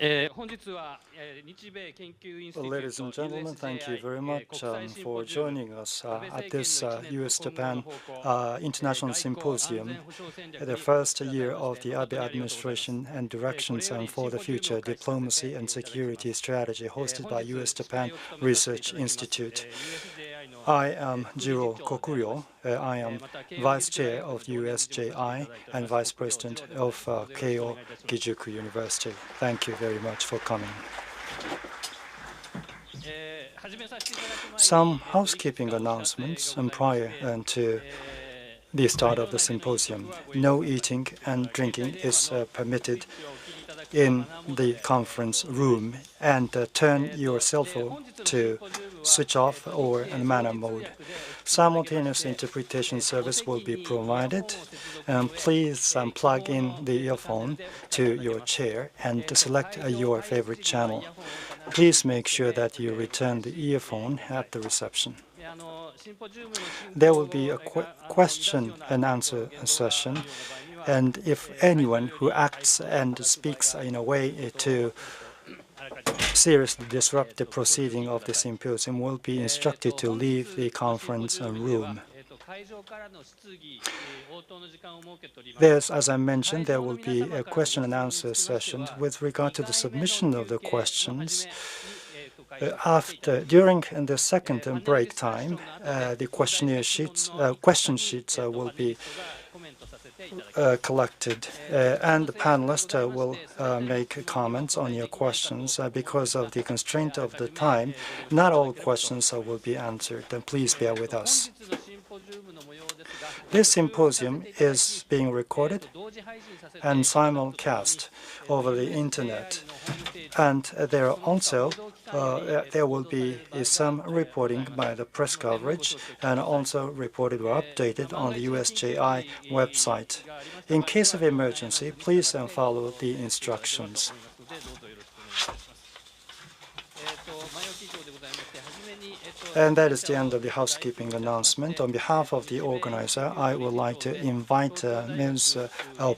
Well, ladies and gentlemen, thank you very much for joining us at this US-Japan International Symposium, the first year of the Abe Administration and Directions for the Future Diplomacy and Security Strategy, hosted by US-Japan Research Institute. I am Jiro Kokuyo. I am Vice Chair of USJI and Vice President of Keio Gijuku University. Thank you very much for coming. Some housekeeping announcements prior to the start of the symposium. No eating and drinking is permitted in the conference room, and turn your cell phone to switch off or in manual mode. Simultaneous interpretation service will be provided. Please plug in the earphone to your chair and select your favorite channel. Please make sure that you return the earphone at the reception. There will be a question and answer session, and if anyone who acts and speaks in a way to seriously disrupt the proceeding of the symposium will be instructed to leave the conference room. As I mentioned, there will be a question and answer session. With regard to the submission of the questions, during the second break time, the question sheets will be collected, and the panelists will make comments on your questions. Because of the constraint of the time, not all questions will be answered, and please bear with us. This symposium is being recorded and simulcast over the internet, and there will be some reporting by the press coverage, and also reported or updated on the USJI website. In case of emergency, please follow the instructions. And that is the end of the housekeeping announcement. On behalf of the organizer, I would like to invite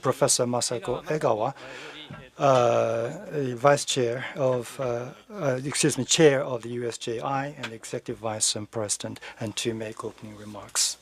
Professor Masako Egawa, Chair of the USJI and Executive Vice President, and to make opening remarks.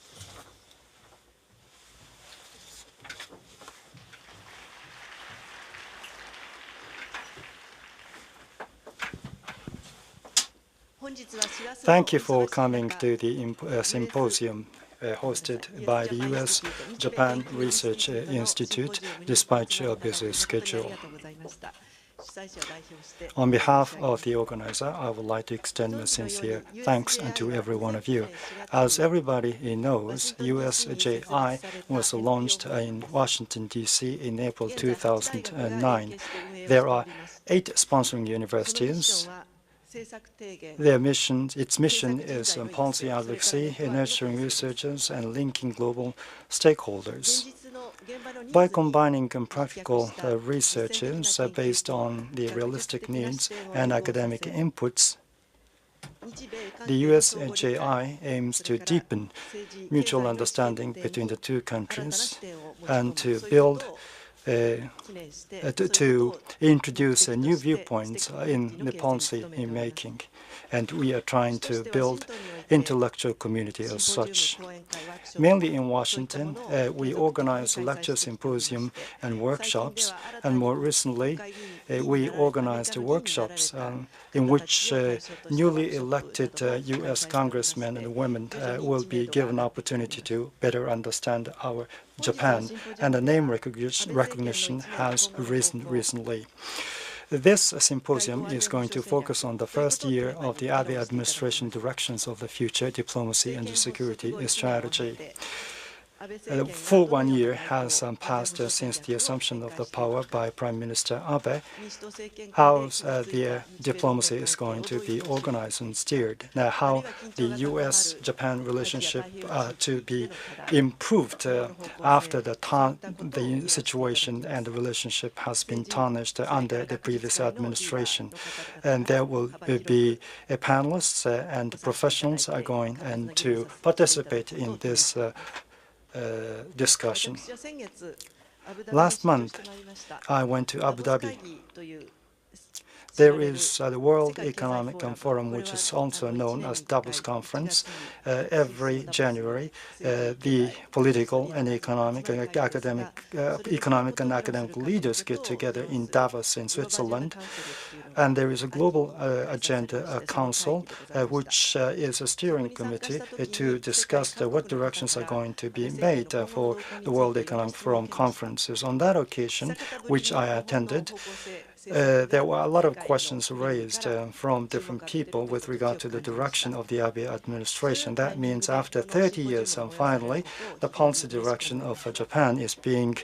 Thank you for coming to the symposium hosted by the US-Japan Research Institute, despite your busy schedule. On behalf of the organizer, I would like to extend my sincere thanks to every one of you. As everybody knows, USJI was launched in Washington, D.C. in April 2009. There are 8 sponsoring universities. Its mission is policy advocacy, nurturing researchers, and linking global stakeholders. By combining practical researches based on the realistic needs and academic inputs, the USJI aims to deepen mutual understanding between the two countries and to build to introduce new viewpoints in the policy making, and we are trying to build intellectual community as such. Mainly in Washington, we organize lecture symposium and workshops, and more recently, we organized workshops in which newly elected U.S. congressmen and women will be given opportunity to better understand our Japan, and the name recognition has risen recently. This symposium is going to focus on the first year of the Abe Administration Directions of the Future Diplomacy and Security Strategy. Full 1 year has passed since the assumption of the power by Prime Minister Abe. How the diplomacy is going to be organized and steered. Now, how the U.S.-Japan relationship to be improved after the situation and the relationship has been tarnished under the previous administration. And there will be panelists and professionals are going to participate in this discussion. Last month, I went to Abu Dhabi there is the World Economic Forum, which is also known as Davos Conference. Every January, the political and economic and academic leaders get together in Davos in Switzerland. And there is a global agenda council, which is a steering committee to discuss what directions are going to be made for the World Economic Forum conferences. On that occasion, which I attended, there were a lot of questions raised from different people with regard to the direction of the Abe administration. That means after 30 years, finally, the policy direction of Japan is being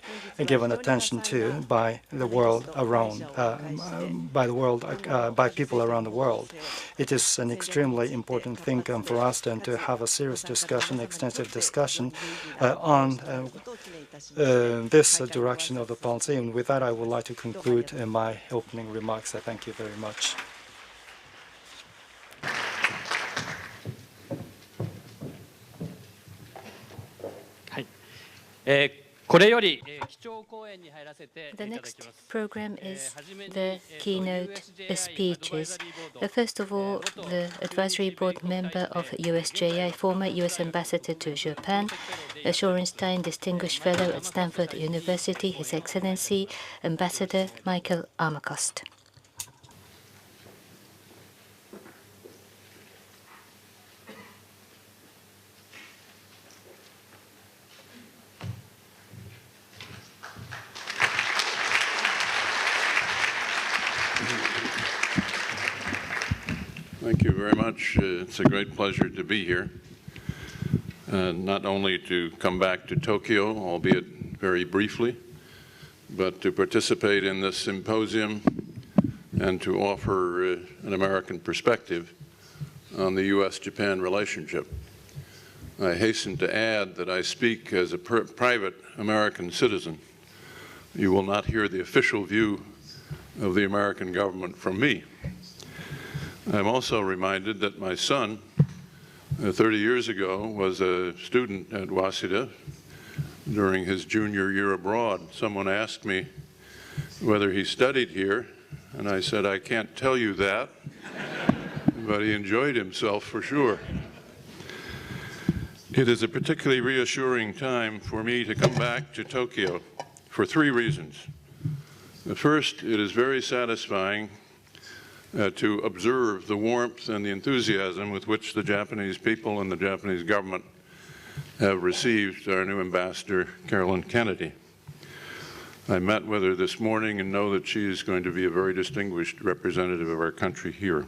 given attention to by the world around, by people around the world. It is an extremely important thing for us then to have a serious discussion, extensive discussion on this direction of the policy. And with that, I would like to conclude my opening remarks. I thank you very much. The next program is the keynote speeches. First of all, the advisory board member of USJI, former U.S. ambassador to Japan, Shorenstein Distinguished Fellow at Stanford University, His Excellency Ambassador Michael Armacost. Thank you very much. It's a great pleasure to be here, not only to come back to Tokyo, albeit very briefly, but to participate in this symposium and to offer an American perspective on the U.S.-Japan relationship. I hasten to add that I speak as a private American citizen. You will not hear the official view of the American government from me. I'm also reminded that my son, 30 years ago, was a student at Waseda during his junior year abroad. Someone asked me whether he studied here, and I said, I can't tell you that, but he enjoyed himself for sure. It is a particularly reassuring time for me to come back to Tokyo for 3 reasons. The first, it is very satisfying to observe the warmth and the enthusiasm with which the Japanese people and the Japanese government have received our new ambassador, Carolyn Kennedy. I met with her this morning and know that she is going to be a very distinguished representative of our country here.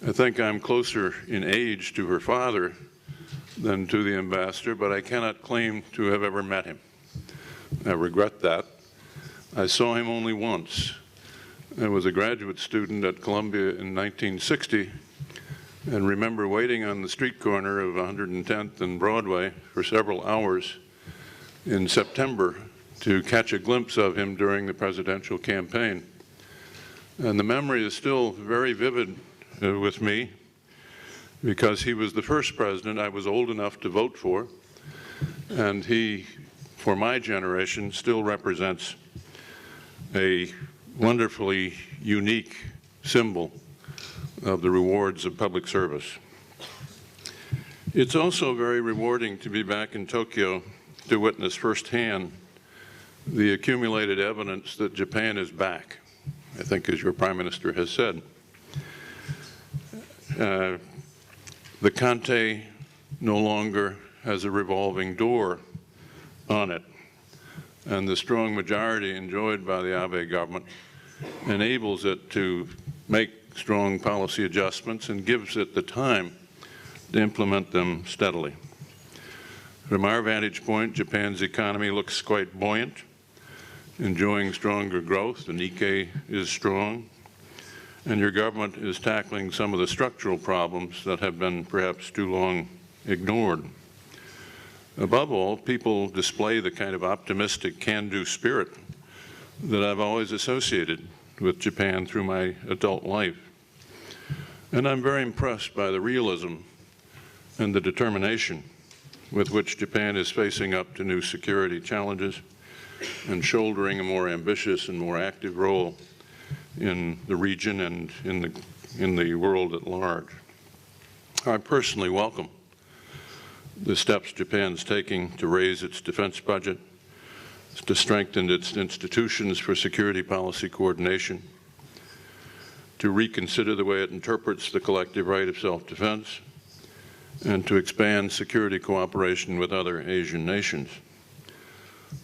I think I'm closer in age to her father than to the ambassador, but I cannot claim to have ever met him. I regret that. I saw him only once. I was a graduate student at Columbia in 1960 and remember waiting on the street corner of 110th and Broadway for several hours in September to catch a glimpse of him during the presidential campaign. And the memory is still very vivid with me because he was the first president I was old enough to vote for, and he, for my generation, still represents a wonderfully unique symbol of the rewards of public service. It's also very rewarding to be back in Tokyo to witness firsthand the accumulated evidence that Japan is back, I think, as your Prime Minister has said. The Kante no longer has a revolving door on it, and the strong majority enjoyed by the Abe government enables it to make strong policy adjustments and gives it the time to implement them steadily. From our vantage point, Japan's economy looks quite buoyant, enjoying stronger growth. The Nikkei is strong, and your government is tackling some of the structural problems that have been perhaps too long ignored. Above all, people display the kind of optimistic can-do spirit that I've always associated with Japan through my adult life. And I'm very impressed by the realism and the determination with which Japan is facing up to new security challenges and shouldering a more ambitious and more active role in the region and in the world at large. I personally welcome the steps Japan's taking to raise its defense budget, to strengthen its institutions for security policy coordination, to reconsider the way it interprets the collective right of self-defense, and to expand security cooperation with other Asian nations.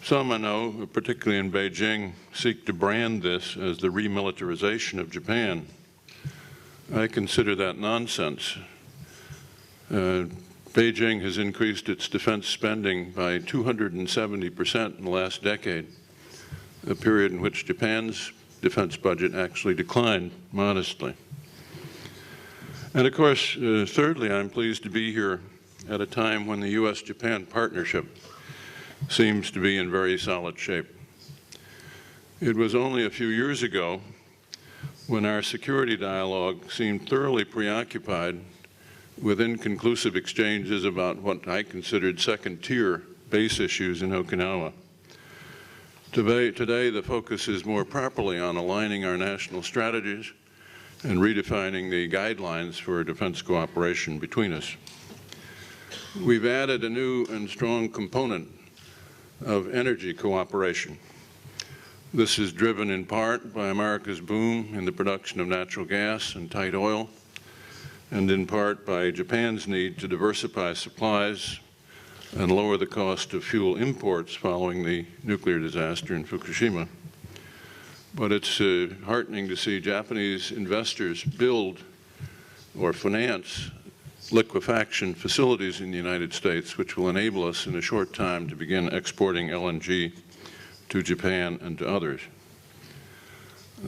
Some, I know, particularly in Beijing, seek to brand this as the remilitarization of Japan. I consider that nonsense. Beijing has increased its defense spending by 270% in the last decade, a period in which Japan's defense budget actually declined modestly. And of course, thirdly, I'm pleased to be here at a time when the U.S.-Japan partnership seems to be in very solid shape. It was only a few years ago when our security dialogue seemed thoroughly preoccupied with inconclusive exchanges about what I considered second-tier base issues in Okinawa. Today, the focus is more properly on aligning our national strategies and redefining the guidelines for defense cooperation between us. We've added a new and strong component of energy cooperation. This is driven in part by America's boom in the production of natural gas and tight oil, and in part by Japan's need to diversify supplies and lower the cost of fuel imports following the nuclear disaster in Fukushima. But it's heartening to see Japanese investors build or finance liquefaction facilities in the United States, which will enable us in a short time to begin exporting LNG to Japan and to others.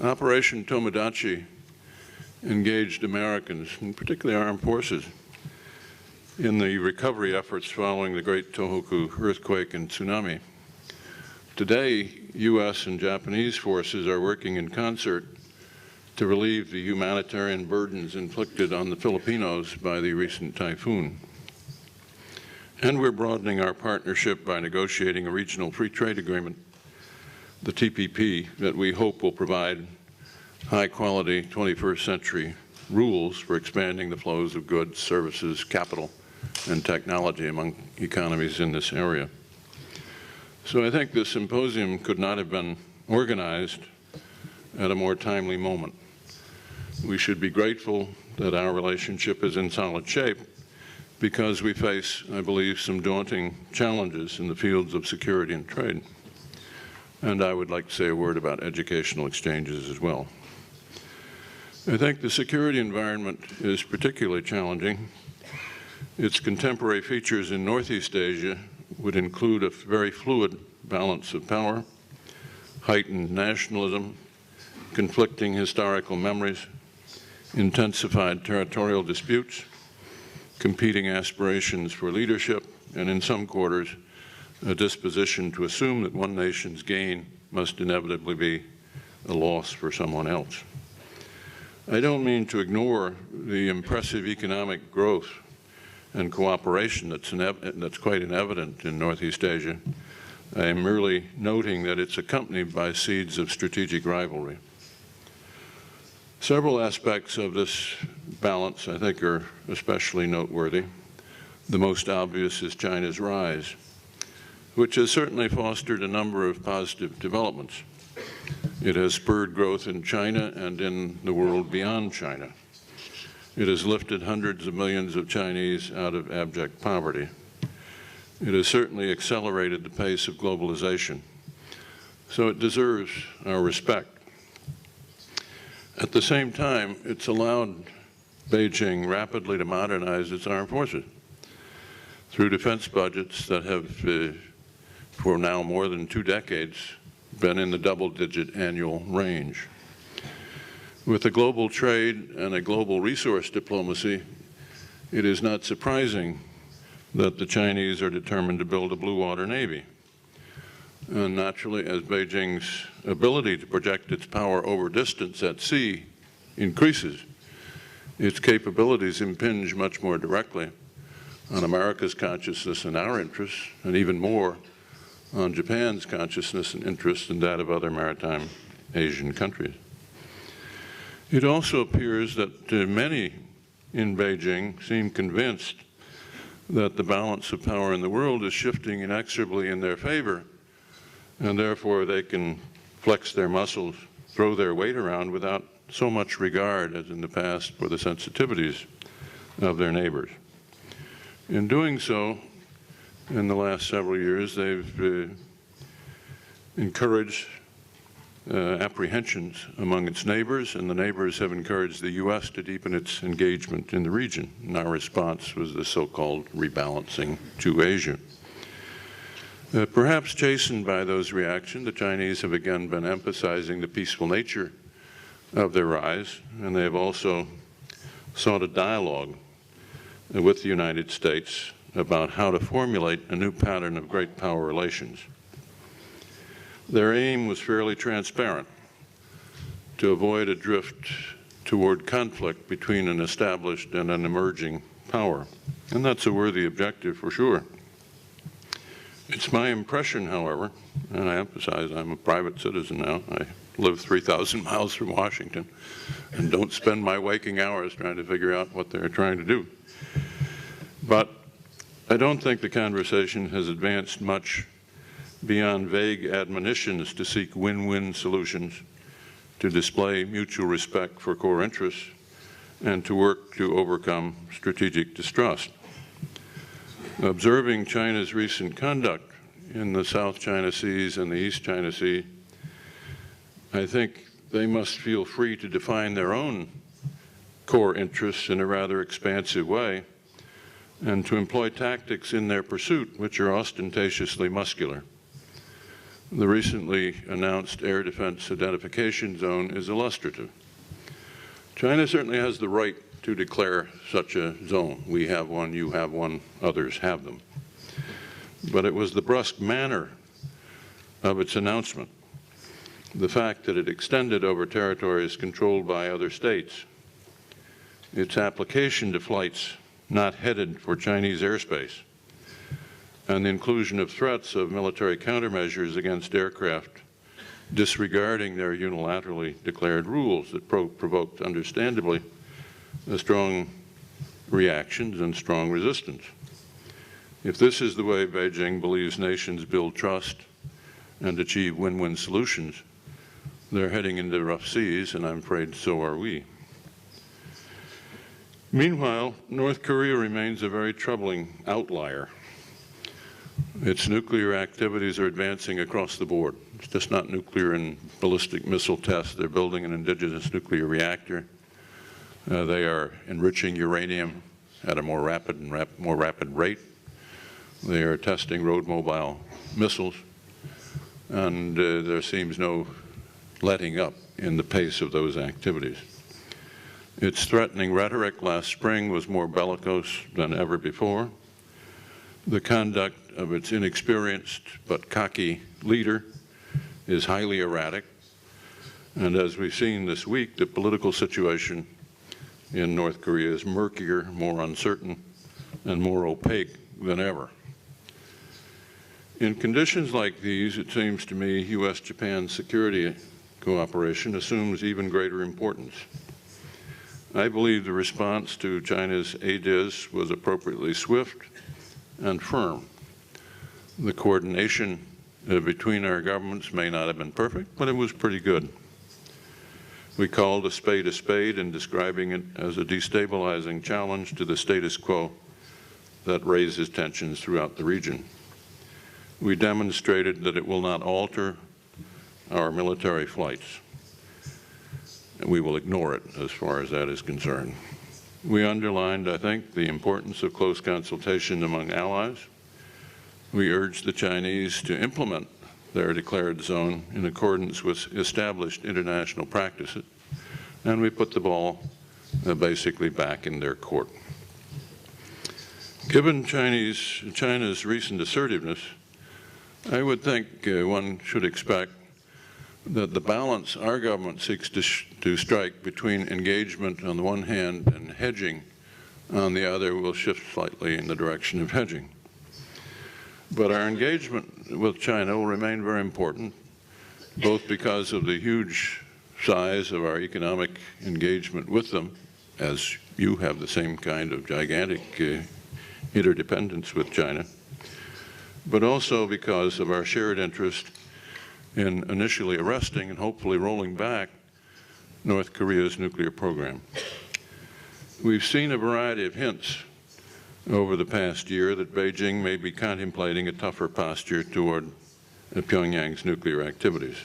Operation Tomodachi engaged Americans, and particularly armed forces, in the recovery efforts following the Great Tohoku earthquake and tsunami. Today, U.S. and Japanese forces are working in concert to relieve the humanitarian burdens inflicted on the Filipinos by the recent typhoon. And we're broadening our partnership by negotiating a regional free trade agreement, the TPP, that we hope will provide high-quality 21st century rules for expanding the flows of goods, services, capital, and technology among economies in this area. So I think the symposium could not have been organized at a more timely moment. We should be grateful that our relationship is in solid shape because we face, I believe, some daunting challenges in the fields of security and trade. And I would like to say a word about educational exchanges as well. I think the security environment is particularly challenging. Its contemporary features in Northeast Asia would include a very fluid balance of power, heightened nationalism, conflicting historical memories, intensified territorial disputes, competing aspirations for leadership, and in some quarters, a disposition to assume that one nation's gain must inevitably be a loss for someone else. I don't mean to ignore the impressive economic growth and cooperation that's quite evident in Northeast Asia. I am merely noting that it's accompanied by seeds of strategic rivalry. Several aspects of this balance, I think, are especially noteworthy. The most obvious is China's rise, which has certainly fostered a number of positive developments. It has spurred growth in China and in the world beyond China. It has lifted hundreds of millions of Chinese out of abject poverty. It has certainly accelerated the pace of globalization. So it deserves our respect. At the same time, it's allowed Beijing rapidly to modernize its armed forces through defense budgets that have, for now more than 2 decades, been in the double-digit annual range. With a global trade and a global resource diplomacy, it is not surprising that the Chinese are determined to build a blue water navy. And naturally, as Beijing's ability to project its power over distance at sea increases, its capabilities impinge much more directly on America's consciousness and our interests, and even more on Japan's consciousness and interest and that of other maritime Asian countries. It also appears that many in Beijing seem convinced that the balance of power in the world is shifting inexorably in their favor, and therefore they can flex their muscles, throw their weight around without so much regard as in the past for the sensitivities of their neighbors. In doing so, in the last several years, they've encouraged apprehensions among its neighbors, and the neighbors have encouraged the U.S. to deepen its engagement in the region. And our response was the so-called rebalancing to Asia. Perhaps chastened by those reactions, the Chinese have again been emphasizing the peaceful nature of their rise, and they have also sought a dialogue with the United States about how to formulate a new pattern of great power relations. Their aim was fairly transparent: to avoid a drift toward conflict between an established and an emerging power. And that's a worthy objective for sure. It's my impression, however, and I emphasize I'm a private citizen now. I live 3,000 miles from Washington and don't spend my waking hours trying to figure out what they're trying to do. But I don't think the conversation has advanced much beyond vague admonitions to seek win-win solutions, to display mutual respect for core interests, and to work to overcome strategic distrust. Observing China's recent conduct in the South China Seas and the East China Sea, I think they must feel free to define their own core interests in a rather expansive way, and to employ tactics in their pursuit which are ostentatiously muscular. The recently announced Air Defense Identification Zone is illustrative. China certainly has the right to declare such a zone. We have one, you have one, others have them. But it was the brusque manner of its announcement, the fact that it extended over territories controlled by other states, its application to flights not headed for Chinese airspace, and the inclusion of threats of military countermeasures against aircraft disregarding their unilaterally declared rules that provoked, understandably, strong reactions and strong resistance. If this is the way Beijing believes nations build trust and achieve win-win solutions, they're heading into rough seas, and I'm afraid so are we. Meanwhile, North Korea remains a very troubling outlier. Its nuclear activities are advancing across the board. It's just not nuclear and ballistic missile tests. They're building an indigenous nuclear reactor. They are enriching uranium at a more rapid rate. They are testing road mobile missiles, and there seems no letting up in the pace of those activities. Its threatening rhetoric last spring was more bellicose than ever before. The conduct of its inexperienced but cocky leader is highly erratic. And as we've seen this week, the political situation in North Korea is murkier, more uncertain, and more opaque than ever. In conditions like these, it seems to me U.S.-Japan security cooperation assumes even greater importance. I believe the response to China's ADIZ was appropriately swift and firm. The coordination between our governments may not have been perfect, but it was pretty good. We called a spade in describing it as a destabilizing challenge to the status quo that raises tensions throughout the region. We demonstrated that it will not alter our military flights, and we will ignore it as far as that is concerned. We underlined, I think, the importance of close consultation among allies. We urged the Chinese to implement their declared zone in accordance with established international practices, and we put the ball basically back in their court. Given China's recent assertiveness, I would think one should expect that the balance our government seeks to strike between engagement on the one hand and hedging on the other will shift slightly in the direction of hedging. But our engagement with China will remain very important, both because of the huge size of our economic engagement with them, as you have the same kind of gigantic interdependence with China, but also because of our shared interest in initially arresting and hopefully rolling back North Korea's nuclear program. We've seen a variety of hints over the past year that Beijing may be contemplating a tougher posture toward Pyongyang's nuclear activities.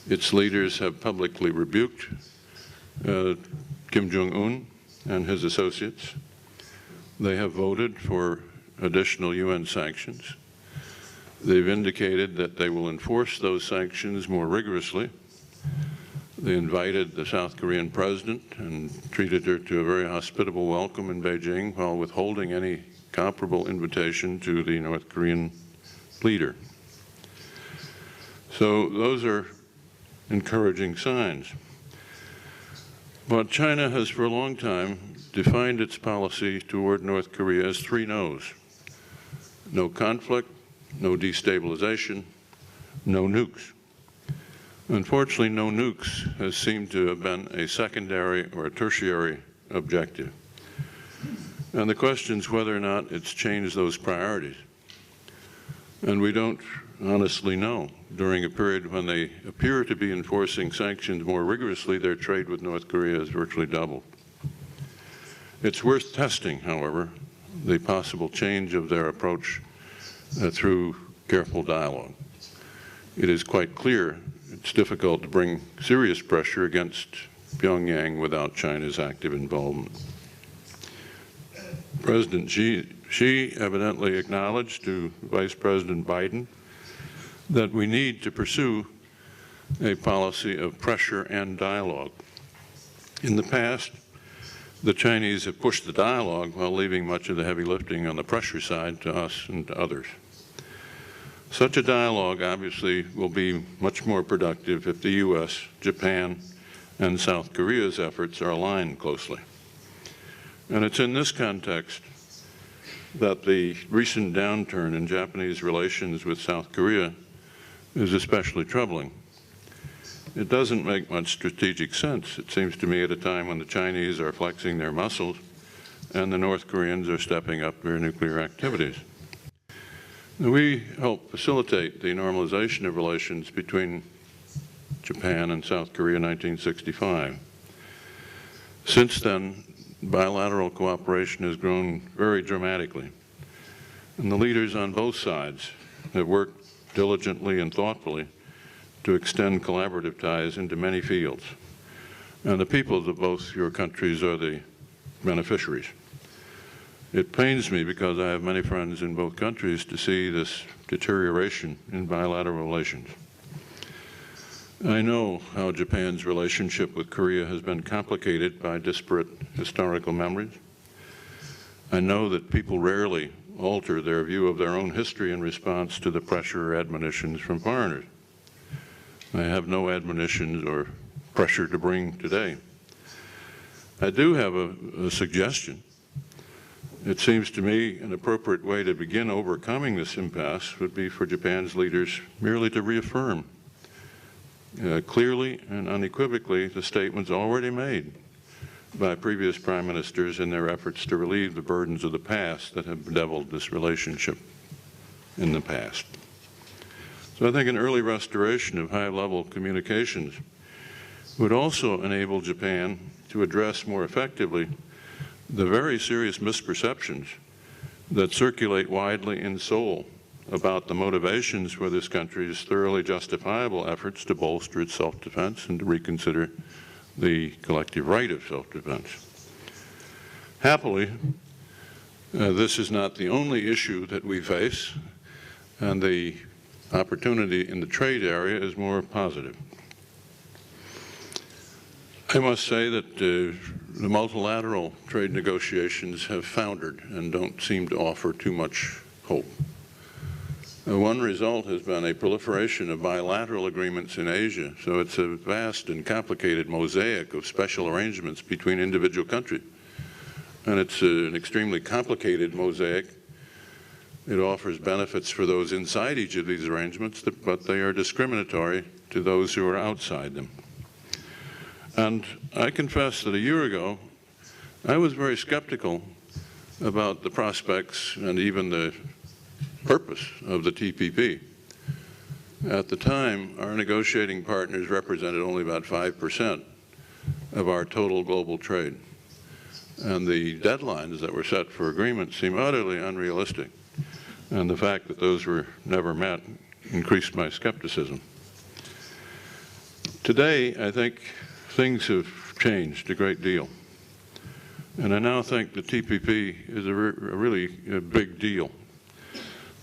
Its leaders have publicly rebuked Kim Jong-un and his associates. They have voted for additional UN sanctions. They've indicated that they will enforce those sanctions more rigorously. They invited the South Korean president and treated her to a very hospitable welcome in Beijing while withholding any comparable invitation to the North Korean leader. So those are encouraging signs. But China has for a long time defined its policy toward North Korea as three no's: no conflict, no destabilization, no nukes. Unfortunately, no nukes has seemed to have been a secondary or a tertiary objective. And the question is whether or not it's changed those priorities. And we don't honestly know. During a period when they appear to be enforcing sanctions more rigorously, their trade with North Korea has virtually doubled. It's worth testing, however, the possible change of their approach through careful dialogue. It is quite clear it's difficult to bring serious pressure against Pyongyang without China's active involvement. President Xi evidently acknowledged to Vice President Biden that we need to pursue a policy of pressure and dialogue. In the past, the Chinese have pushed the dialogue while leaving much of the heavy lifting on the pressure side to us and to others. Such a dialogue obviously will be much more productive if the U.S., Japan, and South Korea's efforts are aligned closely. And it's in this context that the recent downturn in Japanese relations with South Korea is especially troubling. It doesn't make much strategic sense, it seems to me, at a time when the Chinese are flexing their muscles and the North Koreans are stepping up their nuclear activities. We helped facilitate the normalization of relations between Japan and South Korea in 1965. Since then, bilateral cooperation has grown very dramatically, and the leaders on both sides have worked diligently and thoughtfully to extend collaborative ties into many fields. And the peoples of both your countries are the beneficiaries. It pains me, because I have many friends in both countries, to see this deterioration in bilateral relations. I know how Japan's relationship with Korea has been complicated by disparate historical memories. I know that people rarely alter their view of their own history in response to the pressure or admonitions from foreigners. I have no admonitions or pressure to bring today. I do have a suggestion. It seems to me an appropriate way to begin overcoming this impasse would be for Japan's leaders merely to reaffirm clearly and unequivocally the statements already made by previous prime ministers in their efforts to relieve the burdens of the past that have bedeviled this relationship in the past. So I think an early restoration of high-level communications would also enable Japan to address more effectively the very serious misperceptions that circulate widely in Seoul about the motivations for this country's thoroughly justifiable efforts to bolster its self-defense and to reconsider the collective right of self-defense. Happily, this is not the only issue that we face, and the opportunity in the trade area is more positive. I must say that the multilateral trade negotiations have foundered and don't seem to offer too much hope. One result has been a proliferation of bilateral agreements in Asia, so it's a vast and complicated mosaic of special arrangements between individual countries. And it's an extremely complicated mosaic. It offers benefits for those inside each of these arrangements, but they are discriminatory to those who are outside them. And I confess that a year ago, I was very skeptical about the prospects and even the purpose of the TPP. At the time, our negotiating partners represented only about 5% of our total global trade. And the deadlines that were set for agreement seem utterly unrealistic. And the fact that those were never met increased my skepticism. Today, I think things have changed a great deal. And I now think the TPP is a really big deal.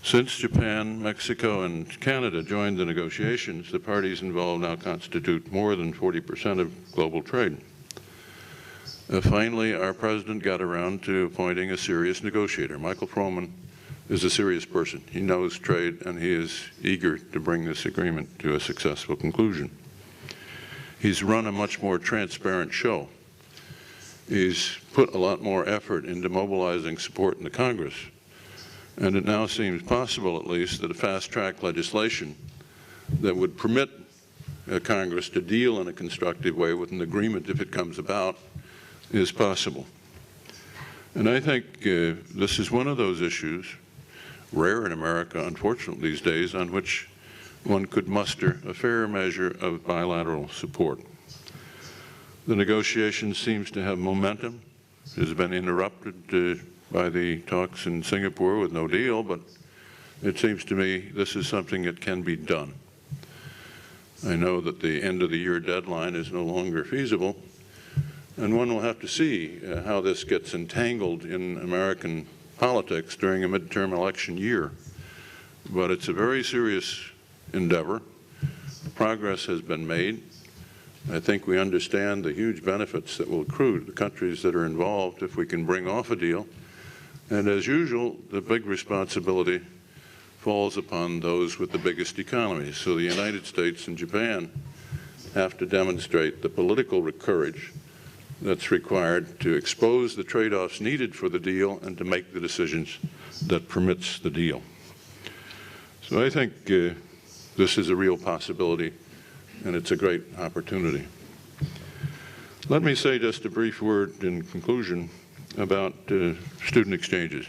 Since Japan, Mexico, and Canada joined the negotiations, the parties involved now constitute more than 40% of global trade. Finally, our president got around to appointing a serious negotiator. Michael Froman is a serious person. He knows trade, and he is eager to bring this agreement to a successful conclusion. He's run a much more transparent show. He's put a lot more effort into mobilizing support in the Congress. And it now seems possible, at least, that a fast-track legislation that would permit Congress to deal in a constructive way with an agreement, if it comes about, is possible. And I think this is one of those issues, rare in America, unfortunately, these days, on which one could muster a fair measure of bilateral support. The negotiation seems to have momentum. It has been interrupted by the talks in Singapore with no deal, but it seems to me this is something that can be done. I know that the end of the year deadline is no longer feasible, and one will have to see how this gets entangled in American politics during a midterm election year. But it's a very serious endeavor. Progress has been made. I think we understand the huge benefits that will accrue to the countries that are involved if we can bring off a deal. And as usual, the big responsibility falls upon those with the biggest economies. So the United States and Japan have to demonstrate the political courage that's required to expose the trade-offs needed for the deal and to make the decisions that permits the deal. So I think this is a real possibility, and it's a great opportunity. Let me say just a brief word in conclusion about student exchanges.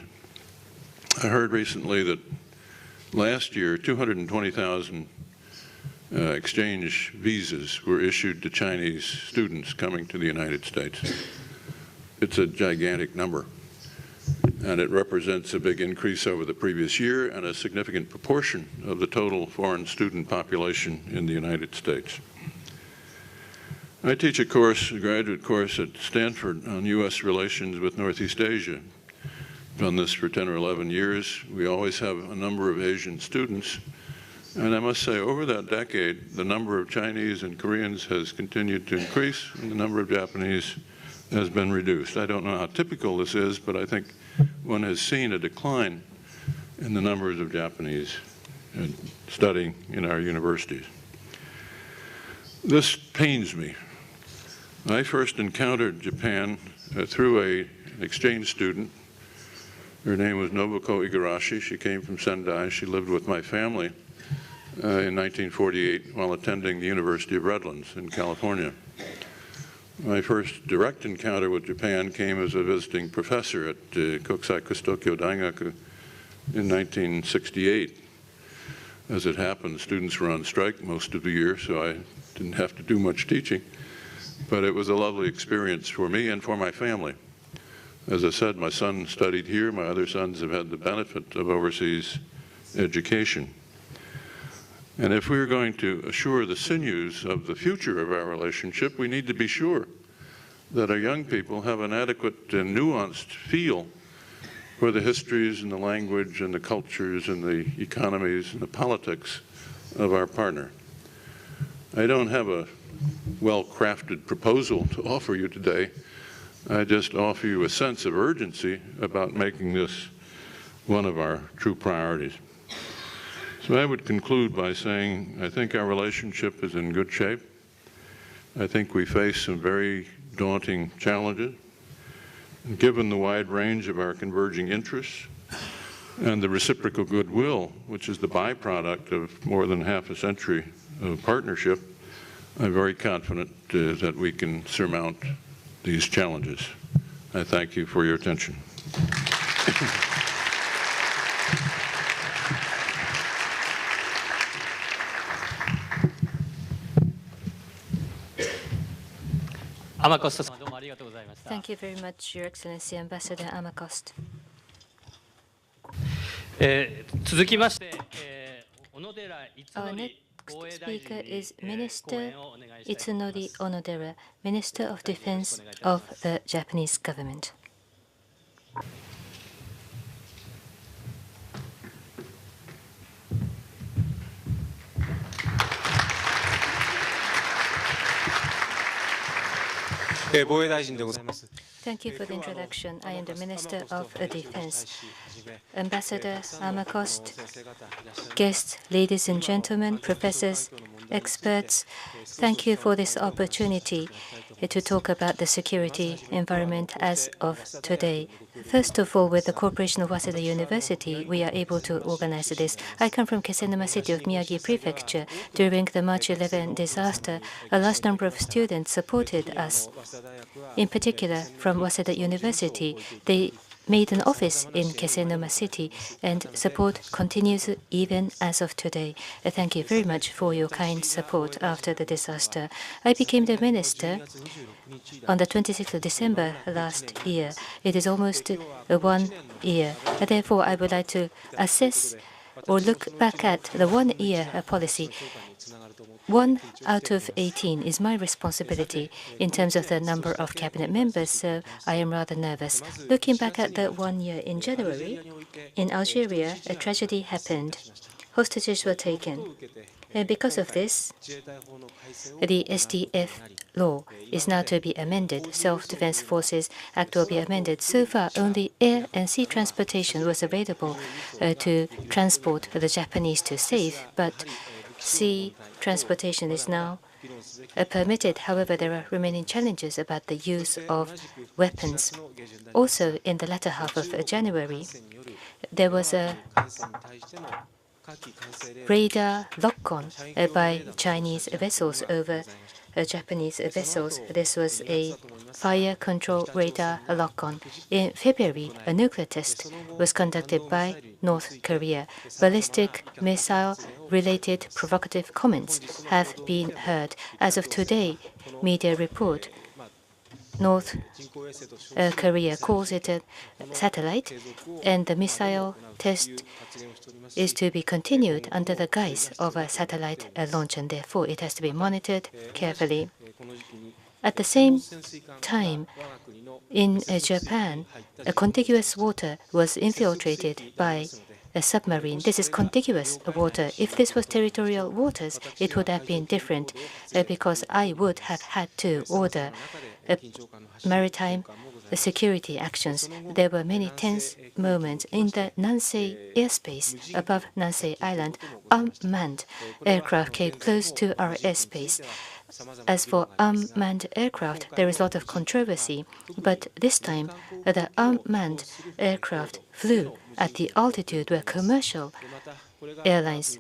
I heard recently that last year 220,000 exchange visas were issued to Chinese students coming to the United States. It's a gigantic number, and it represents a big increase over the previous year and a significant proportion of the total foreign student population in the United States. I teach a course, a graduate course at Stanford on U.S. relations with Northeast Asia. I've done this for 10 or 11 years. We always have a number of Asian students. And I must say, over that decade, the number of Chinese and Koreans has continued to increase, and the number of Japanese has been reduced. I don't know how typical this is, but I think one has seen a decline in the numbers of Japanese studying in our universities. This pains me. I first encountered Japan through an exchange student. Her name was Nobuko Igarashi. She came from Sendai. She lived with my family in 1948 while attending the University of Redlands in California. My first direct encounter with Japan came as a visiting professor at Kokusai Kustokyo Daigaku in 1968. As it happened, students were on strike most of the year, so I didn't have to do much teaching. But it was a lovely experience for me and for my family. As I said, my son studied here. My other sons have had the benefit of overseas education. And if we're going to assure the sinews of the future of our relationship, we need to be sure that our young people have an adequate and nuanced feel for the histories and the language and the cultures and the economies and the politics of our partner. I don't have a well-crafted proposal to offer you today. I just offer you a sense of urgency about making this one of our true priorities. So I would conclude by saying I think our relationship is in good shape. I think we face some very daunting challenges. And given the wide range of our converging interests and the reciprocal goodwill, which is the byproduct of more than half a century of partnership, I'm very confident that we can surmount these challenges. I thank you for your attention. Thank you very much, Your Excellency, Ambassador Amakost. Our next speaker is Minister Itsunori Onodera, Minister of Defense of the Japanese government. Thank you for the introduction. I am the Minister of Defense. Ambassador Amakost, guests, ladies and gentlemen, professors, experts, thank you for this opportunity to talk about the security environment as of today. First of all, with the cooperation of Waseda University, we are able to organize this. I come from Kesennuma City of Miyagi Prefecture. During the March 11 disaster, a large number of students supported us. In particular, from Waseda University, they made an office in Kesennuma City, and support continues even as of today. Thank you very much for your kind support after the disaster. I became the minister on the 26th of December last year. It is almost 1 year. Therefore, I would like to assess or look back at the 1-year policy. 1 out of 18 is my responsibility in terms of the number of cabinet members, so I am rather nervous. Looking back at the 1 year, in January, in Algeria, a tragedy happened. Hostages were taken. And because of this, the SDF law is now to be amended. Self-Defense Forces Act will be amended. So far, only air and sea transportation was available to transport the Japanese to safe, but sea transportation is now permitted. However, there are remaining challenges about the use of weapons. Also, in the latter half of January, there was a radar lock-on by Chinese vessels over Japanese vessels. This was a fire control radar lock-on. In February, a nuclear test was conducted by North Korea. Ballistic missile-related provocative comments have been heard. As of today, media report North Korea calls it a satellite, and the missile test is to be continued under the guise of a satellite launch, and therefore it has to be monitored carefully. At the same time, in Japan, a contiguous water was infiltrated by a submarine. This is contiguous water. If this was territorial waters, it would have been different because I would have had to order maritime security actions. There were many tense moments in the Nansei airspace above Nansei Island. Unmanned aircraft came close to our airspace. As for unmanned aircraft, there is a lot of controversy, but this time the unmanned aircraft flew at the altitude where commercial airlines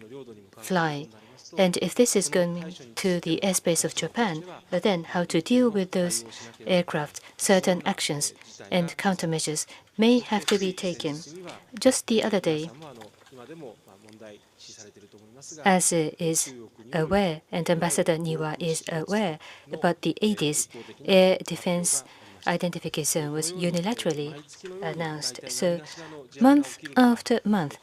fly. And if this is going to the airspace of Japan, then how to deal with those aircraft, certain actions and countermeasures may have to be taken. Just the other day, as is aware, and Ambassador Niwa is aware, but the ADIS, Air Defense Identification Zone, was unilaterally announced. So month after month,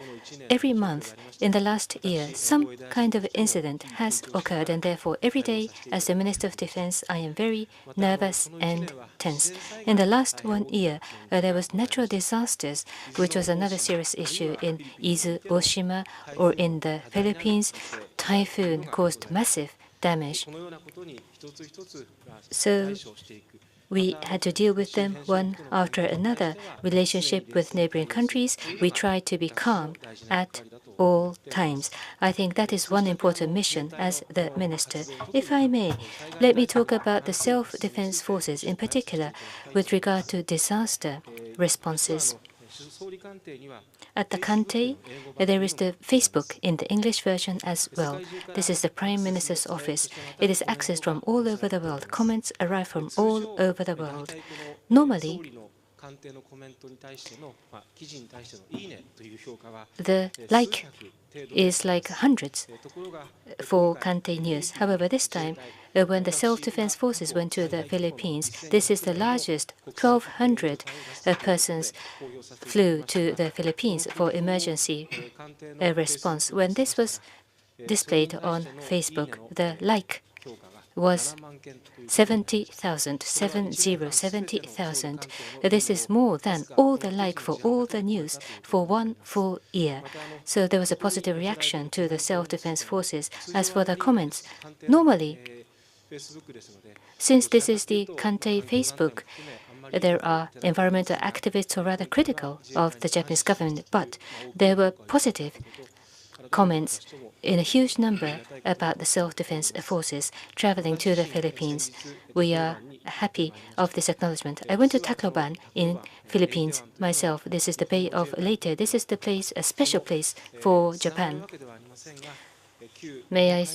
every month in the last year, some kind of incident has occurred, and therefore every day as the Minister of Defense, I am very nervous and tense. In the last 1 year, there was natural disasters, which was another serious issue in Izu, Oshima, or in the Philippines. Typhoon caused massive damage. So we had to deal with them one after another. Relationship with neighboring countries, we try to be calm at all times. I think that is one important mission as the minister. If I may, let me talk about the self-defense forces, in particular with regard to disaster responses. At the Kantei, there is the Facebook in the English version as well. This is the Prime Minister's office. It is accessed from all over the world. Comments arrive from all over the world. Normally, the like is like hundreds for Kantei News. However, this time, when the self-defense forces went to the Philippines, this is the largest. 1,200 persons flew to the Philippines for emergency response. When this was displayed on Facebook, the like was 70,000, 70,000. This is more than all the like for all the news for one full year. So there was a positive reaction to the self-defense forces. As for the comments, normally, since this is the Kantei Facebook, there are environmental activists who are rather critical of the Japanese government, but there were positive comments in a huge number about the self-defense forces traveling to the Philippines. We are happy of this acknowledgement. I went to Tacloban in Philippines myself. This is the Bay of Leyte. This is the place, a special place for Japan. May I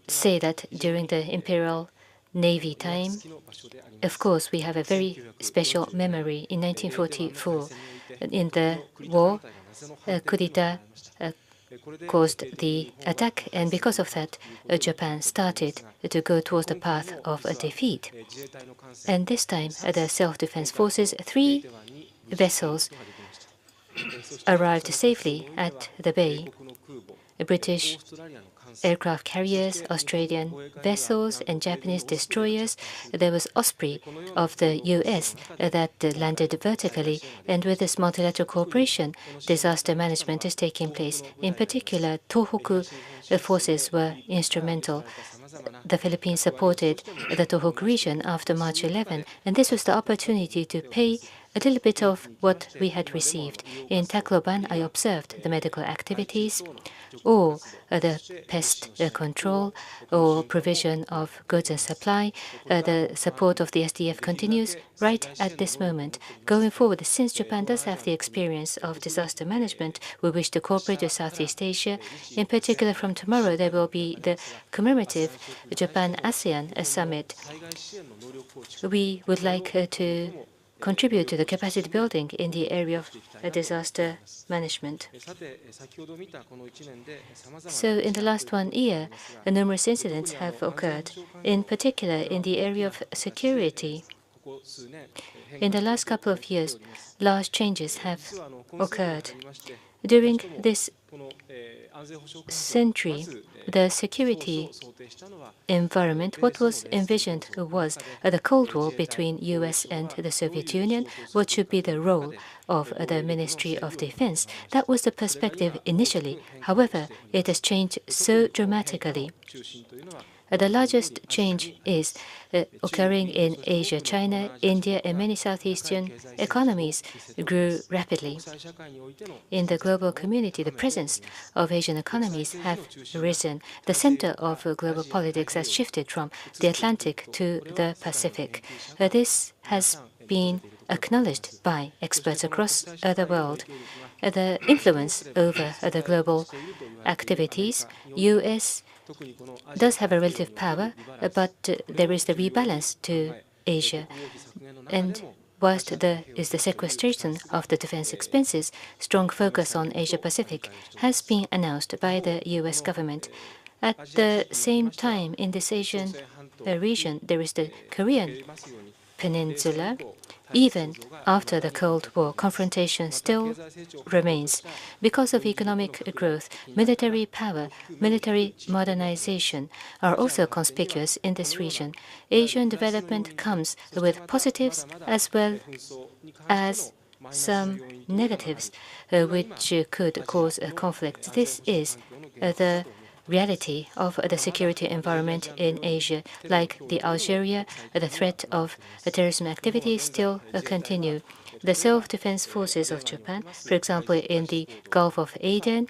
say that during the Imperial Navy time, of course, we have a very special memory. In 1944, in the war, kudeta caused the attack, and because of that, Japan started to go towards the path of a defeat. And this time, the self-defense forces, 3 vessels arrived safely at the bay. British aircraft carriers, Australian vessels, and Japanese destroyers. There was Osprey of the US that landed vertically, and with this multilateral cooperation, disaster management is taking place. In particular, Tohoku forces were instrumental. The Philippines supported the Tohoku region after March 11, and this was the opportunity to pay a little bit of what we had received. In Tacloban, I observed the medical activities, or the pest control, or provision of goods and supply. The support of the SDF continues right at this moment. Going forward, since Japan does have the experience of disaster management, we wish to cooperate with Southeast Asia. In particular, from tomorrow, there will be the commemorative Japan-ASEAN summit. We would like to contribute to the capacity building in the area of disaster management. So in the last 1 year, numerous incidents have occurred, in particular in the area of security. In the last couple of years, large changes have occurred. During this century, the security environment, what was envisioned was the Cold War between US and the Soviet Union. What should be the role of the Ministry of Defense? That was the perspective initially. However, it has changed so dramatically. The largest change is occurring in Asia. China, India, and many Southeastern economies grew rapidly. In the global community, the presence of Asian economies have risen. The center of global politics has shifted from the Atlantic to the Pacific. This has been acknowledged by experts across the world. The influence over the global activities, U.S. does have a relative power, but there is the rebalance to Asia. And whilst there is the sequestration of the defense expenses, strong focus on Asia-Pacific has been announced by the U.S. government. At the same time, in this Asian region, there is the Korean Peninsula. Even after the Cold War, confrontation still remains. Because of economic growth, military power, military modernization are also conspicuous in this region. Asian development comes with positives as well as some negatives which could cause a conflict. This is the reality of the security environment in Asia. Like the Algeria, the threat of terrorism activities still continue. The self-defense forces of Japan, for example, in the Gulf of Aden,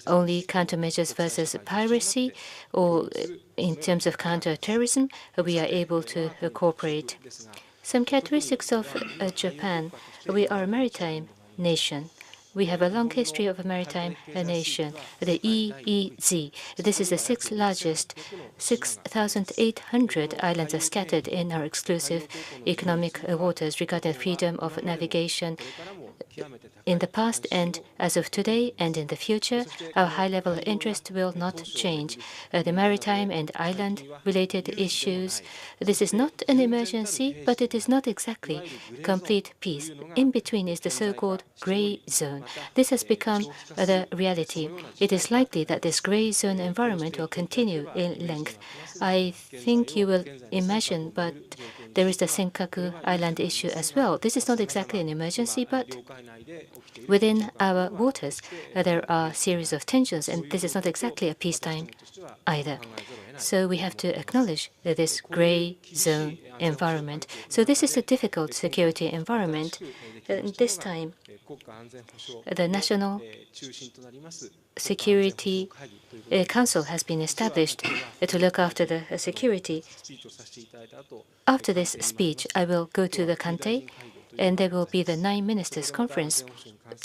only countermeasures versus piracy, or in terms of counter-terrorism, we are able to cooperate. Some characteristics of Japan. We are a maritime nation. We have a long history of a maritime nation, the EEZ. This is the sixth largest. 6,800 islands are scattered in our exclusive economic waters. Regarding freedom of navigation, in the past and as of today and in the future, our high level of interest will not change. The maritime and island-related issues, this is not an emergency, but it is not exactly complete peace. In between is the so-called gray zone. This has become the reality. It is likely that this gray zone environment will continue in length. I think you will imagine, but there is the Senkaku Island issue as well. This is not exactly an emergency, but within our waters, there are a series of tensions, and this is not exactly a peacetime either. So we have to acknowledge this gray zone environment. So this is a difficult security environment. This time, the National Security Council has been established to look after the security. After this speech, I will go to the Kantei, and there will be the 9 Ministers' Conference.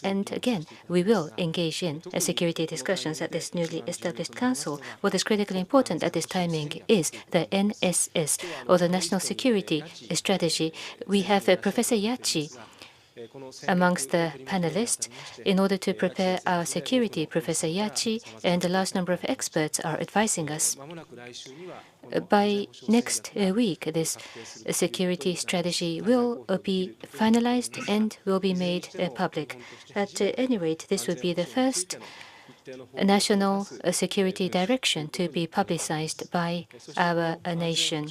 And again, we will engage in security discussions at this newly established council. What is critically important at this timing is the NSS, or the National Security Strategy. We have Professor Yachi amongst the panelists. In order to prepare our security, Professor Yachi and a large number of experts are advising us. By next week, this security strategy will be finalized and will be made public. At any rate, this would be the first national security direction to be publicized by our nation.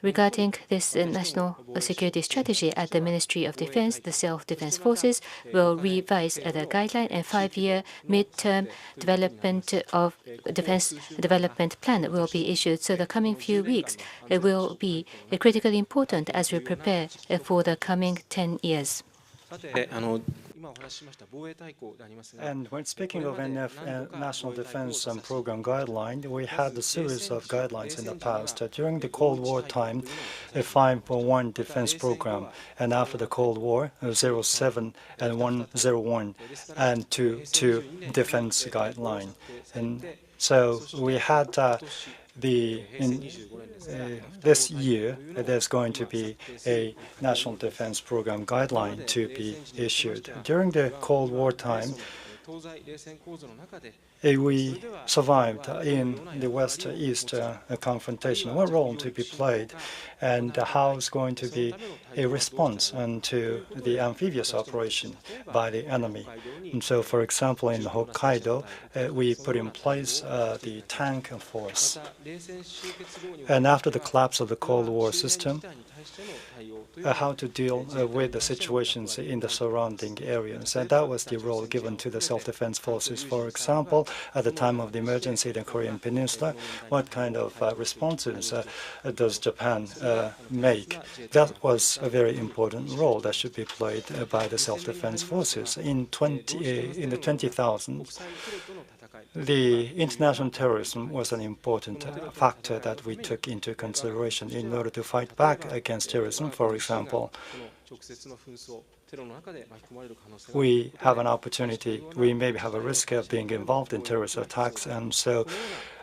Regarding this national security strategy at the Ministry of Defense, the Self-Defense Forces will revise the guideline, and 5-year mid-term development of defense development plan will be issued. So the coming few weeks will be critically important as we prepare for the coming 10 years. And when speaking of National Defense Program Guideline, we had a series of guidelines in the past. During the Cold War time, a 5.1 defense program, and after the Cold War, 07 and 101, and 2 defense guideline. And so we had this year, there's going to be a National Defense Program guideline to be issued. During the Cold War time, we survived in the West-East confrontation. What role to be played, and how is going to be a response to the amphibious operation by the enemy? And so, for example, in Hokkaido, we put in place the tank force. And after the collapse of the Cold War system, how to deal with the situations in the surrounding areas. And that was the role given to the self-defense forces. For example, at the time of the emergency in the Korean Peninsula, what kind of responses does Japan make? That was a very important role that should be played by the self-defense forces. In the 20,000s, the international terrorism was an important factor that we took into consideration in order to fight back against terrorism. For example, we have an opportunity, we maybe have a risk of being involved in terrorist attacks, and so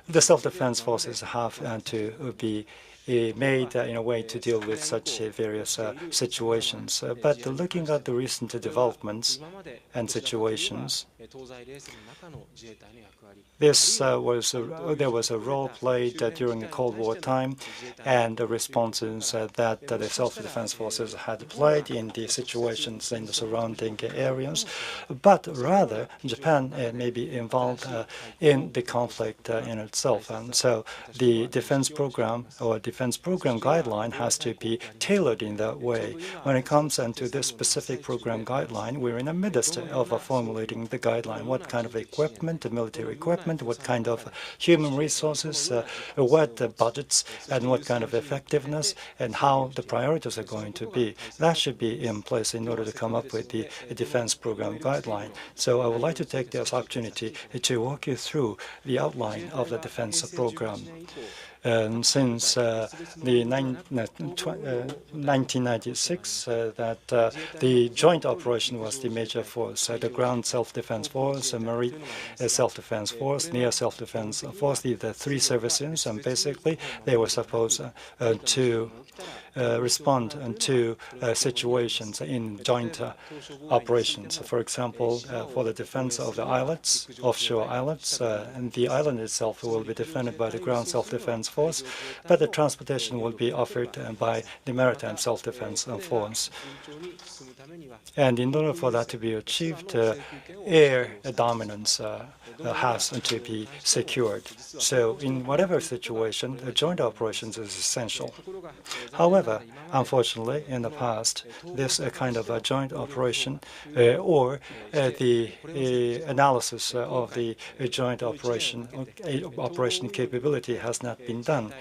the self-defense forces have to be made in a way to deal with such various situations. But looking at the recent developments and situations, there was a role played during the Cold War time, and the responses that the self-defense forces had played in the situations in the surrounding areas. But rather, Japan may be involved in the conflict in itself. And so the defense program or defense program guideline has to be tailored in that way. When it comes to this specific program guideline, we're in the midst of formulating the guideline. What kind of equipment, military equipment, what kind of human resources, what budgets, and what kind of effectiveness, and how the priorities are going to be. That should be in place in order to come up with the defense program guideline. So I would like to take this opportunity to walk you through the outline of the defense program. since the 1996 that the joint operation was the major force. The ground self-defense force, marine self-defense force, near self-defense force, the three services, and basically they were supposed to respond to situations in joint operations. For example, for the defense of the islets, offshore islets, and the island itself will be defended by the ground self-defense force, but the transportation will be offered by the maritime self-defense force. And in order for that to be achieved, air dominance has to be secured. So in whatever situation, joint operations is essential. However, unfortunately, in the past, this kind of a joint operation or the analysis of the joint operation capability has not been done.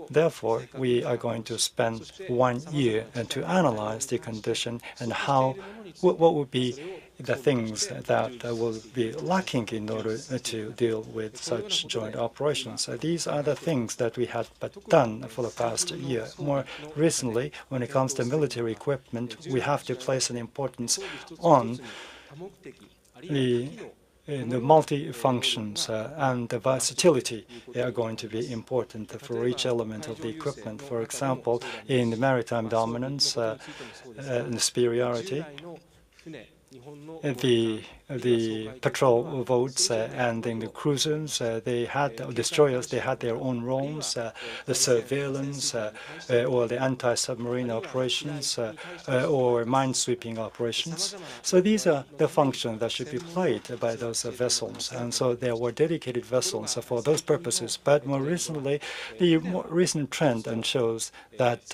Therefore, we are going to spend 1 year to analyze the condition and what would be the things that will be lacking in order to deal with such joint operations. These are the things that we had done for the past year. More recently, when it comes to military equipment, we have to place an importance on the multi-functions and the versatility are going to be important for each element of the equipment. For example, in the maritime dominance and superiority, the patrol boats and in the cruisers, destroyers, they had their own roles, the surveillance or the anti-submarine operations or mine-sweeping operations. So these are the functions that should be played by those vessels. And so there were dedicated vessels for those purposes. But more recently, the more recent trend shows that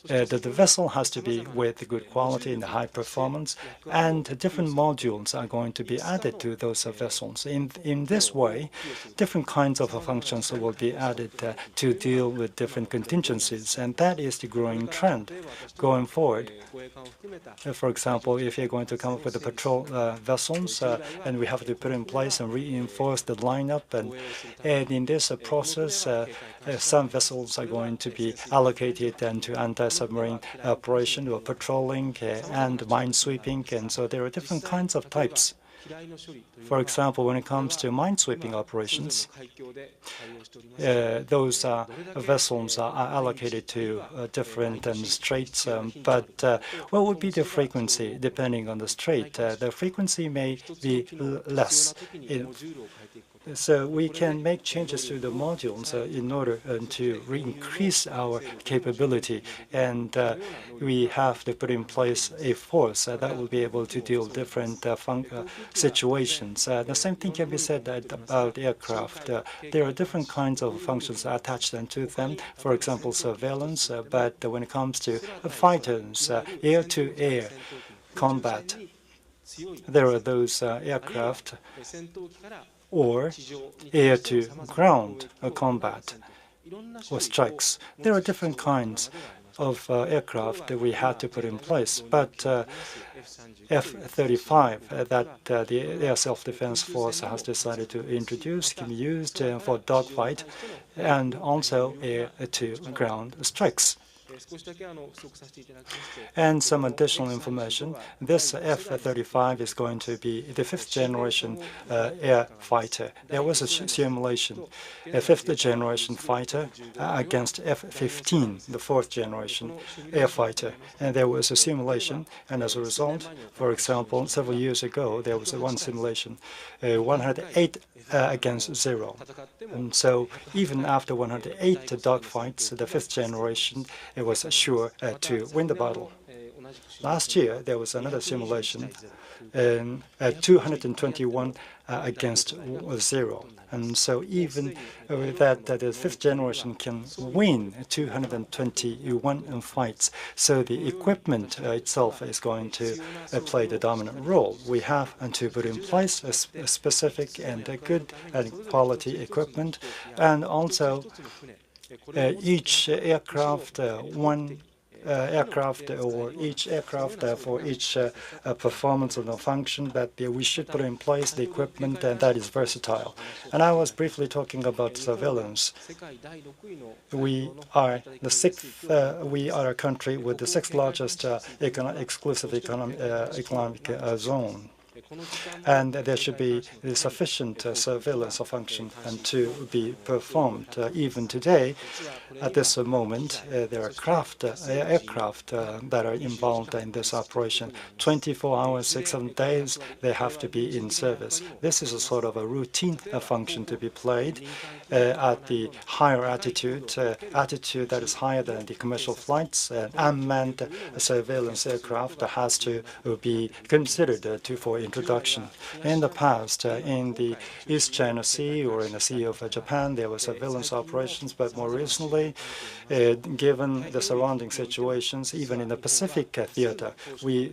the vessel has to be with good quality and high performance, and different modules are going to be added to those vessels. In this way, different kinds of functions will be added to deal with different contingencies, and that is the growing trend going forward. For example, if you're going to come up with the patrol vessels, and we have to put in place and reinforce the lineup, and in this process, some vessels are going to be allocated to anti-submarine operation or patrolling and mine sweeping, and so there are different kinds of types. For example, when it comes to mine-sweeping operations, those vessels are allocated to different straits, but what would be the frequency depending on the strait? The frequency may be less. So we can make changes to the modules in order to increase our capability, and we have to put in place a force that will be able to deal with different situations. The same thing can be said about aircraft. There are different kinds of functions attached to them, for example, surveillance, but when it comes to fighters, air-to-air combat, there are those aircraft or air-to-ground combat or strikes. There are different kinds of aircraft that we had to put in place, but F-35 that the Air Self-Defense Force has decided to introduce can be used for dogfight and also air-to-ground strikes. And some additional information. This F-35 is going to be the fifth-generation air fighter. There was a simulation, a fifth-generation fighter against F-15, the fourth-generation air fighter. And there was a simulation, and as a result, for example, several years ago, there was one simulation, 108 against 0. And so even after 108 dogfights, the fifth generation, it was sure to win the battle. Last year, there was another simulation, 221 against 0. And so even with that, the fifth generation can win 221 fights. So the equipment itself is going to play the dominant role. We have to put in place a specific and good and quality equipment, and also each aircraft, one aircraft or each aircraft for each performance and function, but we should put in place the equipment that is versatile. And I was briefly talking about surveillance. We are a country with the sixth largest exclusive economic zone. And there should be sufficient surveillance function and to be performed. Even today, at this moment, there are aircraft that are involved in this operation. 24 hours, 7 days, they have to be in service. This is a sort of a routine function to be played at the higher attitude that is higher than the commercial flights. Unmanned surveillance aircraft has to be considered for introduction. In the past, in the East China Sea or in the Sea of Japan, there were surveillance operations, but more recently, given the surrounding situations, even in the Pacific theater, we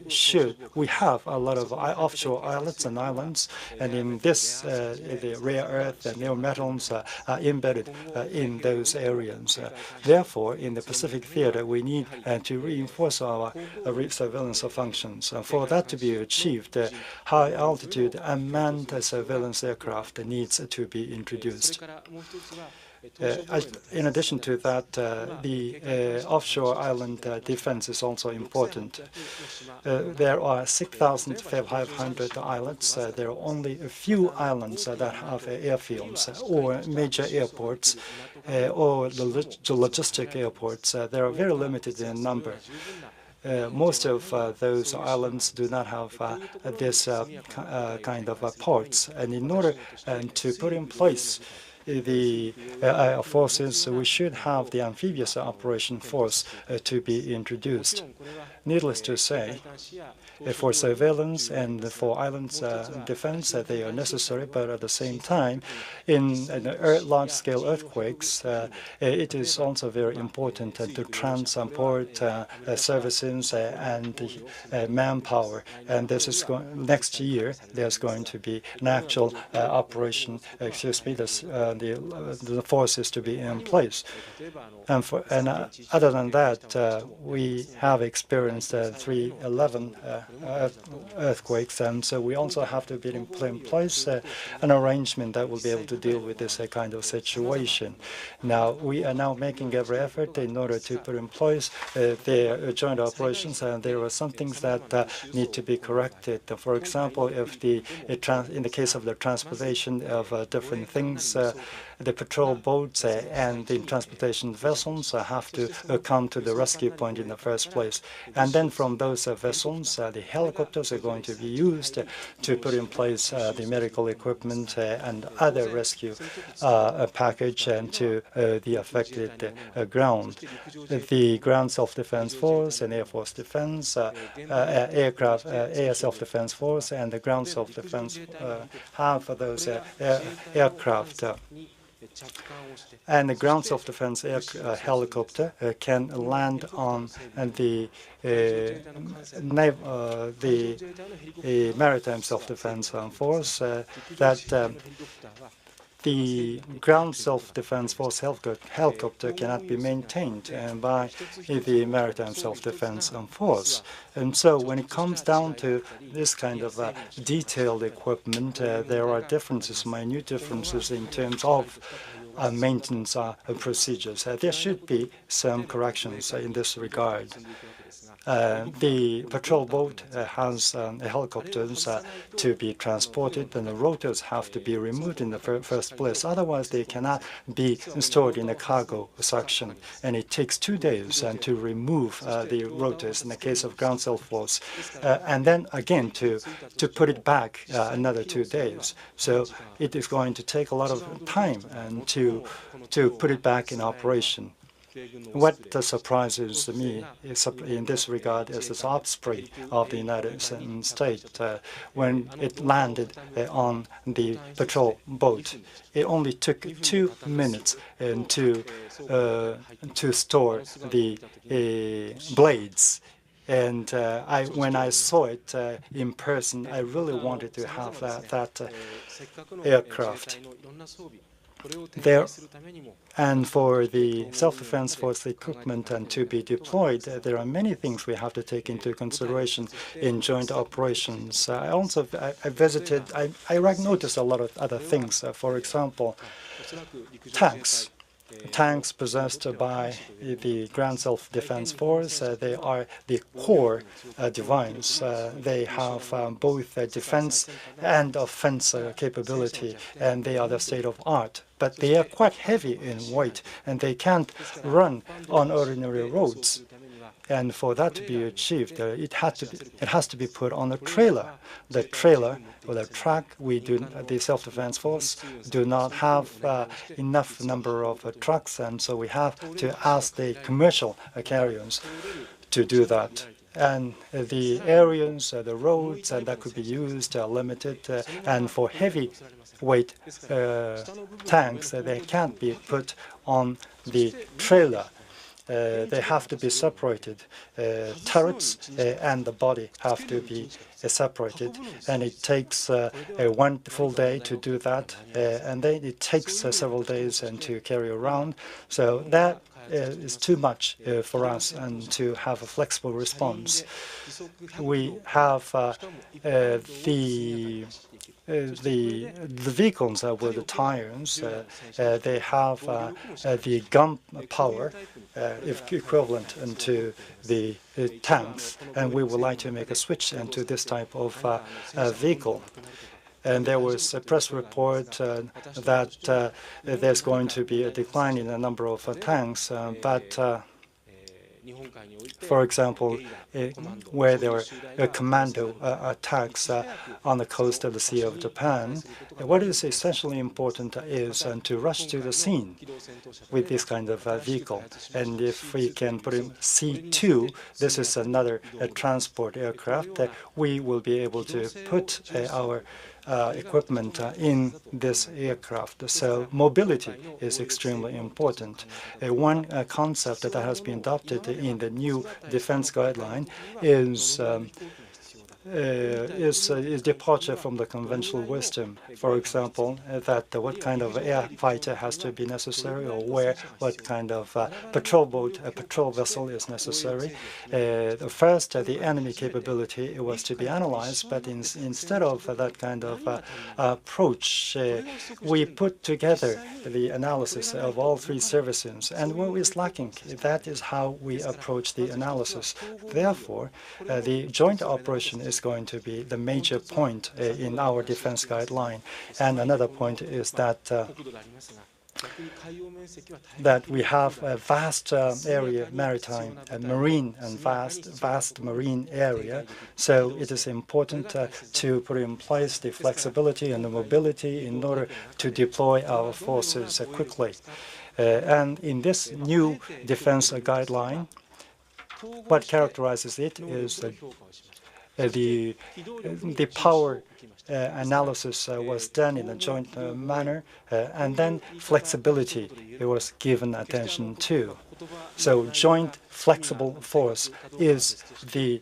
have a lot of offshore islets and islands, and in this, the rare earth and neometals are embedded in those areas. Therefore, in the Pacific theater, we need to reinforce our surveillance functions. For that to be achieved, high-altitude unmanned surveillance aircraft needs to be introduced. In addition to that, the offshore island defense is also important. There are 6,500 islets. There are only a few islands that have airfields or major airports or the logistic airports. They are very limited in number. Most of those islands do not have this kind of ports. And in order to put in place the air forces, we should have the amphibious operation force to be introduced. Needless to say, for surveillance and for islands defense, they are necessary, but at the same time, in large-scale earthquakes, it is also very important to transport services and manpower. And this is next year, there's going to be an actual operation, the forces to be in place. And other than that, we have experienced 3/11 earthquakes, and so we also have to put in place an arrangement that will be able to deal with this kind of situation. Now, we are now making every effort in order to put in place their joint operations, and there are some things that need to be corrected. For example, if in the case of the transportation of different things, the patrol boats and the transportation vessels have to come to the rescue point in the first place. And then from those vessels, the helicopters are going to be used to put in place the medical equipment and other rescue package and to the affected ground. The ground self-defense force and Air Force defense, air self-defense force and the ground self-defense have those aircraft. And the ground self-defense helicopter can land on the maritime self-defense force that the ground self-defense force helicopter cannot be maintained by the maritime self-defense force. And so when it comes down to this kind of detailed equipment, there are differences, minute differences in terms of maintenance procedures. There should be some corrections in this regard. The patrol boat has helicopters to be transported, and the rotors have to be removed in the first place. Otherwise, they cannot be stored in the cargo section, and it takes 2 days to remove the rotors in the case of ground self-force, and then again to put it back another 2 days. So it is going to take a lot of time and to put it back in operation. What surprises me in this regard is this Osprey of the United States. When it landed on the patrol boat, it only took 2 minutes to store the blades. And when I saw it in person, I really wanted to have that aircraft. There, and for the self-defense force equipment and to be deployed, there are many things we have to take into consideration in joint operations. I noticed a lot of other things. For example, tanks possessed by the ground self-defense force, they are the core device. They have both defense and offense capability, and they are the state of art. But they are quite heavy in weight, and they can't run on ordinary roads. And for that to be achieved, it has to be put on a trailer. The trailer or the truck, the self-defense force do not have enough number of trucks, and so we have to ask the commercial carriers to do that. And the areas, the roads that could be used are limited, and for heavy weight tanks, they can't be put on the trailer. They have to be separated. Turrets and the body have to be separated, and it takes one full day to do that, and then it takes several days to carry around. So that is too much for us, and to have a flexible response. We have the vehicles with the tires, they have the gun power equivalent to the tanks, and we would like to make a switch into this type of vehicle. And there was a press report that there's going to be a decline in the number of tanks, but for example, where there were commando attacks on the coast of the Sea of Japan, what is essentially important is to rush to the scene with this kind of vehicle. And if we can put in C2, this is another transport aircraft, we will be able to put our equipment in this aircraft. So mobility is extremely important. One concept that has been adopted in the new defense guideline is departure from the conventional wisdom. For example, that what kind of air fighter has to be necessary, or what kind of patrol boat, a patrol vessel is necessary. First, the enemy capability was to be analyzed, but instead of that kind of approach, we put together the analysis of all three services. And what is lacking, that is how we approach the analysis. Therefore, the joint operation is going to be the major point in our defense guideline. And another point is that we have a vast area, maritime, marine, and vast marine area. So it is important to put in place the flexibility and the mobility in order to deploy our forces quickly. And in this new defense guideline, what characterizes it is the power analysis was done in a joint manner, and then flexibility was given attention to. So joint flexible force is the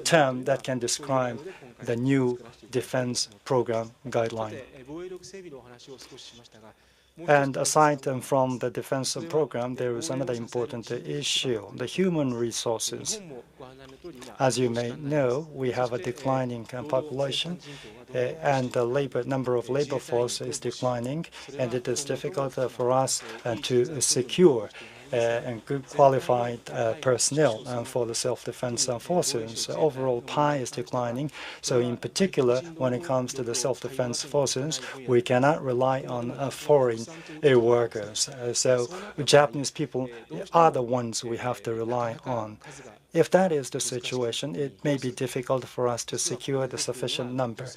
term that can describe the new defense program guideline. And aside from the defense program, there is another important issue, the human resources. As you may know, we have a declining population, and the number of labor force is declining, and it is difficult for us to secure and good qualified personnel for the self-defense forces. Overall pie is declining, so in particular, when it comes to the self-defense forces, we cannot rely on foreign workers. So Japanese people are the ones we have to rely on. If that is the situation, it may be difficult for us to secure the sufficient number.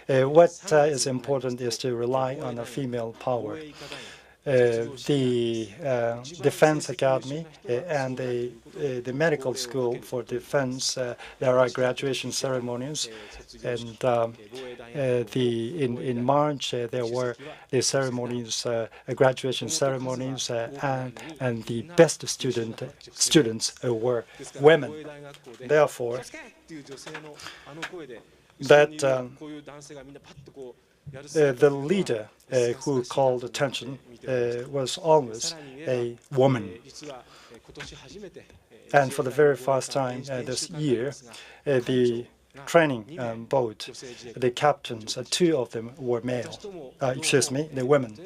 What is important is to rely on a female power. The Defense Academy and the medical school for defense, there are graduation ceremonies, and in March there were the ceremonies, graduation ceremonies, and the best students were women. Therefore, that the leader who called attention was always a woman. And for the very first time this year, the training boat, the captains, two of them were male. The women.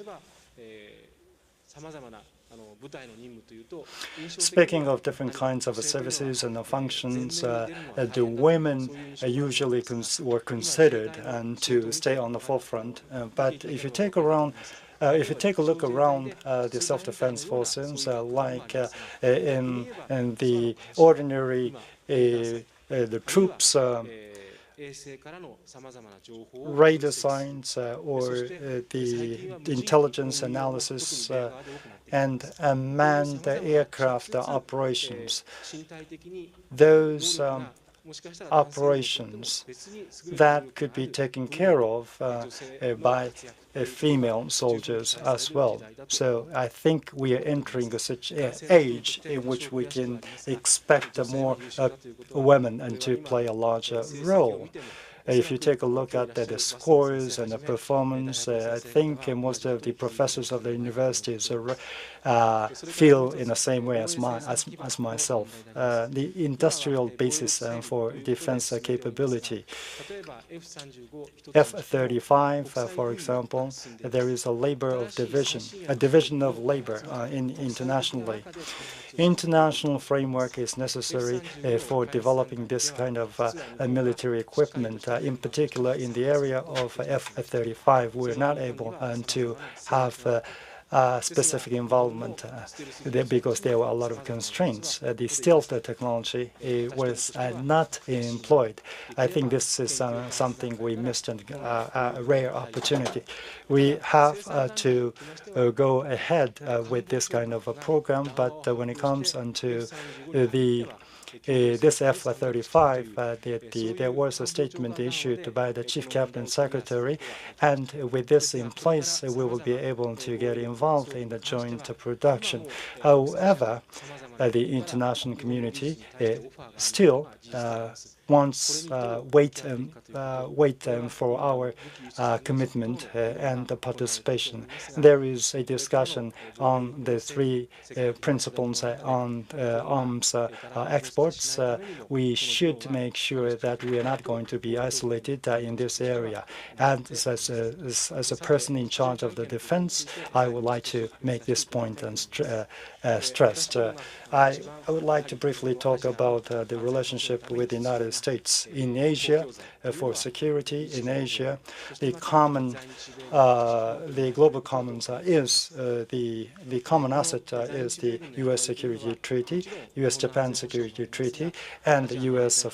Speaking of different kinds of services and functions, the women usually were considered to stay on the forefront. But if you take a look around the self-defense forces, like in the ordinary the troops, radar signs or the intelligence analysis and manned aircraft operations. Those operations that could be taken care of by female soldiers as well. So I think we are entering such an age in which we can expect more women to play a larger role. If you take a look at the scores and the performance, I think most of the professors of the universities feel in the same way as myself. The industrial basis for defense capability. F-35, for example, there is a division of labor internationally. International framework is necessary for developing this kind of military equipment. In particular, in the area of F-35, we're not able to have specific involvement because there were a lot of constraints. The stealth technology was not employed. I think this is something we missed, and a rare opportunity. We have to go ahead with this kind of a program, but when it comes to this F-35, there was a statement issued by the Chief Cabinet Secretary, and with this in place, we will be able to get involved in the joint production. However, the international community still wants wait for our commitment and participation. There is a discussion on the three principles on arms exports. We should make sure that we are not going to be isolated in this area. And as a person in charge of the defense, I would like to make this point and stressed. I would like to briefly talk about the relationship with the United States. In Asia, for security in Asia, the global commons is the common asset is the U.S. Security Treaty, U.S.-Japan Security Treaty, and the U.S.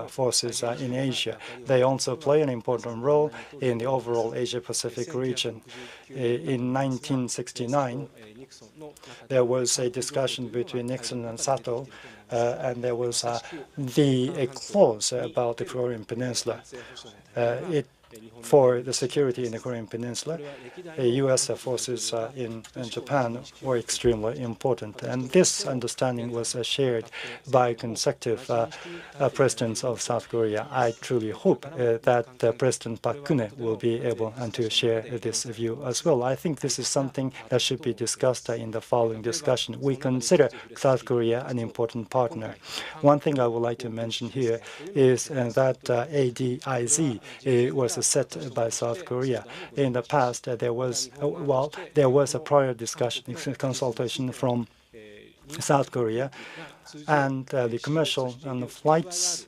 forces in Asia. They also play an important role in the overall Asia-Pacific region. In 1969, there was a discussion between Nixon and Sato, and there was a clause about the Korean Peninsula. For the security in the Korean Peninsula, the U.S. forces in Japan were extremely important. And this understanding was shared by consecutive presidents of South Korea. I truly hope that President Park Geun-hye will be able to share this view as well. I think this is something that should be discussed in the following discussion. We consider South Korea an important partner. One thing I would like to mention here is that ADIZ was set by South Korea. In the past, there was a prior discussion, consultation from South Korea, and the commercial flights.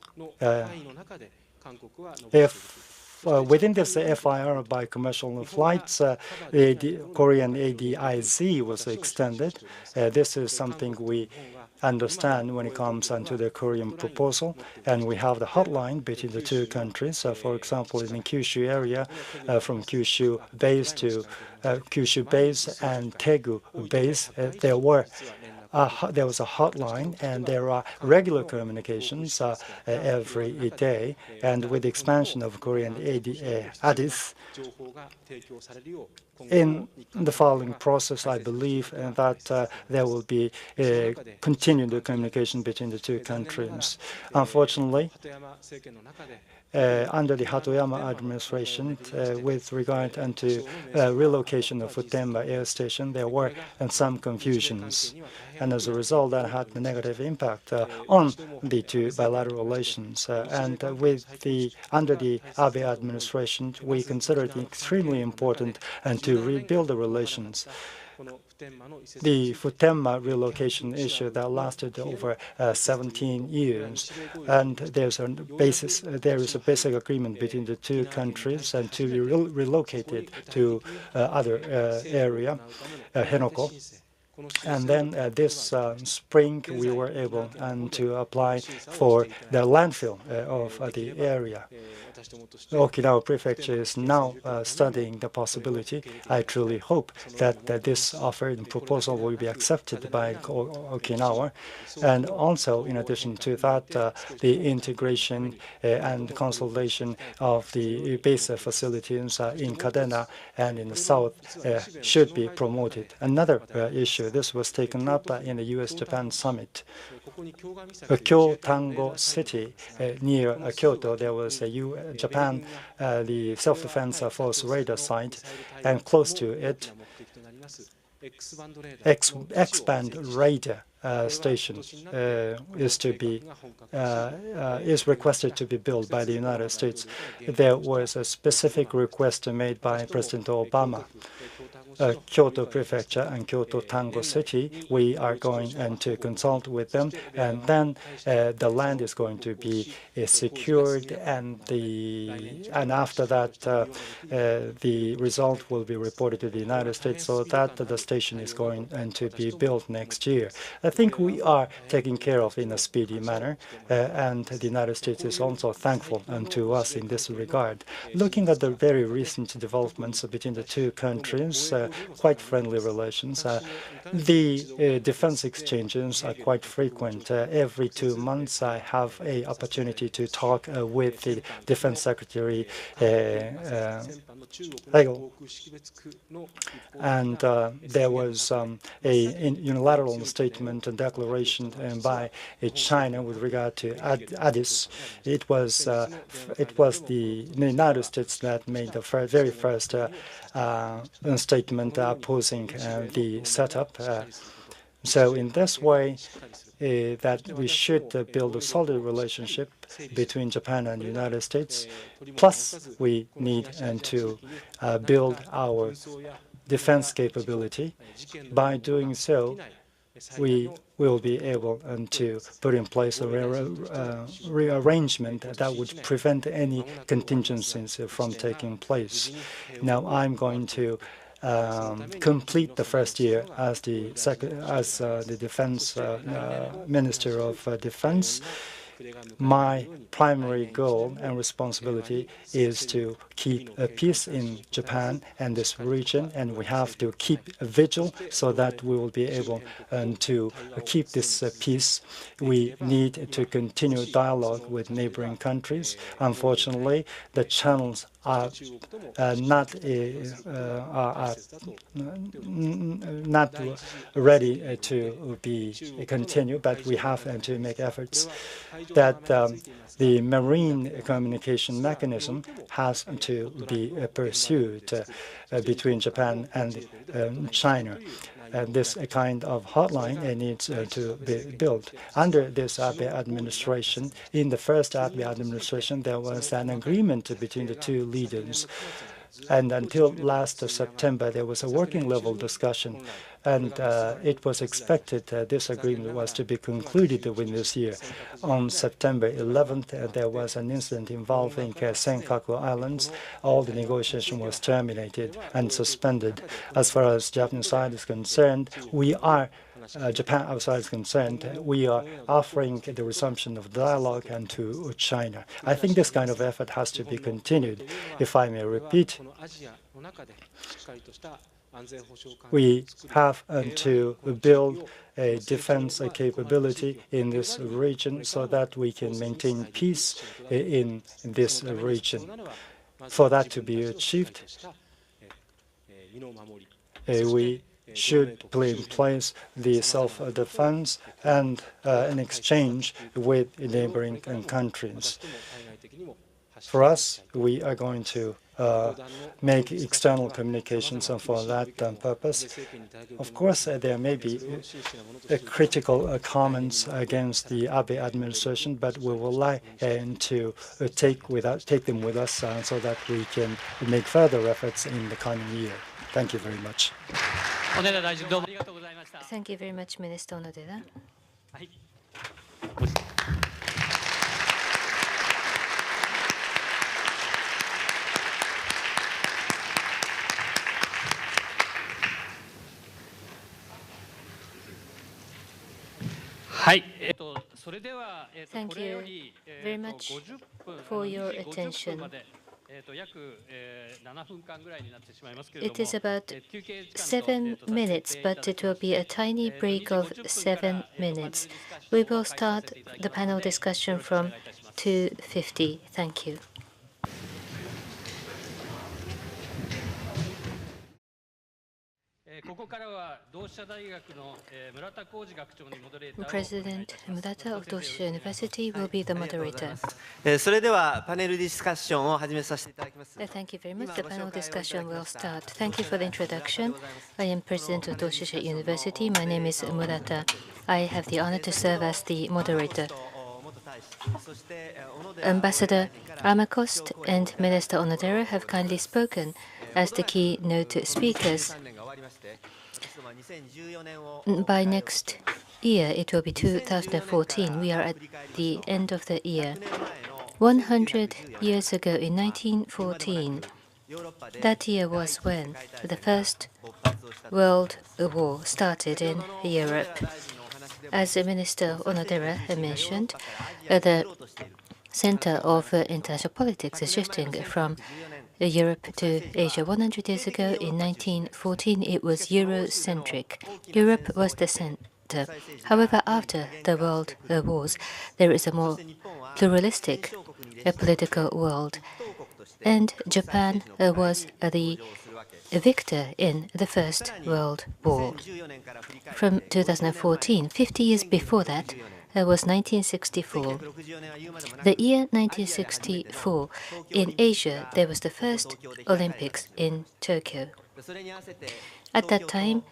If within this FIR by commercial flights, the Korean ADIZ was extended. This is something we understand when it comes to the Korean proposal, and we have the hotline between the two countries. For example, in the Kyushu area, from Kyushu base to Kyushu base and Daegu base, there was a hotline, and there are regular communications every day. And with the expansion of Korean ADIZ, in the following process, I believe that there will be continued communication between the two countries. Unfortunately, under the Hatoyama administration, with regard to relocation of Futenma Air Station, there were some confusions. And as a result, that had a negative impact on the two bilateral relations. Under the Abe administration, we consider it extremely important to rebuild the relations. The Futenma relocation issue that lasted over 17 years, and there is a basic agreement between the two countries and to be relocated to other area, Henoko. And then this spring, we were able to apply for the landfill of the area. Okinawa Prefecture is now studying the possibility. I truly hope that this offer and proposal will be accepted by Okinawa. And also, in addition to that, the integration and consolidation of the base facilities in Kadena and in the south should be promoted. Another issue, this was taken up in the U.S.-Japan summit. Kyotango City, near Kyoto, there was a Japan, the self-defense force radar site, and close to it, X-band radar station is requested to be built by the United States. There was a specific request made by President Obama. Kyoto Prefecture and Kyoto Tango City, we are going to consult with them, and then the land is going to be secured, and after that, the result will be reported to the United States, so that the station is going to be built next year. I think we are taken care of in a speedy manner, and the United States is also thankful to us in this regard. Looking at the very recent developments between the two countries, quite friendly relations. The defense exchanges are quite frequent. Every 2 months, I have an opportunity to talk with the Defense Secretary, and there was a unilateral statement and declaration by China with regard to Addis. It was the United States that made the very first statement opposing the setup. So in this way, that we should build a solid relationship between Japan and the United States. Plus, we need to build our defense capability. By doing so, we will be able to put in place a rearrangement that would prevent any contingencies from taking place. Now, I'm going to complete the first year as the Defense Minister of Defense. My primary goal and responsibility is to keep peace in Japan and this region, and we have to keep vigil so that we will be able to keep this peace. We need to continue dialogue with neighboring countries. Unfortunately, the channels are not ready to be continued, but we have to make efforts that the marine communication mechanism has to be pursued between Japan and China. This kind of hotline needs to be built. Under this Abe administration, in the first Abe administration, there was an agreement between the two leaders. And until last September, there was a working level discussion. And it was expected this agreement was to be concluded within this year. On September 11th, there was an incident involving Senkaku Islands. All the negotiation was terminated and suspended. As far as Japanese side is concerned, we are Japan outside is concerned, we are offering the resumption of dialogue and to China. I think this kind of effort has to be continued. If I may repeat, we have to build a defense capability in this region so that we can maintain peace in this region. For that to be achieved, we should put in place the self-defense and an exchange with neighboring countries. For us, we are going to make external communications, and for that purpose, of course, there may be critical comments against the Abe administration, but we will like to take them with us so that we can make further efforts in the coming year. Thank you very much. Thank you very much, Minister Onodera. はい、Thank you very much for your attention. It is about 7 minutes, but it will be a tiny break of 7 minutes. We will start the panel discussion from 2:50. Thank you. President Murata of Doshisha University will be the moderator. Thank you very much. The panel discussion will start. Thank you for the introduction. I am President of Doshisha University. My name is Murata. I have the honor to serve as the moderator. Ambassador Amakost and Minister Onodera have kindly spoken as the keynote speakers. By next year, it will be 2014. We are at the end of the year. 100 years ago, in 1914, that year was when the First World War started in Europe. As Minister Onodera mentioned, the center of international politics is shifting from Europe to Asia. 100 years ago, in 1914, it was Eurocentric. Europe was the center. However, after the world wars, there is a more pluralistic political world. And Japan was the victor in the First World War. From 2014, 50 years before that, was 1964. The year 1964, in Asia, there was the first Olympics in Tokyo. At that time,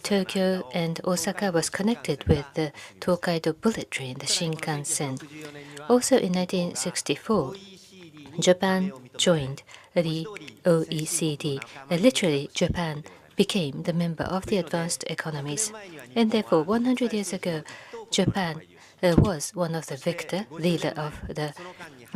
Tokyo and Osaka was connected with the Tokaido bullet train, the Shinkansen. Also in 1964, Japan joined the OECD. Literally, Japan became the member of the advanced economies. And therefore, 100 years ago, Japan was one of the victor, leader of the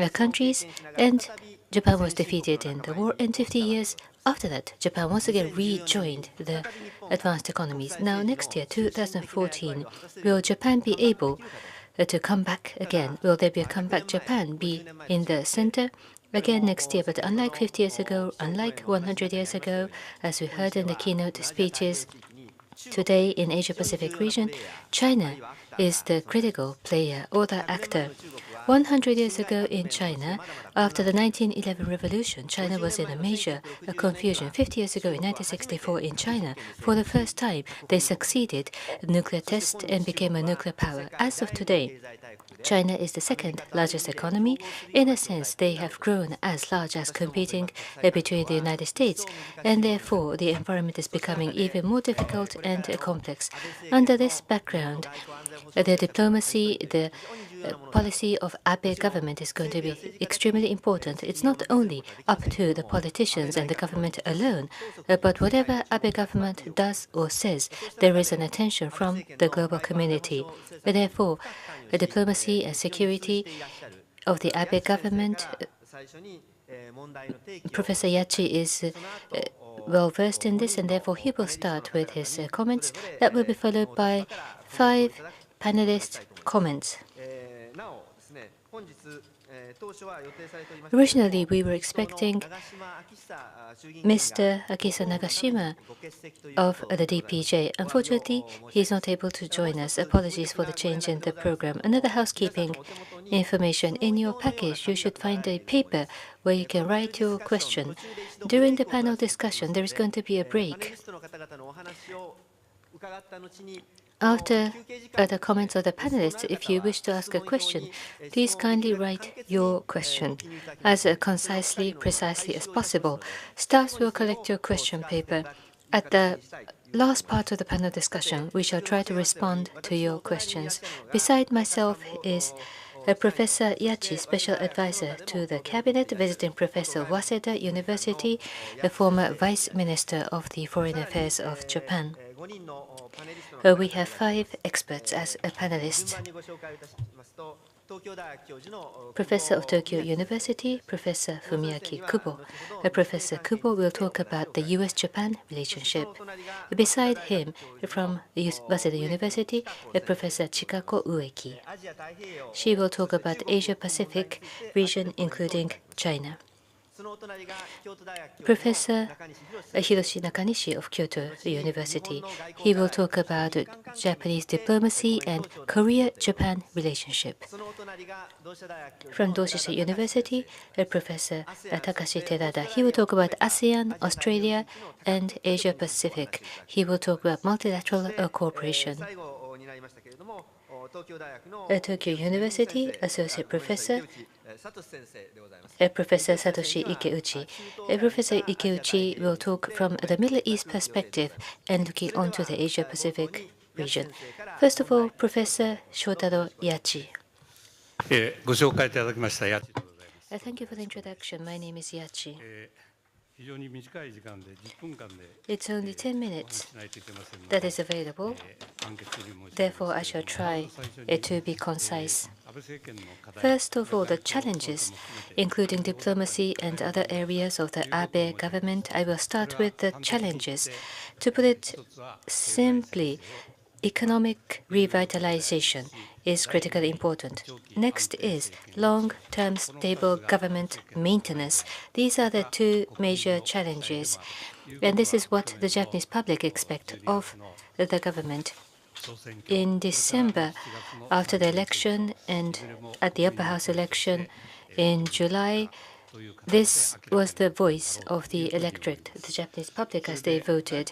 countries, and Japan was defeated in the war. And 50 years after that, Japan once again rejoined the advanced economies. Now, next year, 2014, will Japan be able to come back again? Will there be a comeback Japan be in the center again next year? But unlike 50 years ago, unlike 100 years ago, as we heard in the keynote speeches, today in Asia-Pacific region, China is the critical player or the actor. 100 years ago in China, after the 1911 revolution, China was in a major confusion. 50 years ago in 1964 in China, for the first time, they succeeded nuclear test and became a nuclear power. As of today, China is the second largest economy. In a sense, they have grown as large as competing between the United States, and therefore the environment is becoming even more difficult and complex. Under this background, the diplomacy, the policy of Abe government is going to be extremely important. It's not only up to the politicians and the government alone, but whatever Abe government does or says, there is an attention from the global community. Therefore, the diplomacy and security of the Abe government, Professor Yachi is well versed in this, and therefore he will start with his comments. That will be followed by 5 panelist comments. Originally, we were expecting Mr. Akisa Nagashima of the DPJ. Unfortunately, he is not able to join us. Apologies for the change in the program. Another housekeeping information. In your package, you should find a paper where you can write your question. During the panel discussion, there is going to be a break. After the comments of the panelists, if you wish to ask a question, please kindly write your question as concisely, precisely as possible. Staffs will collect your question paper. At the last part of the panel discussion, we shall try to respond to your questions. Beside myself is Professor Yachi, Special Advisor to the Cabinet, Visiting Professor Waseda University, the former Vice Minister of the Foreign Affairs of Japan. We have 5 experts as panelists. Professor of Tokyo University, Professor Fumiaki Kubo. Professor Kubo will talk about the US-Japan relationship. Beside him, from Waseda University, Professor Chikako Ueki. She will talk about Asia-Pacific region, including China. Professor Hiroshi Nakanishi of Kyoto University. He will talk about Japanese diplomacy and Korea-Japan relationship. From Doshisha University, Professor Takashi Terada. He will talk about ASEAN, Australia, and Asia-Pacific. He will talk about multilateral cooperation. Tokyo University Associate Professor Professor Satoshi Ikeuchi. Professor Ikeuchi will talk from the Middle East perspective and looking onto the Asia-Pacific region. First of all, Professor Shotaro Yachi. Thank you for the introduction. My name is Yachi. It's only 10 minutes that is available. Therefore, I shall try to be concise. First of all, the challenges, including diplomacy and other areas of the Abe government. I will start with the challenges. To put it simply, economic revitalization is critically important. Next is long-term stable government maintenance. These are the 2 major challenges, and this is what the Japanese public expect of the government. In December, after the election and at the upper house election in July, this was the voice of the electorate, the Japanese public, as they voted.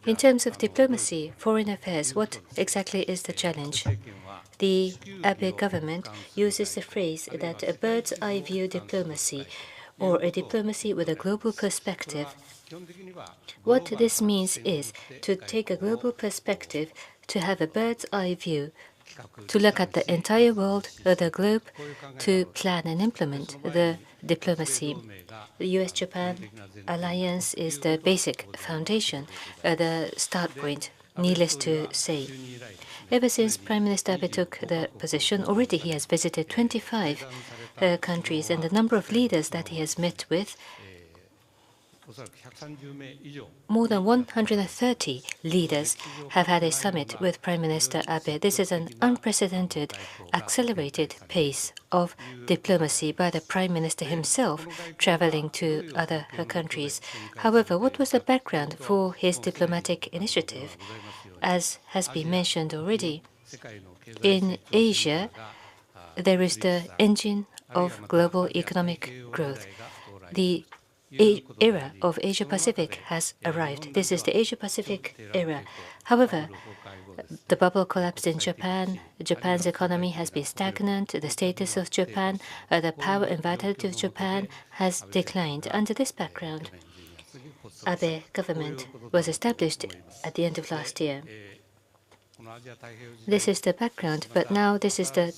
In terms of diplomacy, foreign affairs, what exactly is the challenge? The Abe government uses the phrase that a bird's-eye view diplomacy, or a diplomacy with a global perspective. What this means is to take a global perspective, to have a bird's-eye view, to look at the entire world, the globe, to plan and implement the diplomacy. The US-Japan alliance is the basic foundation, the start point, needless to say. Ever since Prime Minister Abe took the position, already he has visited 25 countries, and the number of leaders that he has met with, more than 130 leaders have had a summit with Prime Minister Abe. This is an unprecedented, accelerated pace of diplomacy by the Prime Minister himself traveling to other countries. However, what was the background for his diplomatic initiative? As has been mentioned already, in Asia, there is the engine of global economic growth. The era of Asia-Pacific has arrived. This is the Asia-Pacific era. However, the bubble collapsed in Japan. Japan's economy has been stagnant. The status of Japan, the power and vitality of Japan has declined. Under this background, Abe government was established at the end of last year. This is the background, but now this is the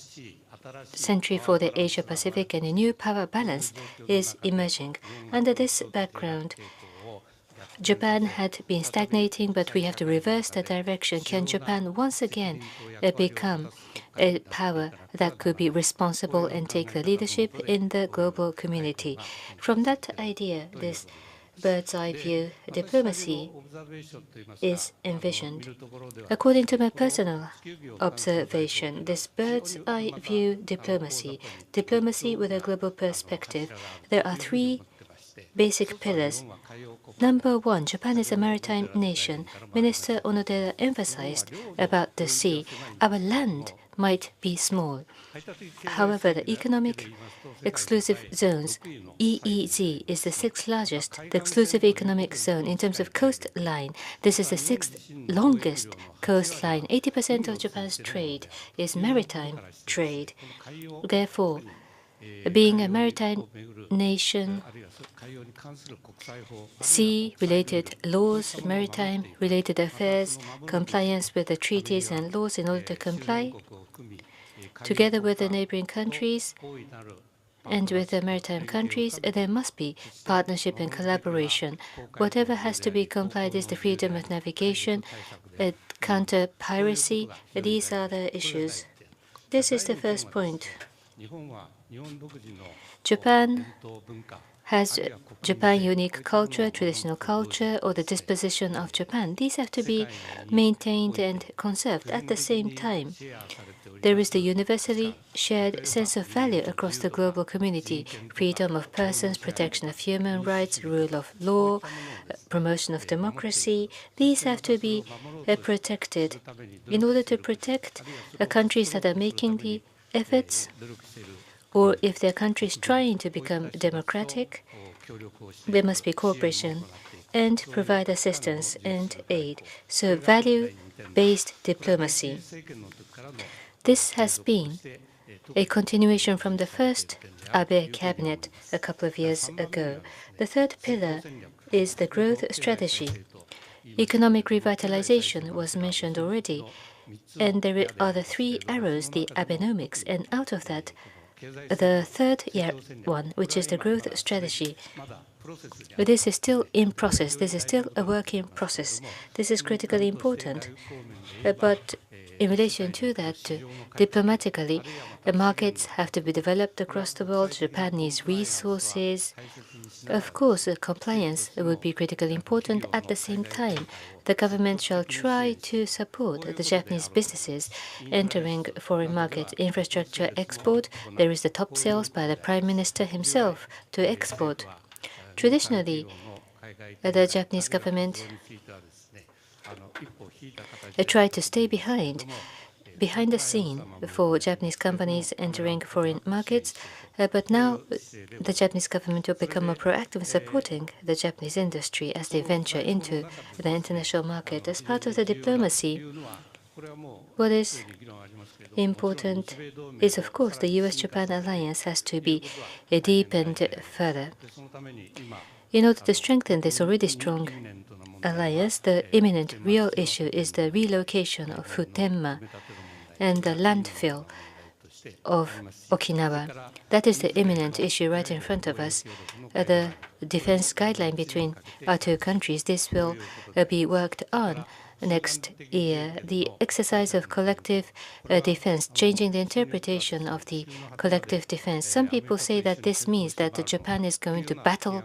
century for the Asia-Pacific, and a new power balance is emerging. Under this background, Japan had been stagnating, but we have to reverse the direction. Can Japan once again become a power that could be responsible and take the leadership in the global community? From that idea, this bird's-eye view diplomacy is envisioned. According to my personal observation, this bird's-eye view diplomacy, diplomacy with a global perspective, there are three basic pillars. Number one, Japan is a maritime nation. Minister Onodera emphasized about the sea. Our land might be small. However, the economic exclusive zones, EEZ, is the sixth largest, the exclusive economic zone in terms of coastline. This is the sixth longest coastline. 80% of Japan's trade is maritime trade. Therefore, being a maritime nation, sea-related laws, maritime-related affairs, compliance with the treaties and laws in order to comply, together with the neighboring countries and with the maritime countries, there must be partnership and collaboration. Whatever has to be complied is the freedom of navigation, counter piracy. These are the issues. This is the first point. Japan has Japan unique culture, traditional culture, or the disposition of Japan. These have to be maintained and conserved. At the same time, there is the universally shared sense of value across the global community: freedom of persons, protection of human rights, rule of law, promotion of democracy. These have to be protected. In order to protect countries that are making the efforts, or if their country is trying to become democratic, there must be cooperation and provide assistance and aid. So value-based diplomacy. This has been a continuation from the first Abe cabinet a couple of years ago. The third pillar is the growth strategy. Economic revitalization was mentioned already, and there are the three arrows, the Abenomics, and out of that, the third one, which is the growth strategy. This is still in process. This is still a work in process. This is critically important. But in relation to that, diplomatically, the markets have to be developed across the world. Japan needs resources. Of course, compliance would be critically important. At the same time, the government shall try to support the Japanese businesses entering foreign market. Infrastructure export, there is the top sales by the Prime Minister himself to export. Traditionally, the Japanese government tried to stay behind the scene for Japanese companies entering foreign markets, but now the Japanese government will become more proactive in supporting the Japanese industry as they venture into the international market. As part of the diplomacy, what is important is, of course, the US-Japan alliance has to be deepened further. In order to strengthen this already strong alliance, the imminent real issue is the relocation of Futenma and the landfill of Okinawa. That is the imminent issue right in front of us. The defense guideline between our two countries, this will be worked on next year. The exercise of collective defense, changing the interpretation of the collective defense. Some people say that this means that Japan is going to battle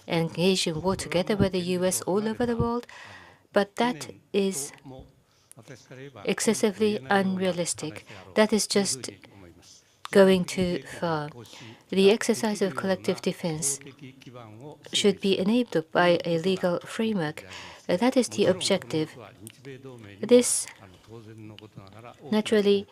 and engage in war together with the US all over the world, but that is excessively unrealistic. That is just going too far. The exercise of collective defense should be enabled by a legal framework. That is the objective. This naturally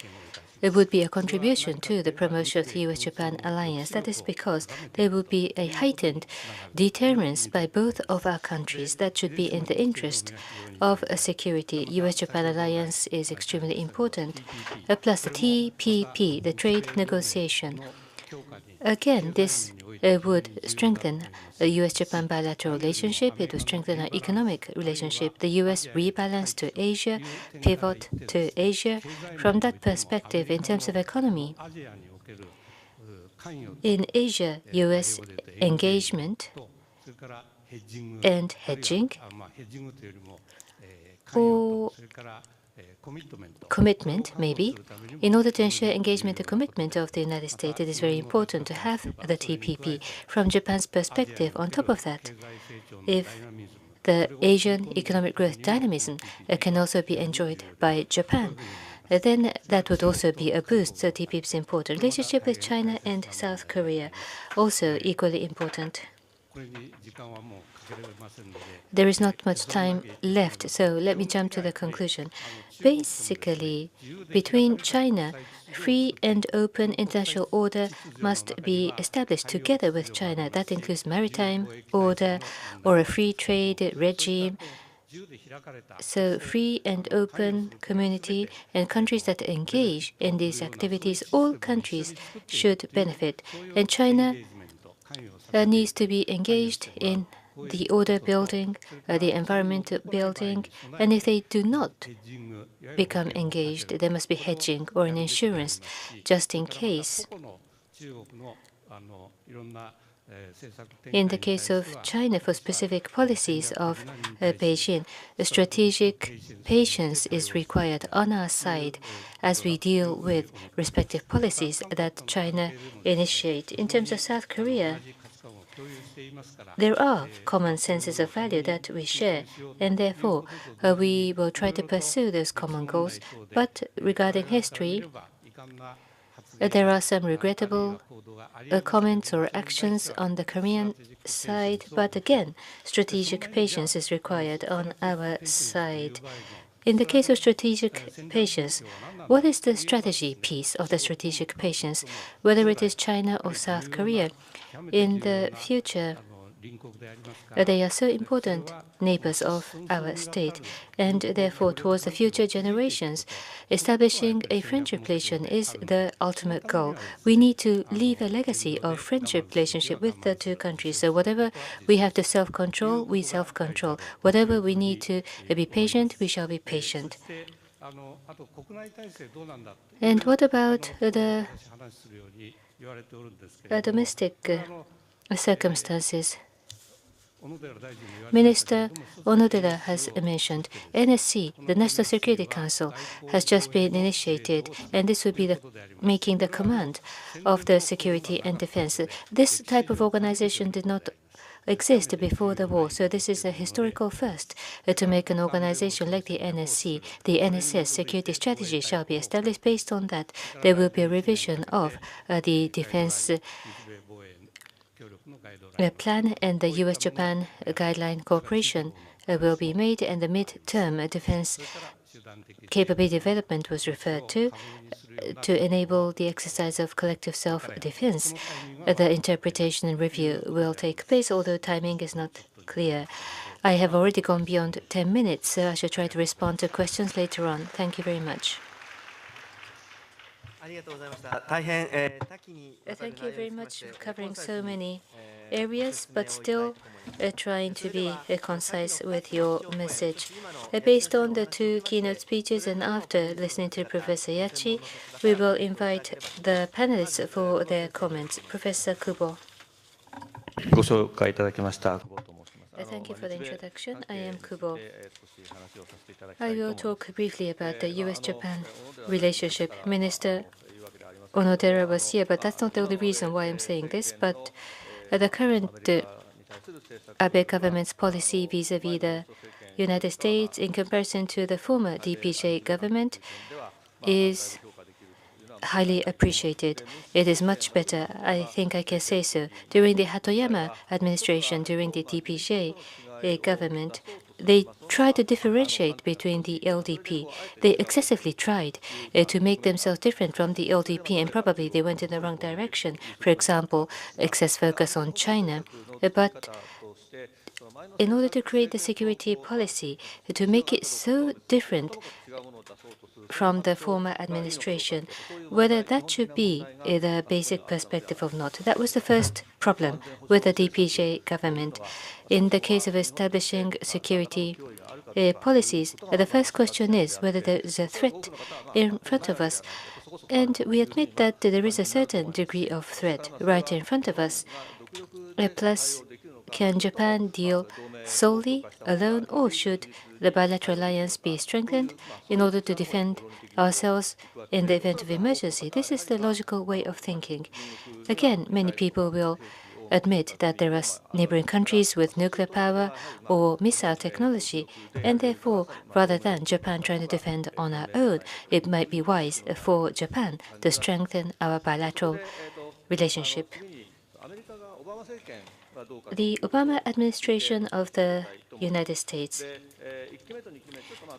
would be a contribution to the promotion of the US-Japan alliance. That is because there will be a heightened deterrence by both of our countries. That should be in the interest of security. US-Japan alliance is extremely important. Plus the TPP, the trade negotiation. Again, this would strengthen the US-Japan bilateral relationship. It would strengthen our economic relationship. The US rebalance to Asia, pivot to Asia. From that perspective, in terms of economy, in Asia, US engagement and hedging, or commitment, maybe. In order to ensure engagement and commitment of the United States, it is very important to have the TPP. From Japan's perspective, on top of that, if the Asian economic growth dynamism can also be enjoyed by Japan, then that would also be a boost. So TPP is important. Relationship with China and South Korea, also equally important. There is not much time left, so let me jump to the conclusion. Basically, between China, free and open international order must be established together with China. That includes maritime order or a free trade regime. So free and open community and countries that engage in these activities, all countries should benefit. And China needs to be engaged in the order building, the environment building, and if they do not become engaged, there must be hedging or an insurance just in case. In the case of China, for specific policies of Beijing, strategic patience is required on our side as we deal with respective policies that China initiates. In terms of South Korea, there are common senses of value that we share, and therefore we will try to pursue those common goals. But regarding history, there are some regrettable comments or actions on the Korean side, but again, strategic patience is required on our side. In the case of strategic patience, what is the strategy piece of the strategic patience, whether it is China or South Korea? In the future, they are so important neighbors of our state, and therefore, towards the future generations, establishing a friendship relation is the ultimate goal. We need to leave a legacy of friendship relationship with the two countries. So whatever we have to self-control, we self-control. Whatever we need to be patient, we shall be patient. And what about the domestic circumstances? Minister Onodera has mentioned NSC, the National Security Council, has just been initiated, and this will be making the command of the security and defense. This type of organization did not exist before the war, so this is a historical first to make an organization like the NSC. The NSS security strategy shall be established. Based on that, there will be a revision of the defense plan, and the US-Japan guideline cooperation will be made, and the mid-term defense capability development was referred to enable the exercise of collective self-defense. The interpretation and review will take place, although timing is not clear. I have already gone beyond 10 minutes, so I shall try to respond to questions later on. Thank you very much. Thank you very much for covering so many areas, but still trying to be concise with your message. Based on the two keynote speeches and after listening to Professor Yachi, we will invite the panelists for their comments. Professor Kubo. Thank you for the introduction. I am Kubo. I will talk briefly about the US-Japan relationship. Minister Onodera was here, but that's not the only reason why I'm saying this. But the current Abe government's policy vis-à-vis the United States in comparison to the former DPJ government is highly appreciated. It is much better, I think I can say so. During the Hatoyama administration, during the DPJ government, they tried to differentiate between the LDP. They excessively tried to make themselves different from the LDP, and probably they went in the wrong direction. For example, excess focus on China. But in order to create the security policy, to make it so different from the former administration, whether that should be the basic perspective or not. That was the first problem with the DPJ government. In the case of establishing security policies, the first question is whether there is a threat in front of us. And we admit that there is a certain degree of threat right in front of us. Plus, can Japan deal solely, alone, or should the bilateral alliance be strengthened in order to defend ourselves in the event of emergency. This is the logical way of thinking. Again, many people will admit that there are neighboring countries with nuclear power or missile technology, and therefore, rather than Japan trying to defend on our own, it might be wise for Japan to strengthen our bilateral relationship. The Obama administration of the United States.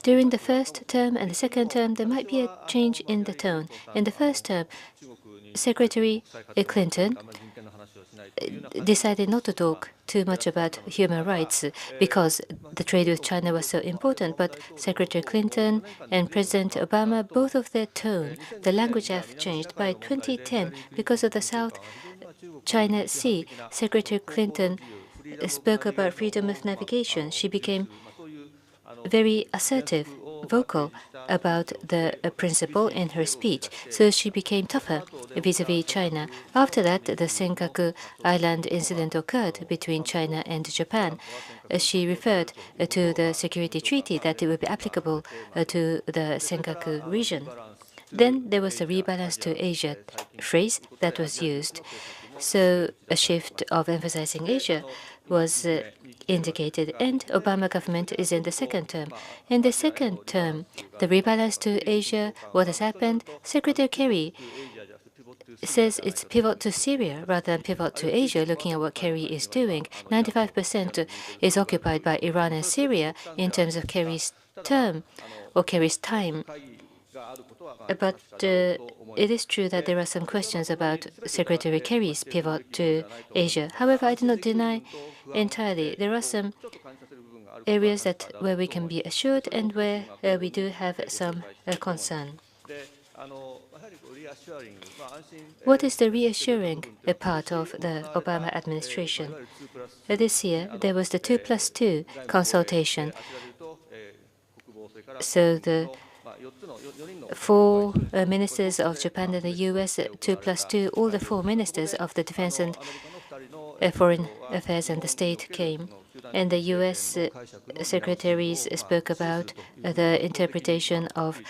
During the first term and the second term, there might be a change in the tone. In the first term, Secretary Clinton decided not to talk too much about human rights because the trade with China was so important. But Secretary Clinton and President Obama, both of their tone, the language have changed. By 2010, because of the South China Sea, Secretary Clinton spoke about freedom of navigation. She became very assertive, vocal about the principle in her speech, so she became tougher vis-à-vis China. After that, the Senkaku Island incident occurred between China and Japan. She referred to the security treaty that it would be applicable to the Senkaku region. Then there was the rebalance to Asia phrase that was used. So a shift of emphasizing Asia was indicated, and Obama government is in the second term. In the second term, the rebalance to Asia, what has happened? Secretary Kerry says it's pivot to Syria rather than pivot to Asia, looking at what Kerry is doing. 95% is occupied by Iran and Syria in terms of Kerry's term or Kerry's time. But it is true that there are some questions about Secretary Kerry's pivot to Asia. However, I do not deny entirely. There are some areas where we can be assured and where we do have some concern. What is the reassuring part of the Obama administration? This year, there was the 2+2 consultation. So the 4 ministers of Japan and the US, 2+2, all the 4 ministers of the defense and foreign affairs and the state came. And the US secretaries spoke about the interpretation of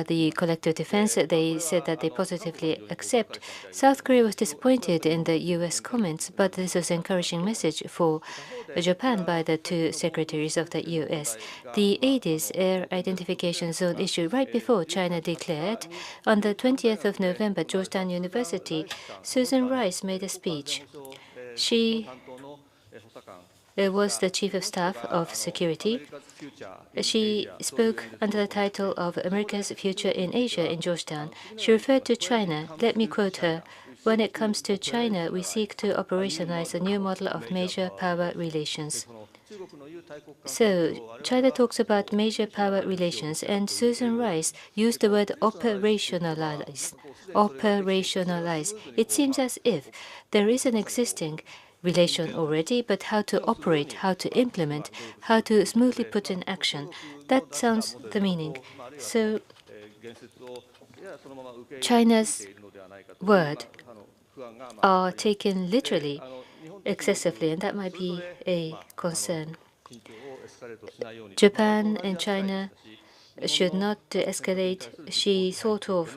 the collective defense. They said that they positively accept. South Korea was disappointed in the US comments, but this was an encouraging message for Japan by the 2 secretaries of the US. The ADIS, Air Identification Zone, issued right before China declared. On the 20th of November, Georgetown University, Susan Rice made a speech. She was the Chief of Staff of Security. She spoke under the title of America's Future in Asia in Georgetown. She referred to China. Let me quote her. When it comes to China, we seek to operationalize a new model of major power relations. So China talks about major power relations, and Susan Rice used the word operationalize. Operationalize. It seems as if there is an existing relation already, but how to operate, how to implement, how to smoothly put in action. That sounds the meaning. So China's word are taken literally excessively, and that might be a concern. Japan and China should not escalate. She sort of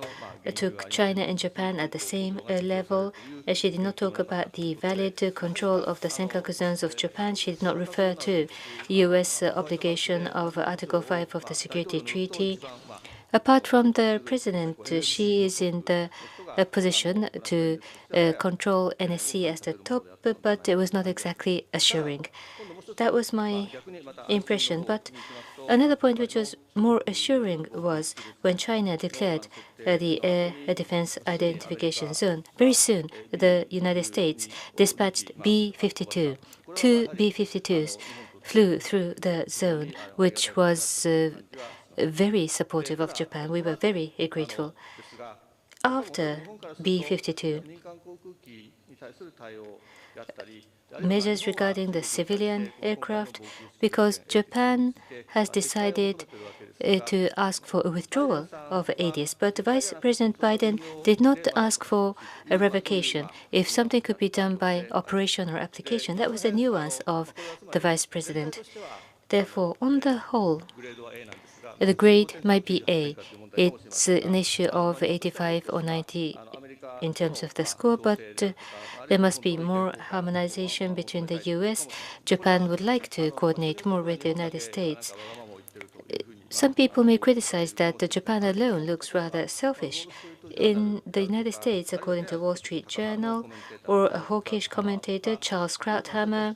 took China and Japan at the same level. She did not talk about the valid control of the Senkaku zones of Japan. She did not refer to U.S. obligation of Article 5 of the Security Treaty. Apart from the president, she is in the position to control NSC as the top, but it was not exactly assuring. That was my impression. But another point which was more assuring was when China declared the Air Defense Identification Zone. Very soon, the United States dispatched B-52. 2 B-52s flew through the zone, which was very supportive of Japan. We were very grateful. After B-52, measures regarding the civilian aircraft, because Japan has decided to ask for a withdrawal of ADIS, but Vice President Biden did not ask for a revocation. If something could be done by operation or application, that was the nuance of the Vice President. Therefore, on the whole, the grade might be A. It's an issue of 85 or 90 in terms of the score, but there must be more harmonization between the US. Japan would like to coordinate more with the United States. Some people may criticize that Japan alone looks rather selfish. In the United States, according to Wall Street Journal, or a hawkish commentator, Charles Krauthammer,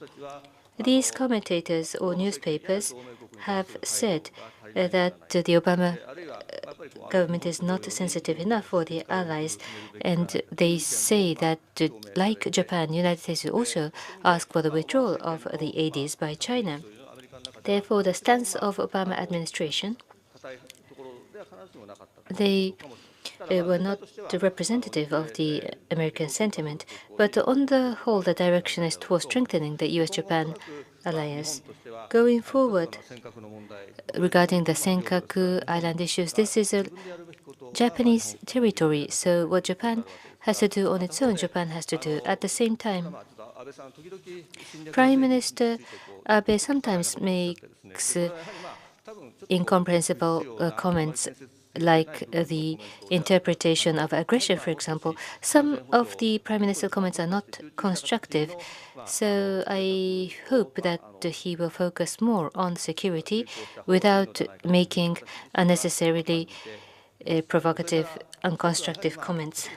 these commentators or newspapers have said that the Obama government is not sensitive enough for the allies, and they say that, like Japan, the United States will also ask for the withdrawal of the ADs by China. Therefore, the stance of Obama administration, they were not representative of the American sentiment, but on the whole, the direction is towards strengthening the US-Japan alliance. Going forward, regarding the Senkaku Island issues, this is a Japanese territory, so what Japan has to do on its own, Japan has to do. At the same time, Prime Minister Abe sometimes makes incomprehensible comments, like the interpretation of aggression, for example. Some of the Prime Minister's comments are not constructive, so I hope that he will focus more on security without making unnecessarily provocative, unconstructive comments.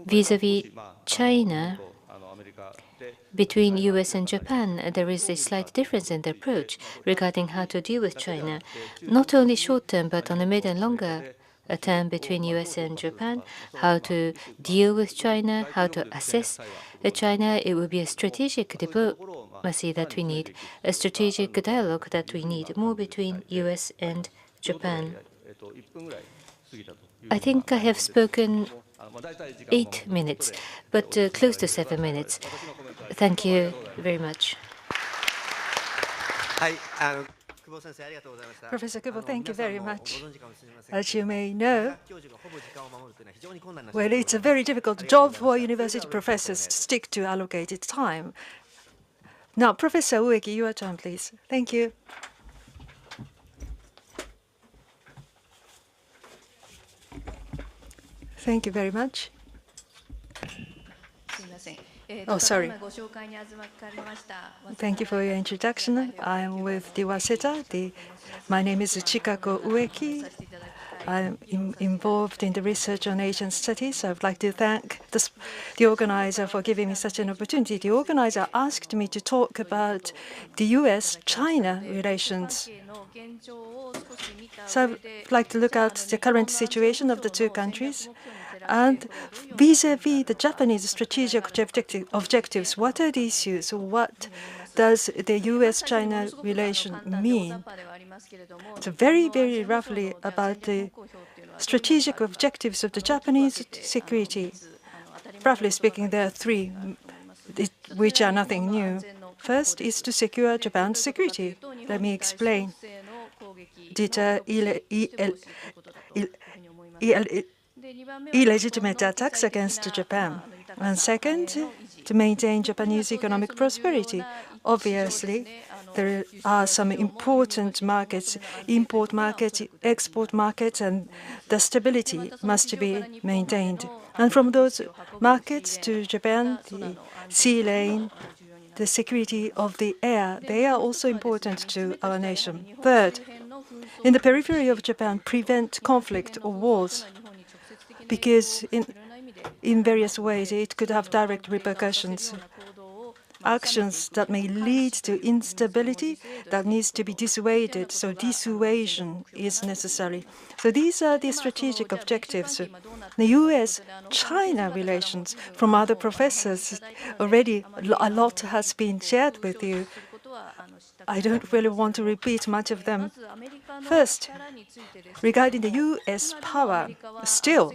Vis-à-vis China, between US and Japan, there is a slight difference in the approach regarding how to deal with China, not only short term, but on a mid and longer term between US and Japan, how to deal with China, how to assess China. It will be a strategic diplomacy that we need, a strategic dialogue that we need, more between US and Japan. I think I have spoken 8 minutes, but close to 7 minutes. Thank you very much. Professor Kubo, thank you very much. As you may know, well, it's a very difficult job for university professors to stick to allocated time. Now, Professor Ueki, your turn, please. Thank you. Thank you very much. Oh, sorry. Thank you for your introduction. I am with the Waseda. My name is Chikako Ueki. I'm involved in the research on Asian studies. I would like to thank the organizer for giving me such an opportunity. The organizer asked me to talk about the US-China relations. So I would like to look at the current situation of the two countries. And vis-à-vis the Japanese strategic objectives, what are the issues? What does the US-China relation mean? So very, very roughly about the strategic objectives of the Japanese security. Roughly speaking, there are three, which are nothing new. First is to secure Japan's security. Let me explain. Deter illegitimate attacks against Japan. And second, to maintain Japanese economic prosperity. Obviously, there are some important markets, import markets, export markets, and the stability must be maintained. And from those markets to Japan, the sea lane, the security of the air, they are also important to our nation. Third, in the periphery of Japan, prevent conflict or wars, because in various ways it could have direct repercussions. Actions that may lead to instability that needs to be dissuaded, so dissuasion is necessary. So these are the strategic objectives. The US-China relations, from other professors, already a lot has been shared with you. I don't really want to repeat much of them. First, regarding the US power, still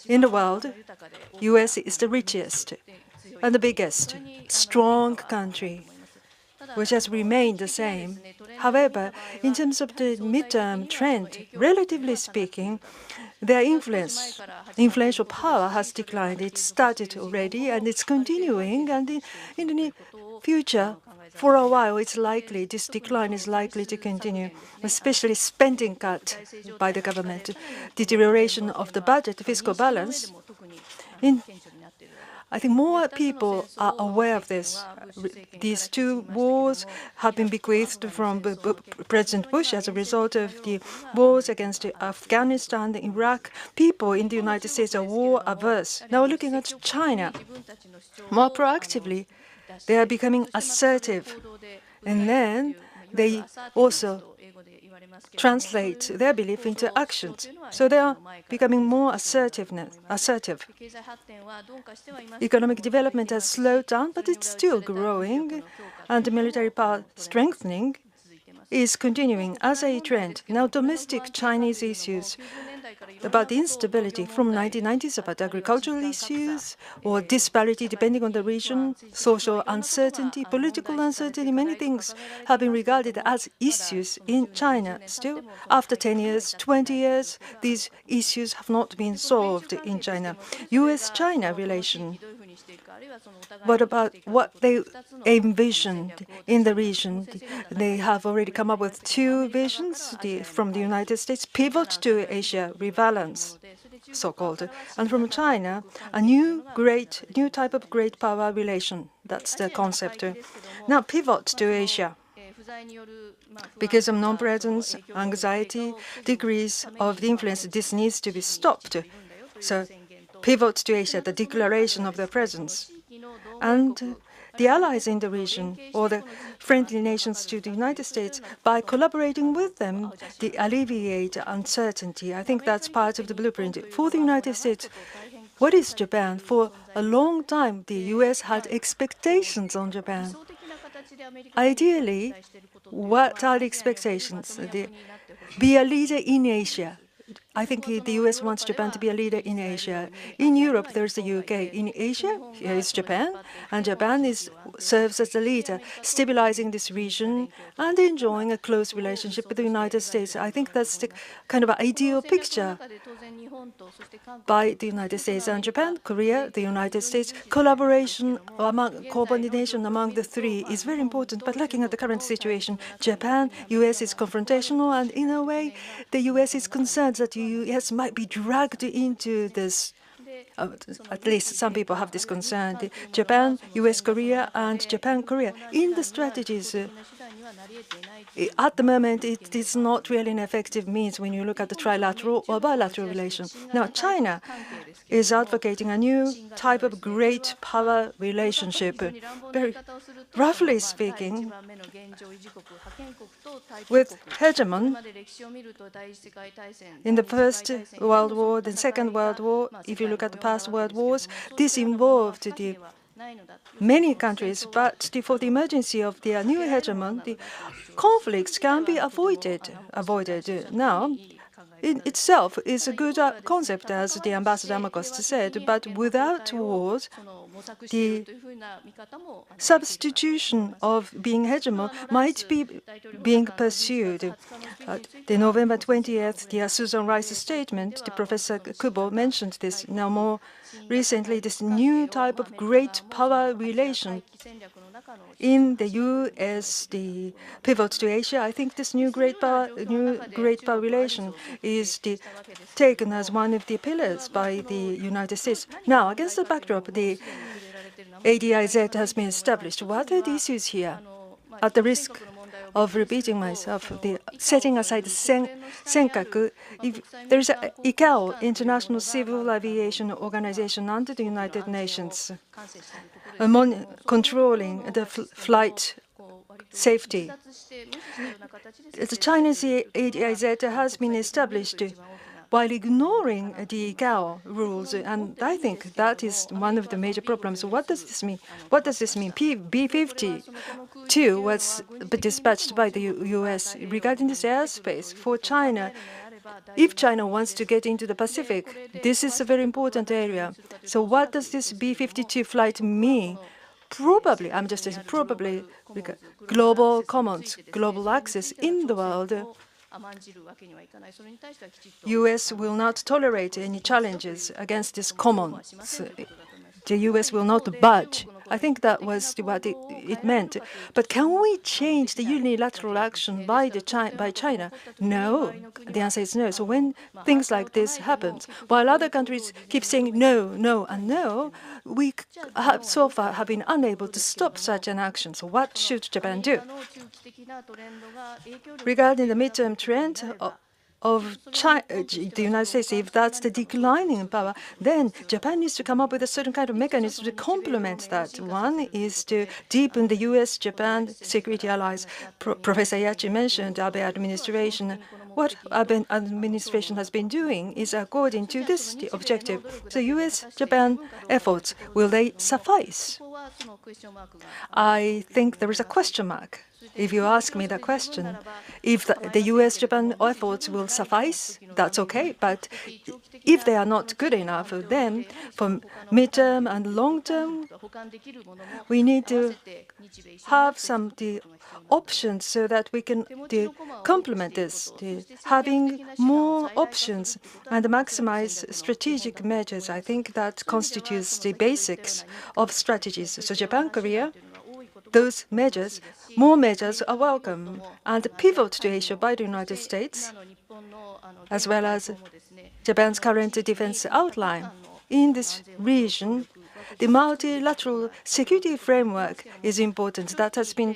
in the world, US is the richest and the biggest, strong country, which has remained the same. However, in terms of the midterm trend, relatively speaking, their influential power has declined. It started already and it's continuing, and in the future, for a while, it's likely, this decline is likely to continue, especially spending cut by the government, deterioration of the budget, fiscal balance. I think more people are aware of this. These two wars have been bequeathed from President Bush as a result of the wars against Afghanistan and Iraq. People in the United States are war averse. Now looking at China, more proactively, they are becoming assertive. And then they also translate their belief into actions. So they are becoming more assertive. Economic development has slowed down, but it's still growing, and military power strengthening is continuing as a trend. Now, domestic Chinese issues about instability from 1990s, about agricultural issues or disparity depending on the region, social uncertainty, political uncertainty, many things have been regarded as issues in China. Still, after 10 years, 20 years, these issues have not been solved in China. US-China relation. What about what they envisioned in the region? They have already come up with two visions from the United States, pivot to Asia, rebalance, so-called, and from China, a new type of great power relation. That's the concept. Now, pivot to Asia. Because of non-presence, anxiety, degrees of the influence, this needs to be stopped. So, pivot to Asia, the declaration of their presence. And the allies in the region, or the friendly nations to the United States, by collaborating with them, they alleviate uncertainty. I think that's part of the blueprint. For the United States, what is Japan? For a long time, the U.S. had expectations on Japan. Ideally, what are the expectations? Be a leader in Asia. I think the U.S. wants Japan to be a leader in Asia. In Europe, there's the UK. In Asia, here is Japan, and Japan serves as a leader, stabilizing this region and enjoying a close relationship with the United States. I think that's the kind of ideal picture by the United States and Japan, Korea, the United States. Collaboration, coordination among the three is very important. But looking at the current situation, Japan, U.S. is confrontational, and in a way, the U.S. is concerned that the U.S. might be dragged into this. At least some people have this concern. Japan, U.S., Korea, and Japan, Korea. In the strategies, at the moment, it is not really an effective means when you look at the trilateral or bilateral relation. Now, China is advocating a new type of great power relationship. Very roughly speaking, with hegemon in the First World War, the Second World War, if you look at the past world wars, this involved many countries, but for the emergency of the new hegemon, the conflicts can be avoided. Now, in itself is a good concept, as the Ambassador Amakost said, but without wars, the substitution of being hegemon might be being pursued. The November 20th, the Susan Rice statement, the Professor Kubo mentioned this. Now, more recently, this new type of great power relation in the U.S., the pivot to Asia. I think this new great power relation is taken as one of the pillars by the United States. Now, against the backdrop, the ADIZ has been established. What are the issues here? At the risk of repeating myself, setting aside Senkaku, there is a ICAO, International Civil Aviation Organization under the United Nations, controlling the flight safety. The Chinese ADIZ has been established while ignoring the ICAO rules, and I think that is one of the major problems. What does this mean? What does this mean? B-52 was dispatched by the U.S. regarding this airspace for China. If China wants to get into the Pacific, this is a very important area. So what does this B-52 flight mean? Probably, I'm just saying, probably global commons, global access in the world. U.S. will not tolerate any challenges against this commons. The U.S. will not budge I think that was what it meant. But can we change the unilateral action by China? No. The answer is no. So when things like this happen, while other countries keep saying no, no, and no, we have so far have been unable to stop such an action. So what should Japan do? Regarding the midterm trend of the United States, if that's the declining power, then Japan needs to come up with a certain kind of mechanism to complement that. One is to deepen the U.S.-Japan security allies. Professor Yachi mentioned Abe administration. What Abe administration has been doing is according to this objective. So U.S.-Japan efforts, will they suffice? I think there is a question mark. If you ask me that question, if the U.S.-Japan efforts will suffice, that's okay. But if they are not good enough, then for midterm and long term, we need to have some options so that we can complement this, having more options and maximize strategic measures. I think that constitutes the basics of strategies. So Japan, Korea, those measures, more measures are welcome. And the pivot to Asia by the United States, as well as Japan's current defense outline in this region, the multilateral security framework is important. That has been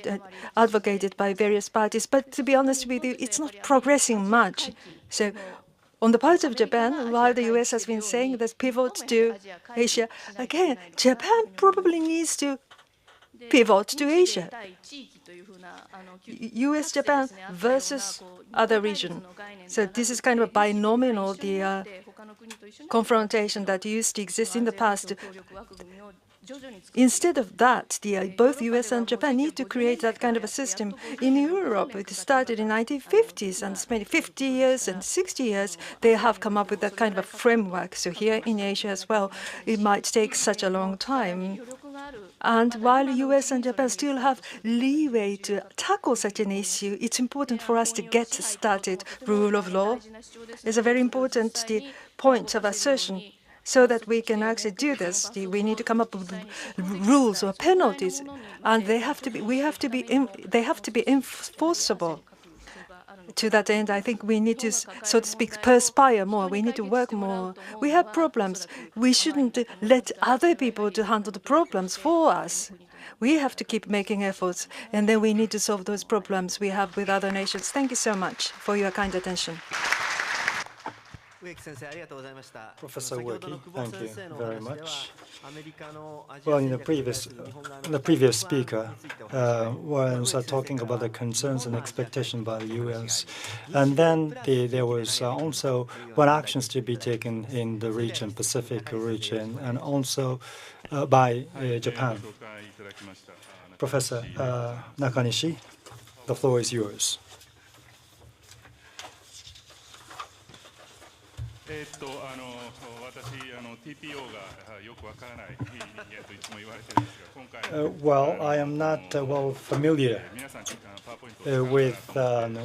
advocated by various parties. But to be honest with you, it's not progressing much. So on the part of Japan, while the U.S. has been saying this pivot to Asia, again, Japan probably needs to pivot to Asia. U.S.-Japan versus other region. So this is kind of a binomial confrontation that used to exist in the past. Instead of that, both U.S. and Japan need to create that kind of a system. In Europe, it started in the 1950s, and spent 50 years and 60 years, they have come up with that kind of a framework. So here in Asia as well, it might take such a long time. And while the U.S. and Japan still have leeway to tackle such an issue, it's important for us to get started. Rule of law is a very important point of assertion. So that we can actually do this, we need to come up with rules or penalties, and they have to be enforceable. To that end, I think we need to, so to speak, perspire more. We need to work more. We have problems. We shouldn't let other people to handle the problems for us. We have to keep making efforts, and then we need to solve those problems we have with other nations. Thank you so much for your kind attention. Professor Ueki, thank you very much. Well, in the previous speaker was talking about the concerns and expectations by the U.S. And then there was also what actions to be taken in the region, Pacific region, and also by Japan. Professor Nakanishi, the floor is yours. Well, I am not well familiar with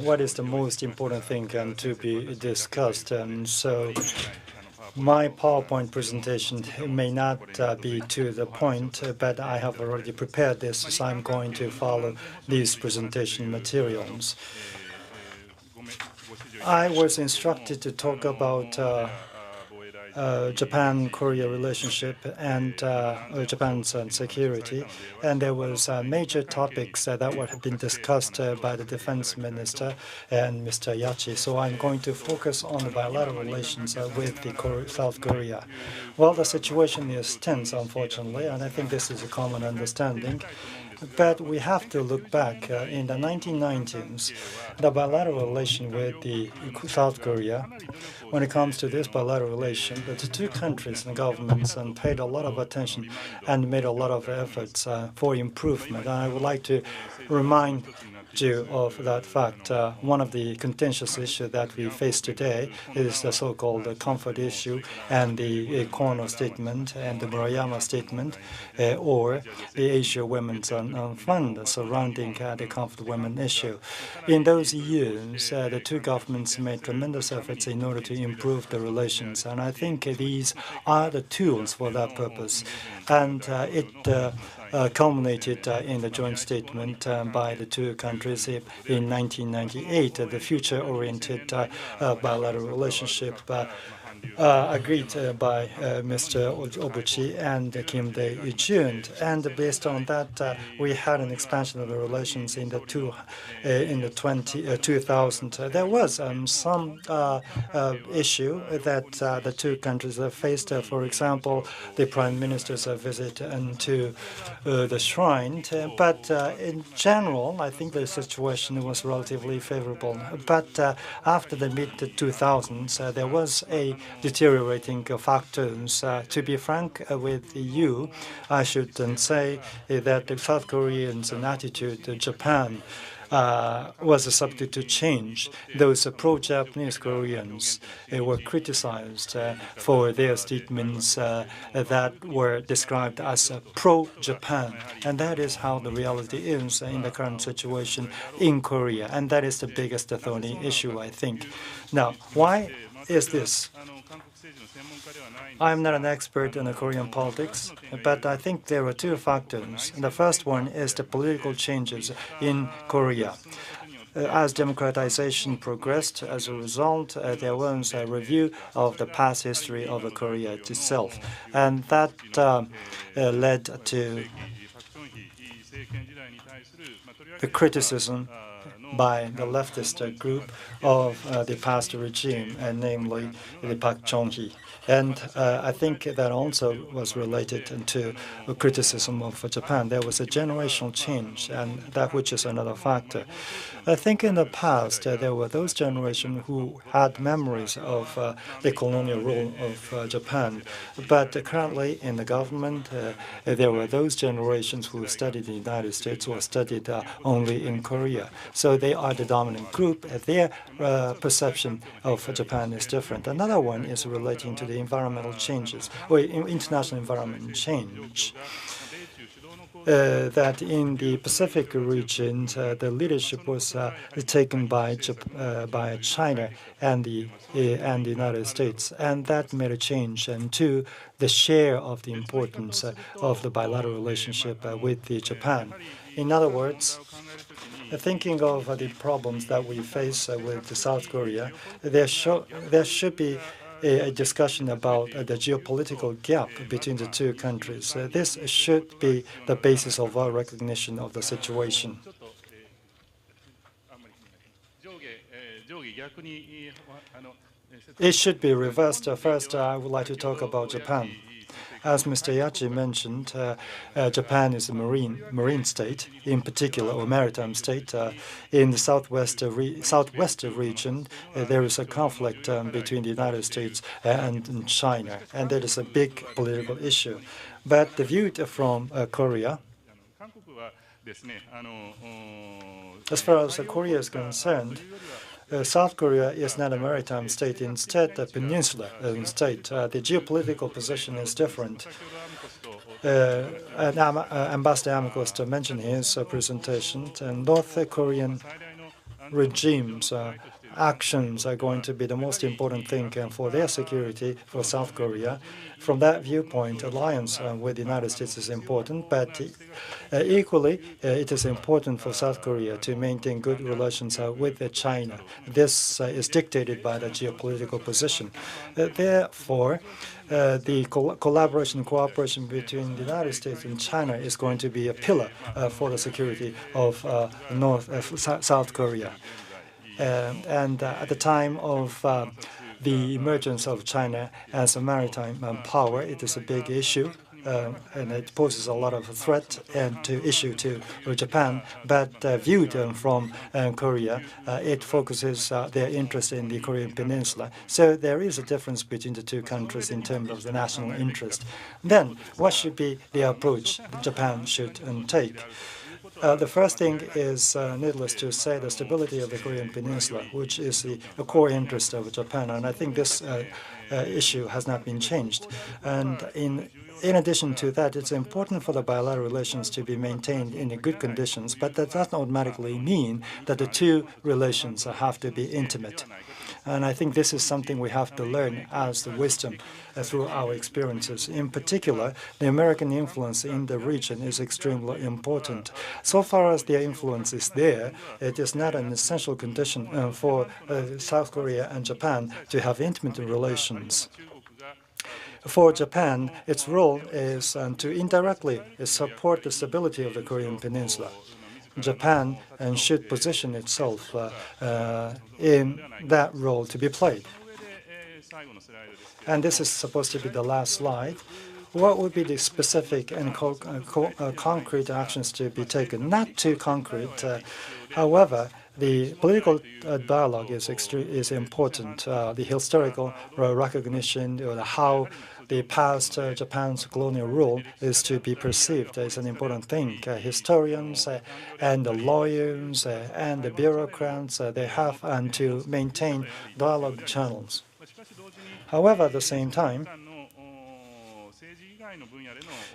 what is the most important thing to be discussed, and so my PowerPoint presentation may not be to the point, but I have already prepared this, so I'm going to follow these presentation materials. I was instructed to talk about Japan-Korea relationship and Japan's security, and there was major topics that have been discussed by the defense minister and Mr. Yachi. So I'm going to focus on the bilateral relations with South Korea. Well, the situation is tense, unfortunately, and I think this is a common understanding. But we have to look back in the 1990s, the bilateral relation with the South Korea. When it comes to this bilateral relation, the two countries and governments paid a lot of attention and made a lot of efforts for improvement. And I would like to remind you of that fact. One of the contentious issues that we face today is the so-called comfort issue and the Kono statement and the Murayama statement, or the Asia Women's Fund surrounding the comfort women issue. In those years, the two governments made tremendous efforts in order to improve the relations, and I think these are the tools for that purpose. And it culminated in the joint statement by the two countries in 1998, the future-oriented bilateral relationship agreed by Mr. Obuchi and Kim Dae-jun. And based on that, we had an expansion of the relations in the 2000. There was some issue that the two countries faced. For example, the prime minister's visit to the shrine. But in general, I think the situation was relatively favorable. But after the mid-2000s, there was a deteriorating factors. To be frank with you, I should say that the South Koreans' attitude to Japan was subject to change. Those pro-Japanese Koreans were criticized for their statements that were described as pro-Japan. And that is how the reality is in the current situation in Korea. And that is the biggest thorny issue, I think. Now, why is this? I'm not an expert in Korean politics, but I think there are two factors. The first one is the political changes in Korea. As democratization progressed, as a result, there was a review of the past history of Korea itself, and that led to the criticism by the leftist group of the past regime, and namely the Park Chung-hee. And I think that also was related to criticism of Japan. There was a generational change, and that which is another factor. I think in the past, there were those generations who had memories of the colonial rule of Japan. But currently in the government, there were those generations who studied in the United States or studied only in Korea. So they are the dominant group. Their perception of Japan is different. Another one is relating to the environmental changes, or international environment change. That in the Pacific region, the leadership was taken by China and the United States, and that made a change to the share of the importance of the bilateral relationship with Japan. In other words, thinking of the problems that we face with South Korea, there should be a discussion about the geopolitical gap between the two countries. This should be the basis of our recognition of the situation. It should be reversed. First, I would like to talk about Japan. As Mr. Yachi mentioned, Japan is a marine state, in particular, or maritime state. In the southwest region, there is a conflict between the United States and China, and that is a big political issue. But viewed from Korea, as far as Korea is concerned, South Korea is not a maritime state, instead a peninsula state. The geopolitical position is different. Ambassador Yamaguchi mentioned in his presentation, and North Korean regime's actions are going to be the most important thing for their security for South Korea. From that viewpoint, alliance with the United States is important, but equally, it is important for South Korea to maintain good relations with China. This is dictated by the geopolitical position. Therefore, the collaboration and cooperation between the United States and China is going to be a pillar for the security of South Korea. And at the time of the emergence of China as a maritime power, it is a big issue, and it poses a lot of threat and issue to Japan. But viewed from Korea, it focuses their interest in the Korean Peninsula. So there is a difference between the two countries in terms of the national interest. Then, what should be the approach Japan should take? The first thing is, needless to say, the stability of the Korean Peninsula, which is the core interest of Japan. And I think this issue has not been changed. And in addition to that, it's important for the bilateral relations to be maintained in good conditions, but that doesn't automatically mean that the two relations have to be intimate. And I think this is something we have to learn as the wisdom through our experiences. In particular, the American influence in the region is extremely important. So far as their influence is there, it is not an essential condition for South Korea and Japan to have intimate relations. For Japan, its role is to indirectly support the stability of the Korean Peninsula. Japan should position itself in that role to be played. And this is supposed to be the last slide. What would be the specific and concrete actions to be taken? Not too concrete. However, the political dialogue is important. The historical recognition, or how the past Japan's colonial rule is to be perceived as an important thing. Historians and the lawyers and the bureaucrats, they have to maintain dialogue channels. However, at the same time,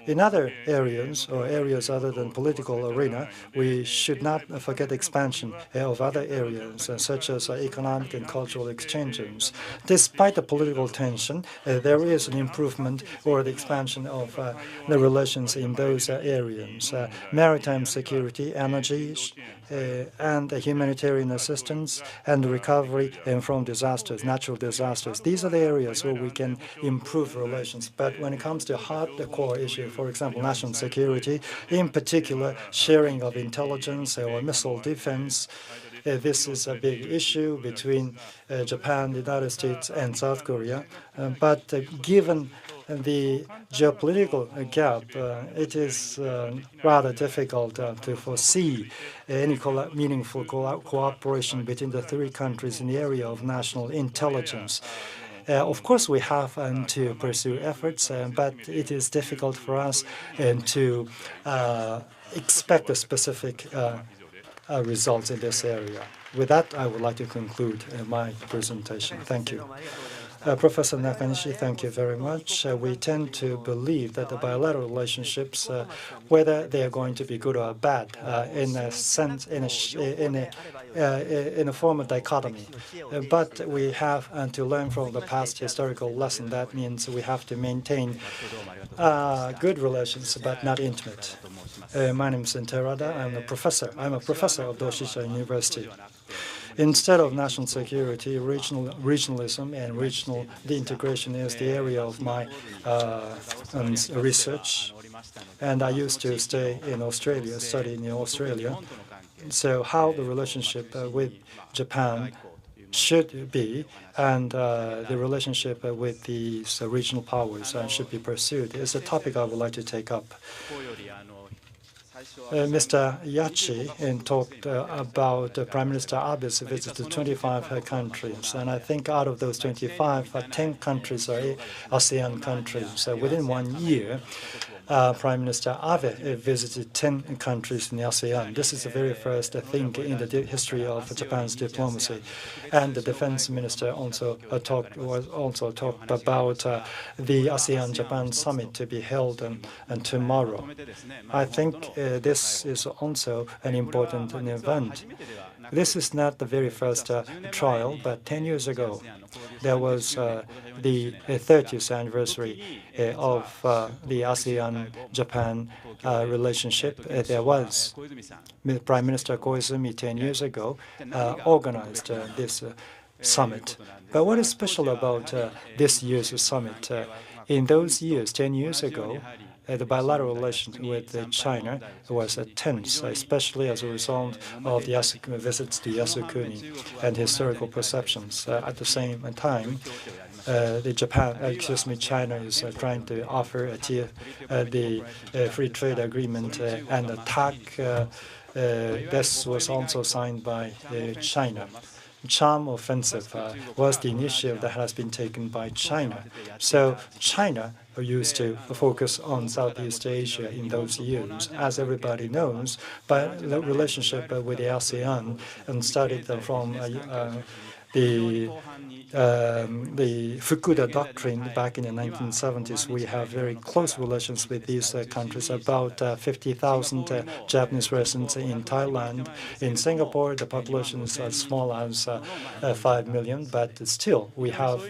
in other areas, or areas other than political arena, we should not forget expansion of other areas, such as economic and cultural exchanges. Despite the political tension, there is an improvement or the expansion of the relations in those areas. Maritime security, energy, and humanitarian assistance and recovery from disasters, natural disasters. These are the areas where we can improve relations. But when it comes to hardcore issue, for example, national security, in particular, sharing of intelligence or missile defense, this is a big issue between Japan, the United States, and South Korea. But given the geopolitical gap, it is rather difficult to foresee any meaningful cooperation between the three countries in the area of national intelligence. Of course, we have to pursue efforts, but it is difficult for us to expect a specific results in this area. With that, I would like to conclude my presentation. Thank you. Professor Nakanishi, thank you very much. We tend to believe that the bilateral relationships, whether they are going to be good or bad, in a sense, in a form of dichotomy. But we have to learn from the past historical lesson. That means we have to maintain good relations, but not intimate. My name is Terada. I'm a professor. I'm a professor of Doshisha University. Instead of national security, regionalism and regional integration is the area of my research. And I used to stay in Australia, study in Australia. So how the relationship with Japan should be, and the relationship with these regional powers should be pursued is a topic I would like to take up. Mr. Yachi talked about Prime Minister Abe's visit to 25 countries, and I think out of those 25, 10 countries are ASEAN countries. Within 1 year, Prime Minister Abe visited 10 countries in ASEAN. This is the very first thing in the history of Japan's diplomacy. And the defense minister also talked about the ASEAN-Japan summit to be held tomorrow. I think this is also an important event. This is not the very first trial, but 10 years ago, there was the 30th anniversary of the ASEAN-Japan relationship. There was Prime Minister Koizumi 10 years ago organized this summit. But what is special about this year's summit? In those years, 10 years ago, the bilateral relations with China was tense, especially as a result of the visits to Yasukuni and historical perceptions. At the same time, China is trying to offer the free trade agreement and the TAC. This was also signed by China. Charm offensive was the initiative that has been taken by China. So China used to focus on Southeast Asia in those years. As everybody knows, but the relationship with the ASEAN started from the the Fukuda Doctrine back in the 1970s, we have very close relations with these countries. About 50,000 Japanese residents in Thailand. In Singapore, the population is as small as 5 million, but still we have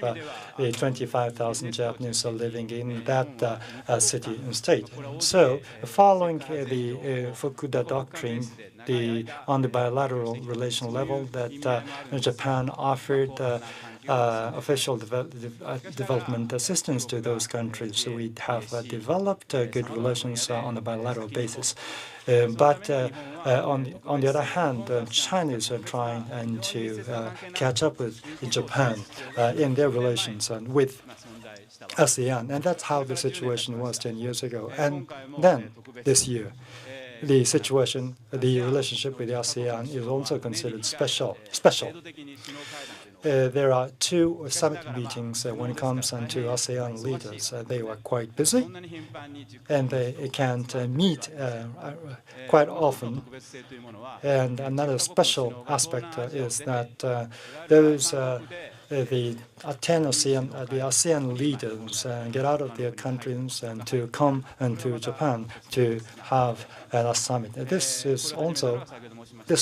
25,000 Japanese living in that city and state. So following the Fukuda Doctrine, on the bilateral relation level, that Japan offered official development assistance to those countries. So we have developed good relations on a bilateral basis. But on the other hand, China is trying to catch up with Japan in their relations with ASEAN. And that's how the situation was 10 years ago. And then this year, the situation, the relationship with ASEAN is also considered special. There are 2 summit meetings when it comes to ASEAN leaders. They were quite busy, and they can't meet quite often. And another special aspect is that the ASEAN leaders get out of their countries and to come to Japan to have a summit. This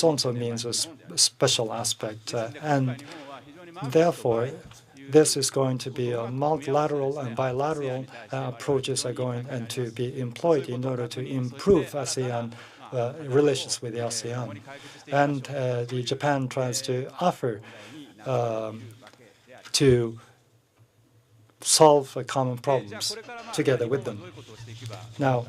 also means a special aspect, and therefore, this is going to be a multilateral and bilateral approaches are going to be employed in order to improve ASEAN relations with the ASEAN. And the Japan tries to offer to solve common problems together with them. Now,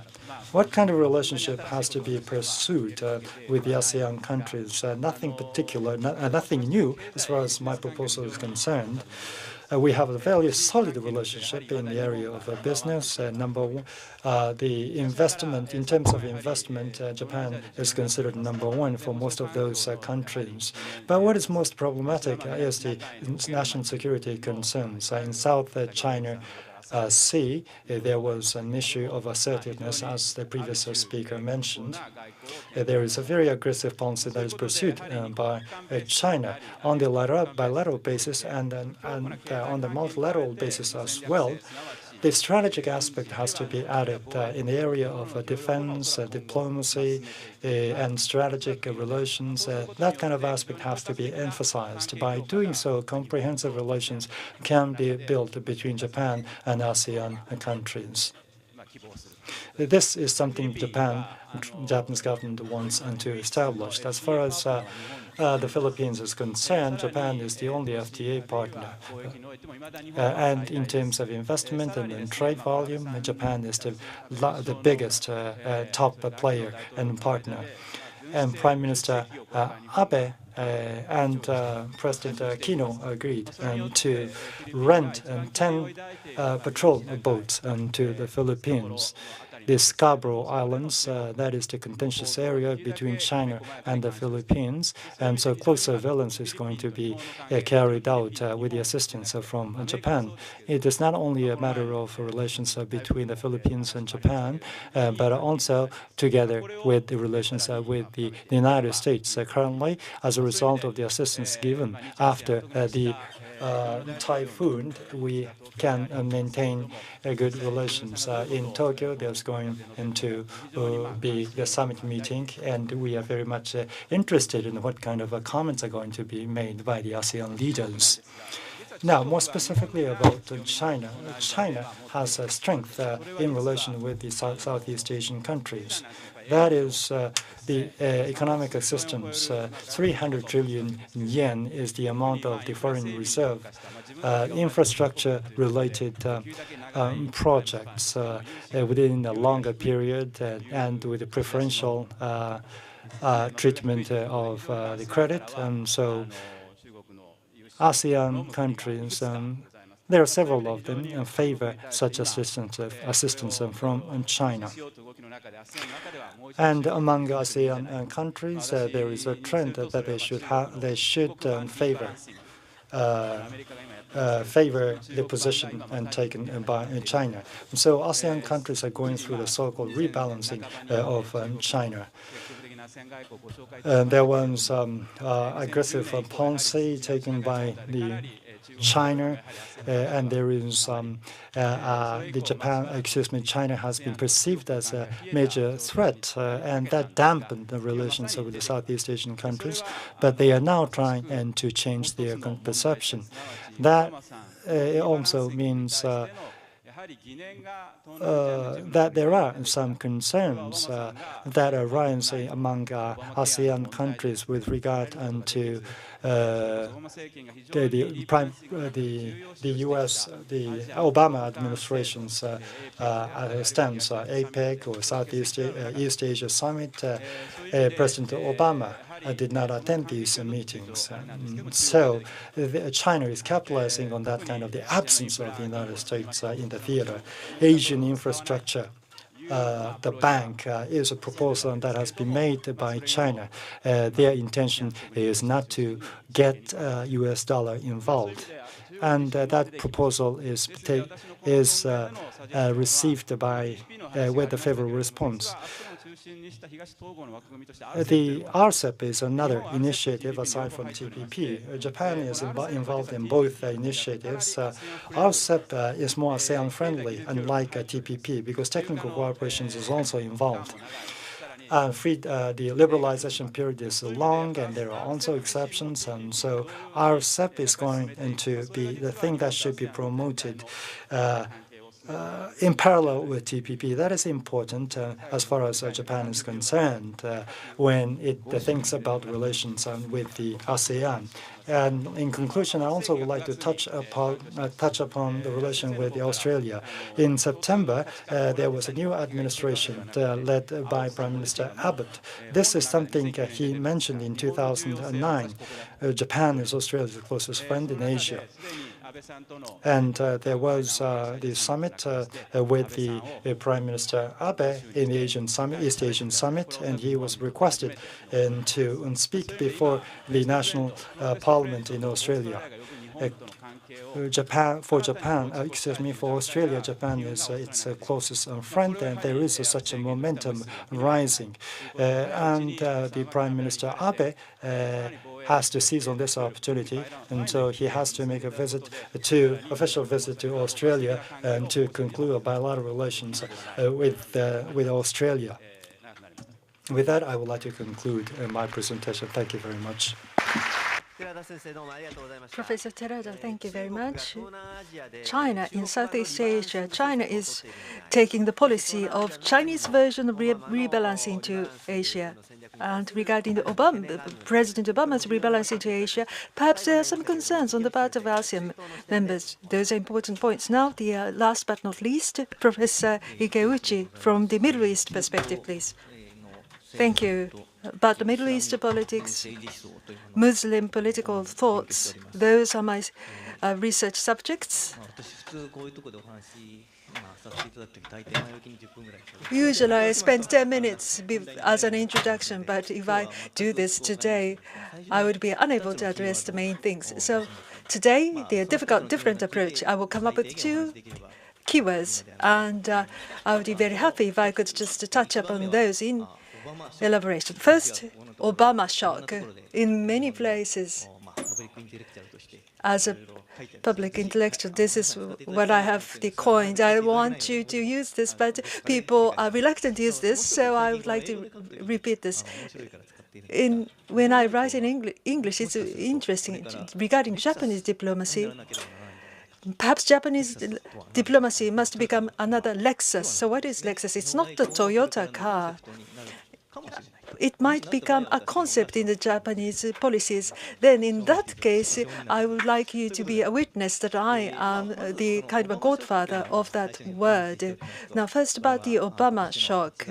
what kind of relationship has to be pursued with the ASEAN countries? Nothing particular, nothing new as far as my proposal is concerned. We have a very solid relationship in the area of business. Number one, the investment, in terms of investment, Japan is considered number one for most of those countries. But what is most problematic is the national security concerns. In South China Sea, there was an issue of assertiveness, as the previous speaker mentioned. There is a very aggressive policy that is pursued by China on the bilateral basis and on the multilateral basis as well. The strategic aspect has to be added in the area of defense, diplomacy, and strategic relations. That kind of aspect has to be emphasized. By doing so, comprehensive relations can be built between Japan and ASEAN countries. This is something Japanese government wants to establish. As far as the Philippines is concerned, Japan is the only FTA partner. And in terms of investment and trade volume, Japan is the biggest top player and partner. And Prime Minister Abe and President Kino agreed to rent 10 patrol boats to the Philippines. The Scarborough Islands, that is the contentious area between China and the Philippines, and so close surveillance is going to be carried out with the assistance from Japan. It is not only a matter of relations between the Philippines and Japan, but also together with the relations with the United States. Currently, as a result of the assistance given after the typhoon, we can maintain good relations. In Tokyo, there's going to be the summit meeting, and we are very much interested in what kind of comments are going to be made by the ASEAN leaders. Now, more specifically about China. China has a strength in relation with the Southeast Asian countries. That is the economic assistance. 300 trillion yen is the amount of the foreign reserve. Infrastructure-related projects within a longer period and with a preferential treatment of the credit. And so ASEAN countries, there are several of them in favor such assistance from China. And among ASEAN countries, there is a trend that they should favor the position taken by China. So ASEAN countries are going through the so-called rebalancing of China. There was aggressive policy taken by the China, and there is China has been perceived as a major threat, and that dampened the relations with the Southeast Asian countries. But they are now trying to change their perception. That also means that there are some concerns that arise among ASEAN countries with regard to the Obama administration's stance, APEC or East Asia Summit. President Obama did not attend these meetings. So China is capitalizing on that kind of the absence of the United States in the theater. Asian infrastructure, the bank, is a proposal that has been made by China. Their intention is not to get U.S. dollar involved. And that proposal is received with a favorable response. The RCEP is another initiative aside from TPP. Japan is involved in both initiatives. RCEP is more ASEAN-friendly, unlike TPP, because technical cooperation is also involved. The liberalization period is long, and there are also exceptions, and so RCEP is going to be the thing that should be promoted in parallel with TPP. That is important as far as Japan is concerned when it thinks about relations with the ASEAN. And in conclusion, I also would like to touch upon the relation with Australia. In September, there was a new administration led by Prime Minister Abe. This is something he mentioned in 2009. Japan is Australia's closest friend in Asia. And there was the summit with the Prime Minister Abe in the East Asian Summit, and he was requested to speak before the National Parliament in Australia. For Australia, Japan is its closest friend, and there is such a momentum rising. And the Prime Minister Abe has to seize on this opportunity, and so he has to make official visit to Australia and to conclude bilateral relations with Australia. With that, I would like to conclude my presentation. Thank you very much. Professor Terada, thank you very much. China in Southeast Asia, China is taking the policy of Chinese version of rebalancing to Asia. And regarding President Obama's rebalancing to Asia, perhaps there are some concerns on the part of ASEAN members. Those are important points. Now, the last but not least, Professor Ikeuchi from the Middle East perspective, please. Thank you. About the Middle East politics, Muslim political thoughts, those are my research subjects. Usually I spend 10 minutes as an introduction, but if I do this today, I would be unable to address the main things. So today, the different approach, I will come up with two keywords, and I would be very happy if I could just touch upon those in elaboration. First, Obama shock. In many places, as a public intellectual, this is what I have coined. I want you to use this, but people are reluctant to use this, so I would like to repeat this. When I write in English, it's interesting. Regarding Japanese diplomacy, perhaps Japanese diplomacy must become another Lexus. So what is Lexus? It's not the Toyota car. It might become a concept in the Japanese policies. Then in that case, I would like you to be a witness that I am the kind of a godfather of that word. Now, first about the Obama shock.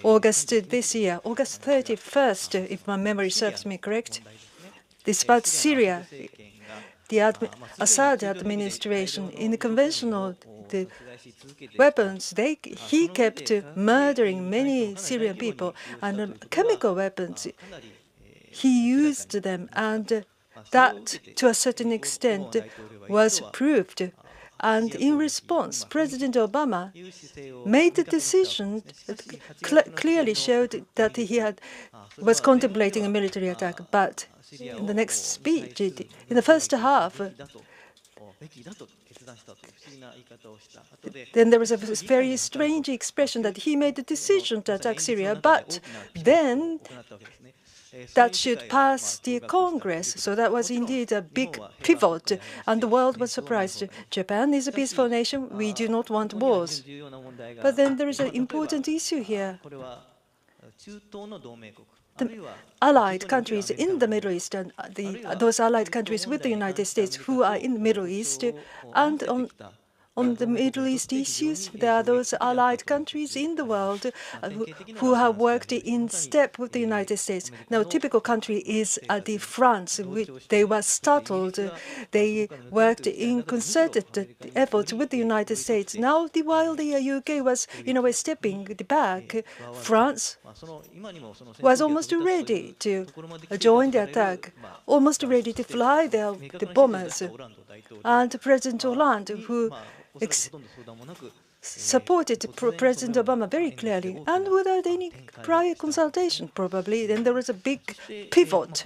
August this year, August 31st, if my memory serves me correct. This is about Syria. The Assad administration, in the conventional weapons, he kept murdering many Syrian people, and chemical weapons, he used them, and that, to a certain extent, was proved. And in response, President Obama made the decision that clearly showed that he was contemplating a military attack. But in the next speech, in the first half, Then there was a very strange expression that he made the decision to attack Syria, but then that should pass the Congress. So that was indeed a big pivot, and the world was surprised. Japan is a peaceful nation. We do not want wars. But then there is an important issue here. The allied countries in the Middle East and those allied countries with the United States who are in the Middle East, and on the Middle East issues, there are those allied countries in the world who have worked in step with the United States. Now, a typical country is the France. They were startled. They worked in concerted efforts with the United States. Now, while the UK was, in a way, stepping back, France was almost ready to join the attack, almost ready to fly the bombers. And President Hollande, who supported President Obama very clearly, and without any prior consultation, probably. Then there was a big pivot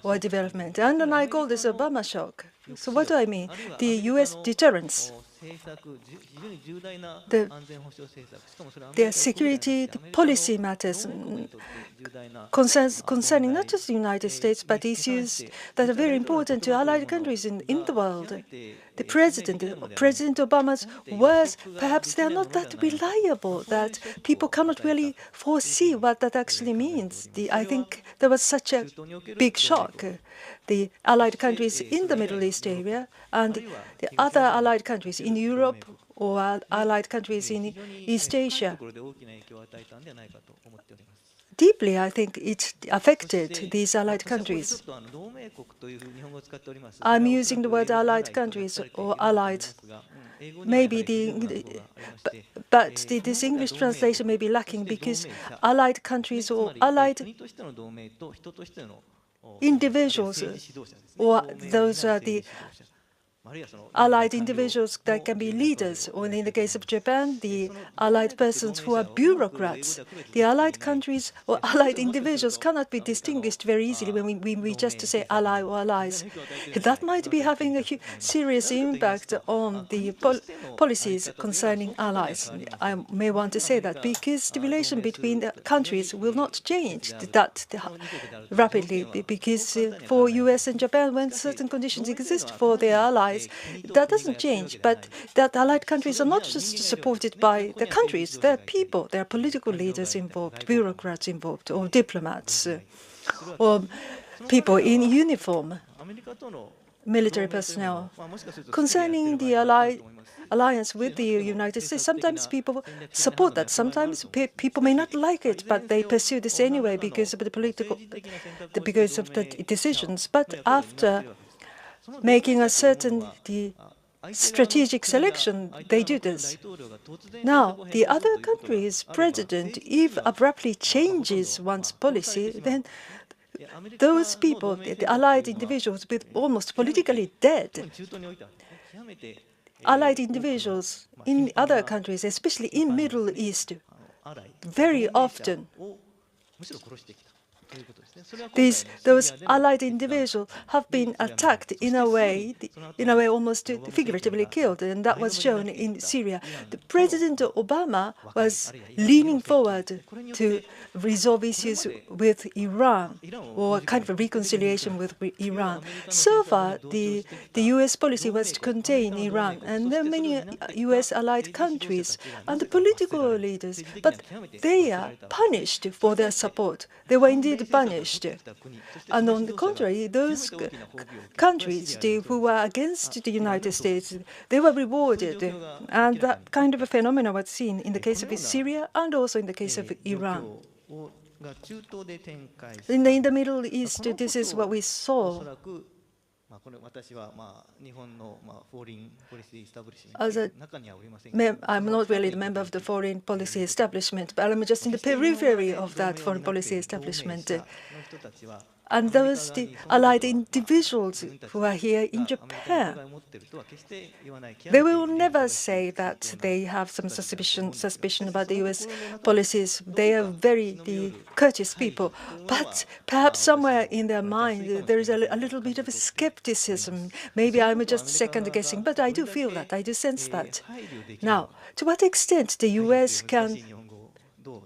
or development. And then I call this Obama shock. So what do I mean? The U.S. deterrence. Their security policy matters concerning not just the United States, but issues that are very important to allied countries in the world. The President Obama's words, perhaps they are not that reliable, that people cannot really foresee what that actually means. I think there was such a big shock. The allied countries in the Middle East area and the other allied countries in Europe or allied countries in East Asia. Deeply, I think it affected these allied countries. I'm using the word allied countries or allied. Maybe this English translation may be lacking because allied countries or allied individuals, or those are the allied individuals that can be leaders, or in the case of Japan, the allied persons who are bureaucrats. The allied countries or allied individuals cannot be distinguished very easily when we just say ally or allies. That might be having a serious impact on the policies concerning allies. I may want to say that because the relation between the countries will not change that rapidly, because for US and Japan, when certain conditions exist for their allies, that doesn't change, but that allied countries are not just supported by the countries, there are people, there are political leaders involved, bureaucrats involved, or diplomats, or people in uniform, military personnel. Concerning the alliance with the United States, sometimes people support that. Sometimes people may not like it, but they pursue this anyway because of the decisions. But after making a certain strategic selection, they do this. Now, the other country's president, if abruptly changes one's policy, then those people, the allied individuals, with almost politically dead, allied individuals in other countries, especially in Middle East, very often those allied individuals have been attacked in a way almost figuratively killed, and that was shown in Syria. President Obama was leaning forward to resolve issues with Iran, or kind of a reconciliation with Iran. So far, the U.S. policy was to contain Iran, and there are many U.S. allied countries and the political leaders, but they are punished for their support. They were indeed punished. And on the contrary, those countries who were against the United States, they were rewarded. And that kind of a phenomenon was seen in the case of Syria and also in the case of Iran. In the Middle East, this is what we saw. I'm not really a member of the foreign policy establishment, but I'm just in the periphery of that foreign policy establishment. and those the allied individuals who are here in Japan, they will never say that they have some suspicion about the U.S. policies. They are very courteous people. But perhaps somewhere in their mind there is a little bit of a skepticism. Maybe I'm just second-guessing, but I do feel that. I do sense that. Now, to what extent the U.S. can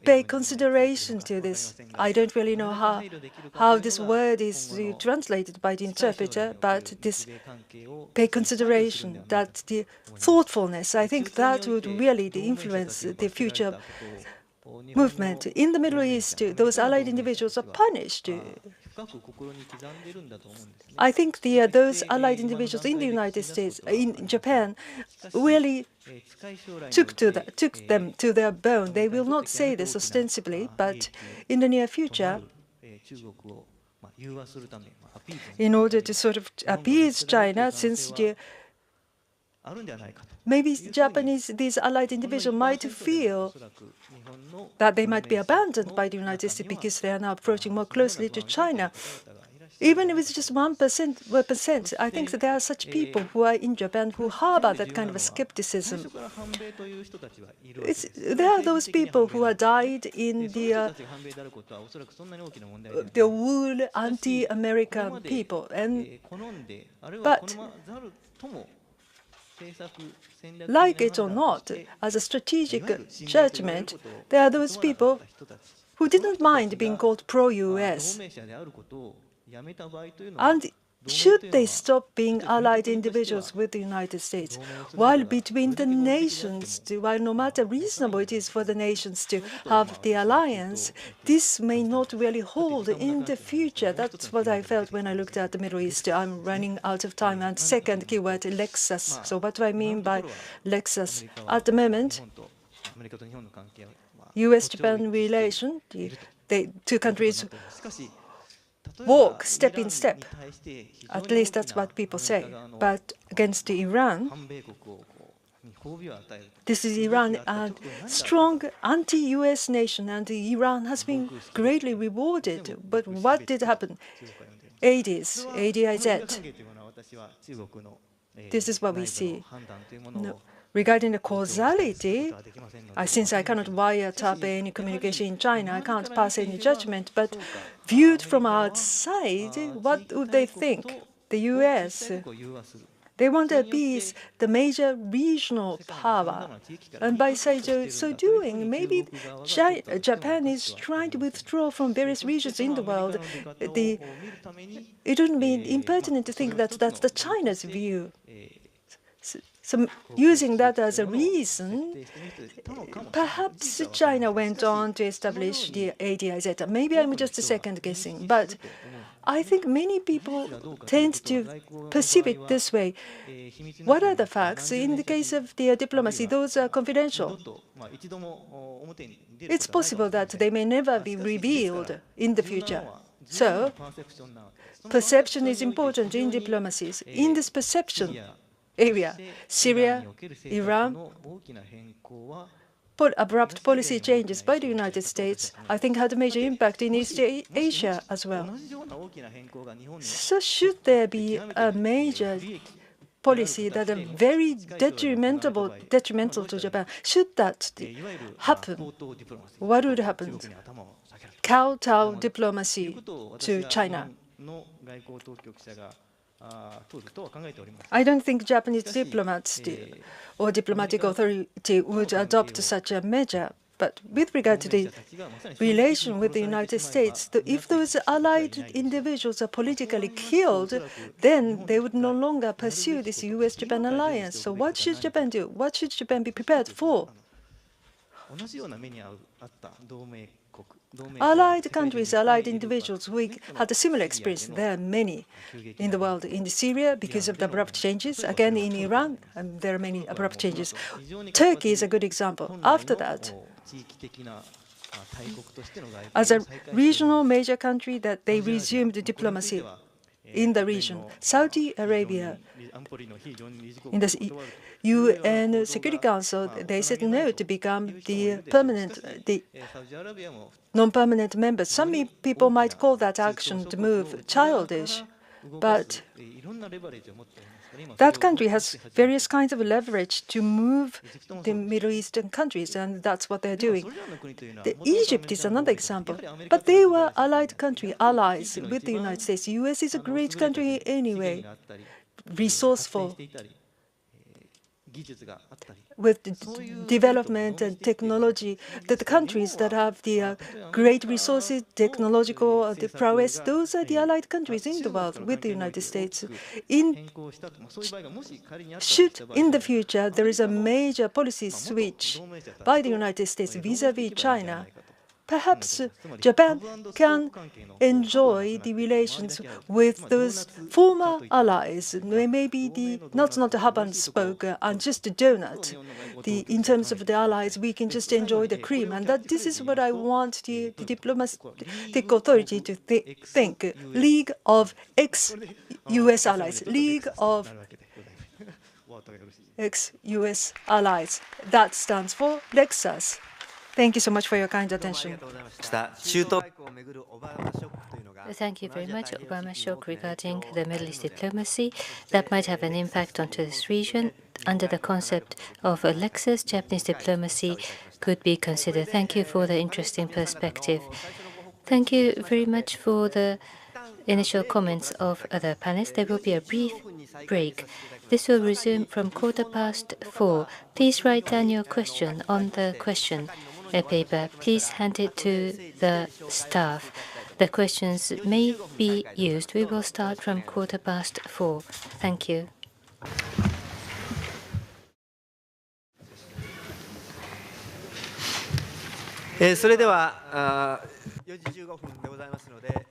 pay consideration to this. I don't really know how this word is translated by the interpreter, but this pay consideration, that the thoughtfulness, I think that would really influence the future movement. In the Middle East, those allied individuals are punished. I think those allied individuals in the United States, in Japan, really took them to their bone. They will not say this ostensibly, but in the near future, in order to sort of appease China, since maybe these allied individuals might feel that they might be abandoned by the United States because they are now approaching more closely to China. Even if it's just 1%, I think that there are such people who are in Japan who harbor that kind of a skepticism. There are those people who are died in the wool anti-American people, but like it or not, as a strategic judgment, there are those people who didn't mind being called pro-US. And should they stop being allied individuals with the United States? While between the nations, while no matter reasonable it is for the nations to have the alliance, this may not really hold in the future. That's what I felt when I looked at the Middle East. I'm running out of time. And second keyword, Lexus. So what do I mean by Lexus? At the moment, U.S.-Japan relation, the two countries walk step in step. At least that's what people say. But against Iran, this is Iran, a strong anti-US nation, and Iran has been greatly rewarded. But what did happen? ADIZ. This is what we see. No. Regarding the causality, since I cannot wiretap any communication in China, I can't pass any judgment, but viewed from outside, what would they think? The U.S., they want to appease the major regional power. And by so doing, maybe Japan is trying to withdraw from various regions in the world. It wouldn't be impertinent to think that that's the China's view. So using that as a reason, perhaps China went on to establish the ADIZ. Maybe I'm just second-guessing, but I think many people tend to perceive it this way. What are the facts? In the case of the diplomacy, those are confidential. It's possible that they may never be revealed in the future. So, perception is important in diplomacies. In this perception area, Syria, Iran, abrupt policy changes by the United States, I think, had a major impact in East Asia as well. So should there be a major policy that are very detrimental to Japan? Should that happen, what would happen? Kowtow diplomacy to China. I don't think Japanese diplomats or diplomatic authority would adopt such a measure. But with regard to the relation with the United States, if those allied individuals are politically killed, then they would no longer pursue this U.S.-Japan alliance. So what should Japan do? What should Japan be prepared for? Allied countries, allied individuals who had a similar experience. There are many in the world. In Syria, because of the abrupt changes. Again, in Iran, there are many abrupt changes. Turkey is a good example. After that, as a regional major country, that they resumed diplomacy. in the region. Saudi Arabia, in the UN Security Council, they said no to become the non-permanent member. Some people might call that action to move childish, but that country has various kinds of leverage to move the Middle Eastern countries, and that's what they're doing. Egypt is another example, but they were allied allies with the United States. The U.S. is a great country anyway, resourceful, with development and technology. The countries that have the great resources, technological prowess, those are the allied countries in the world with the United States. Should in the future there is a major policy switch by the United States vis-à-vis China, perhaps Japan can enjoy the relations with those former allies. Maybe not a hub and spoke and just a donut. In terms of the allies, we can just enjoy the cream. And this is what I want the diplomatic authority to think. League of ex-US allies. League of ex-US allies. That stands for Lexus. Thank you so much for your kind attention. Thank you very much. Obama shock regarding the Middle East diplomacy that might have an impact onto this region. Under the concept of a Lexus, Japanese diplomacy could be considered. Thank you for the interesting perspective. Thank you very much for the initial comments of other panelists. There will be a brief break. This will resume from 4:15. Please write down your question on the question paper. Please hand it to the staff. The questions may be used. We will start from 4:15. Thank you.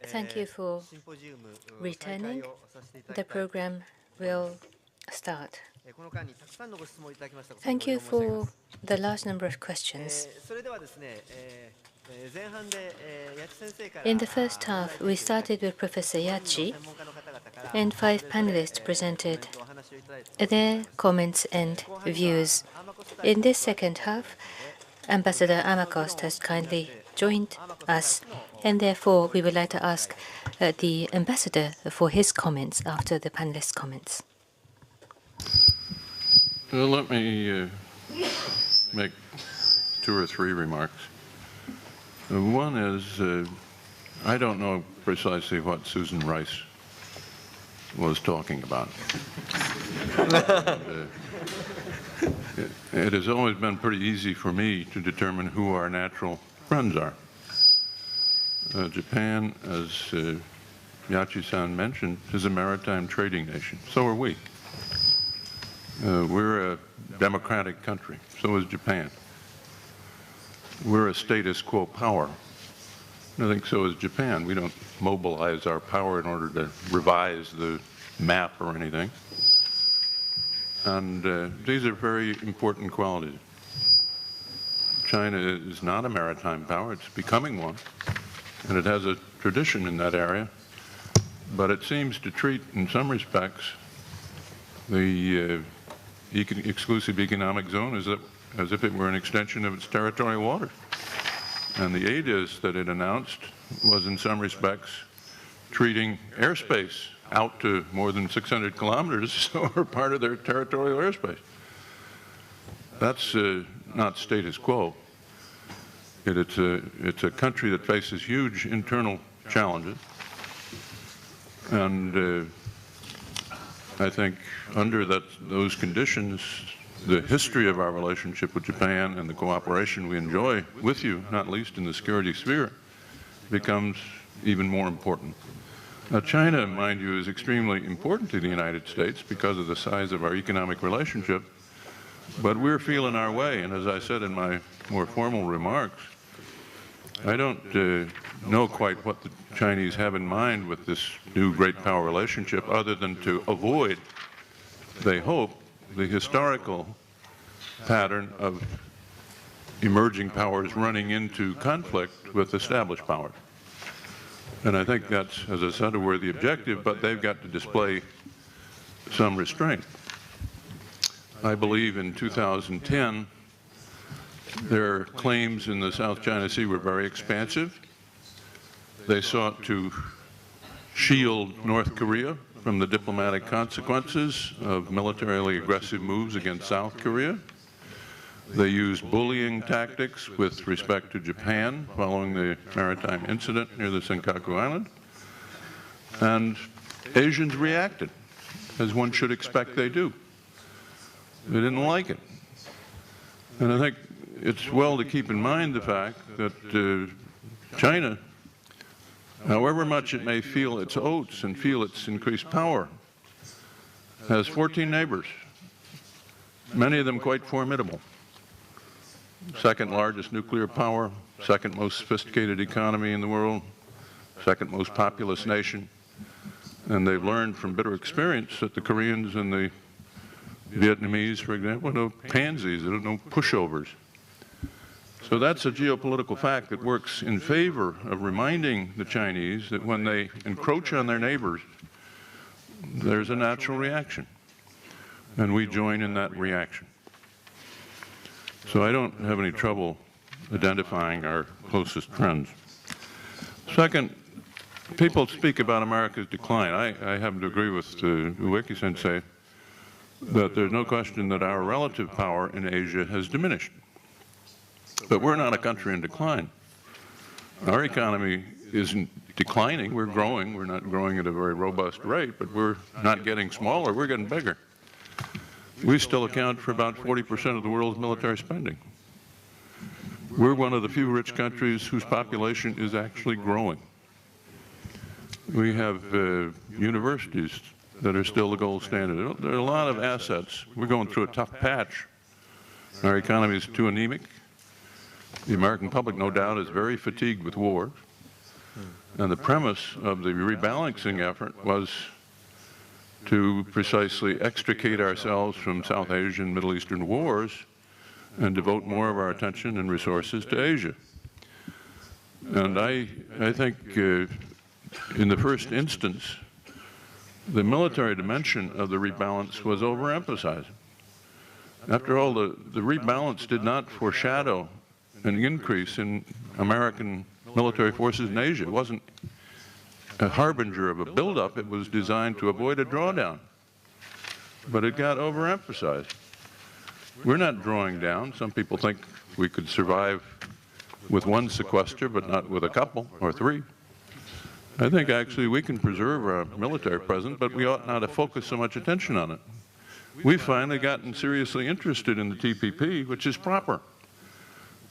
Thank you for returning. The program will start. Thank you for the large number of questions. In the first half, we started with Professor Yachi, and 5 panelists presented their comments and views. In this second half, Ambassador Amakost has kindly joined us, and therefore we would like to ask the ambassador for his comments after the panelists' comments. Well, let me make 2 or 3 remarks. One is, I don't know precisely what Susan Rice was talking about. It has always been pretty easy for me to determine who our natural friends are. Japan, as Yachi-san mentioned, is a maritime trading nation. So are we. We're a democratic country. So is Japan. We're a status quo power. I think so is Japan. We don't mobilize our power in order to revise the map or anything. And these are very important qualities. China is not a maritime power. It's becoming one. And it has a tradition in that area. But it seems to treat, in some respects, the exclusive economic zone as if it were an extension of its territorial waters. And the ADIS that it announced was, in some respects, treating airspace out to more than 600 kilometers, so are part of their territorial airspace. That's not status quo. It's a country that faces huge internal challenges. And I think under those conditions, the history of our relationship with Japan and the cooperation we enjoy with you, not least in the security sphere, becomes even more important. Now, China, mind you, is extremely important to the United States because of the size of our economic relationship, but we're feeling our way, and as I said in my more formal remarks, I don't know quite what the Chinese have in mind with this new great power relationship other than to avoid, they hope, the historical pattern of emerging powers running into conflict with established powers. And I think that's, as I said, a worthy objective, but they've got to display some restraint. I believe in 2010, their claims in the South China Sea were very expansive. They sought to shield North Korea from the diplomatic consequences of militarily aggressive moves against South Korea. They used bullying tactics with respect to Japan following the maritime incident near the Senkaku Island. And Asians reacted, as one should expect they do. They didn't like it. And I think it's well to keep in mind the fact that China, however much it may feel its oats and feel its increased power, has 14 neighbors, many of them quite formidable. Second largest nuclear power, second most sophisticated economy in the world, second most populous nation. And they've learned from bitter experience that the Koreans and the Vietnamese, for example, are no pansies, they're no pushovers. So that's a geopolitical fact that works in favor of reminding the Chinese that when they encroach on their neighbors, there's a natural reaction. And we join in that reaction. So I don't have any trouble identifying our closest friends. Second, people speak about America's decline. I happen to agree with Ueki-sensei that there's no question that our relative power in Asia has diminished. But we're not a country in decline. Our economy isn't declining, we're growing. We're not growing at a very robust rate, but we're not getting smaller, we're getting bigger. We still account for about 40% of the world's military spending. We're one of the few rich countries whose population is actually growing. We have universities that are still the gold standard. There are a lot of assets. We're going through a tough patch. Our economy is too anemic. The American public, no doubt, is very fatigued with war. And the premise of the rebalancing effort was to precisely extricate ourselves from South Asian, Middle Eastern wars and devote more of our attention and resources to Asia. And I think in the first instance, the military dimension of the rebalance was overemphasized. After all, the rebalance did not foreshadow an increase in American military forces in Asia. It wasn't a harbinger of a buildup. It was designed to avoid a drawdown. But it got overemphasized. We're not drawing down. Some people think we could survive with one sequester, but not with a couple or three. I think actually we can preserve our military presence, but we ought not to focus so much attention on it. We've finally gotten seriously interested in the TPP, which is proper.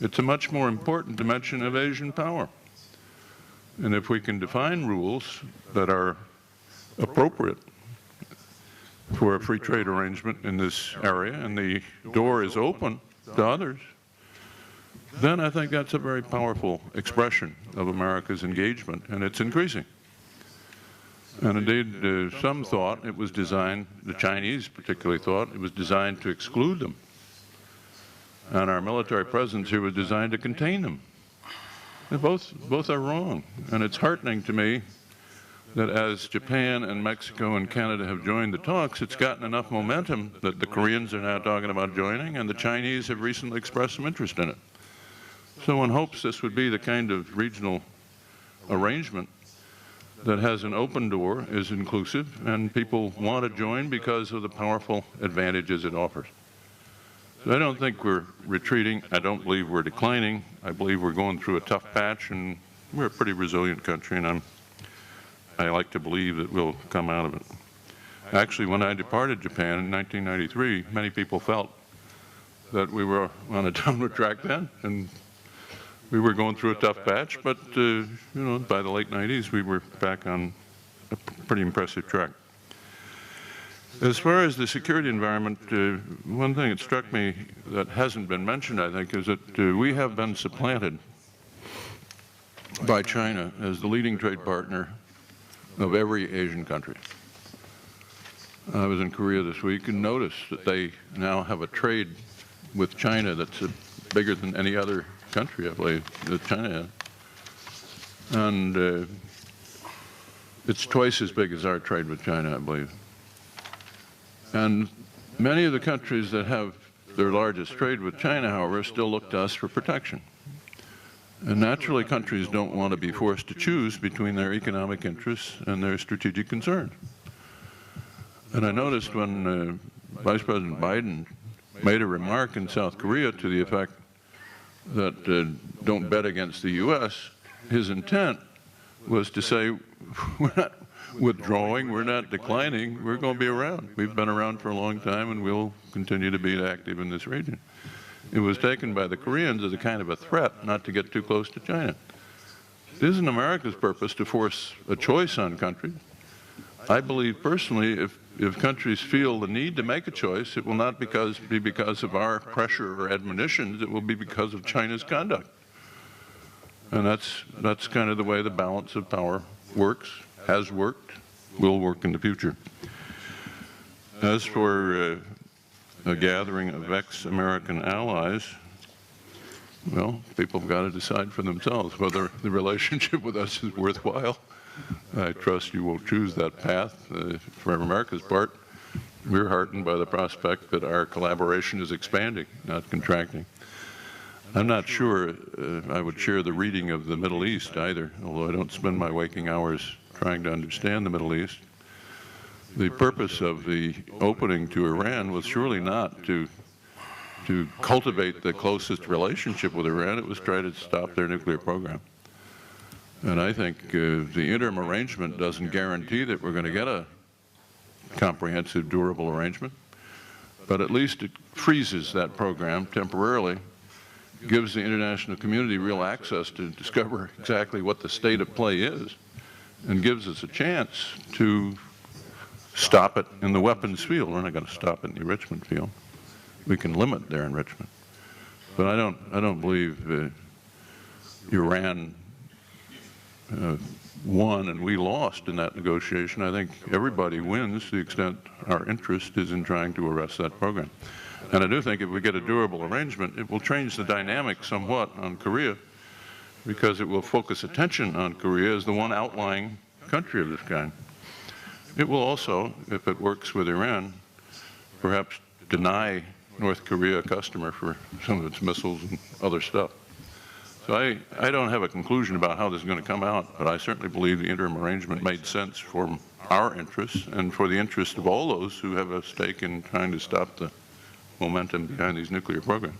It's a much more important dimension of Asian power. And if we can define rules that are appropriate for a free trade arrangement in this area, and the door is open to others, then I think that's a very powerful expression of America's engagement, and it's increasing. And indeed, some thought it was designed, the Chinese particularly thought, it was designed to exclude them. And our military presence here was designed to contain them. Both are wrong. And it's heartening to me that as Japan and Mexico and Canada have joined the talks, it's gotten enough momentum that the Koreans are now talking about joining, and the Chinese have recently expressed some interest in it. So one hopes this would be the kind of regional arrangement that has an open door, is inclusive, and people want to join because of the powerful advantages it offers. So I don't think we're retreating. I don't believe we're declining. I believe we're going through a tough patch, and we're a pretty resilient country, and I like to believe that we'll come out of it. Actually, when I departed Japan in 1993, many people felt that we were on a downward track then, and we were going through a tough patch, but you know, by the late 90s, we were back on a pretty impressive track. As far as the security environment, one thing that struck me that hasn't been mentioned, I think, is that we have been supplanted by China as the leading trade partner of every Asian country. I was in Korea this week and noticed that they now have a trade with China that's bigger than any other country, I believe, that China has. And It's twice as big as our trade with China, I believe. And many of the countries that have their largest trade with China, however, still look to us for protection. And naturally, countries don't want to be forced to choose between their economic interests and their strategic concerns. And I noticed when Vice President Biden made a remark in South Korea to the effect that don't bet against the U.S., his intent was to say, we're not withdrawing, we're not declining, we're going to be around. We've been around for a long time and we'll continue to be active in this region. It was taken by the Koreans as a kind of a threat not to get too close to China. It isn't America's purpose to force a choice on countries. I believe personally if countries feel the need to make a choice, it will not be because of our pressure or admonitions, it will be because of China's conduct. And that's kind of the way the balance of power works, has worked, will work in the future. As for a gathering of ex-American allies, well, people have got to decide for themselves whether the relationship with us is worthwhile. I trust you will choose that path. For America's part, we're heartened by the prospect that our collaboration is expanding, not contracting. I'm not sure I would share the reading of the Middle East either, although I don't spend my waking hours trying to understand the Middle East. The purpose of the opening to Iran was surely not to cultivate the closest relationship with Iran. It was try to stop their nuclear program. And I think the interim arrangement doesn't guarantee that we're going to get a comprehensive, durable arrangement, but at least it freezes that program temporarily, gives the international community real access to discover exactly what the state of play is, and gives us a chance to stop it in the weapons field. We're not going to stop it in the enrichment field. We can limit their enrichment. But I don't believe Iran won and we lost in that negotiation. I think everybody wins to the extent our interest is in trying to arrest that program. And I do think if we get a durable arrangement, it will change the dynamic somewhat on Korea, because it will focus attention on Korea as the one outlying country of this kind. It will also, if it works with Iran, perhaps deny North Korea a customer for some of its missiles and other stuff. So I don't have a conclusion about how this is going to come out, but I certainly believe the interim arrangement made sense for our interests and for the interest of all those who have a stake in trying to stop the momentum behind these nuclear programs.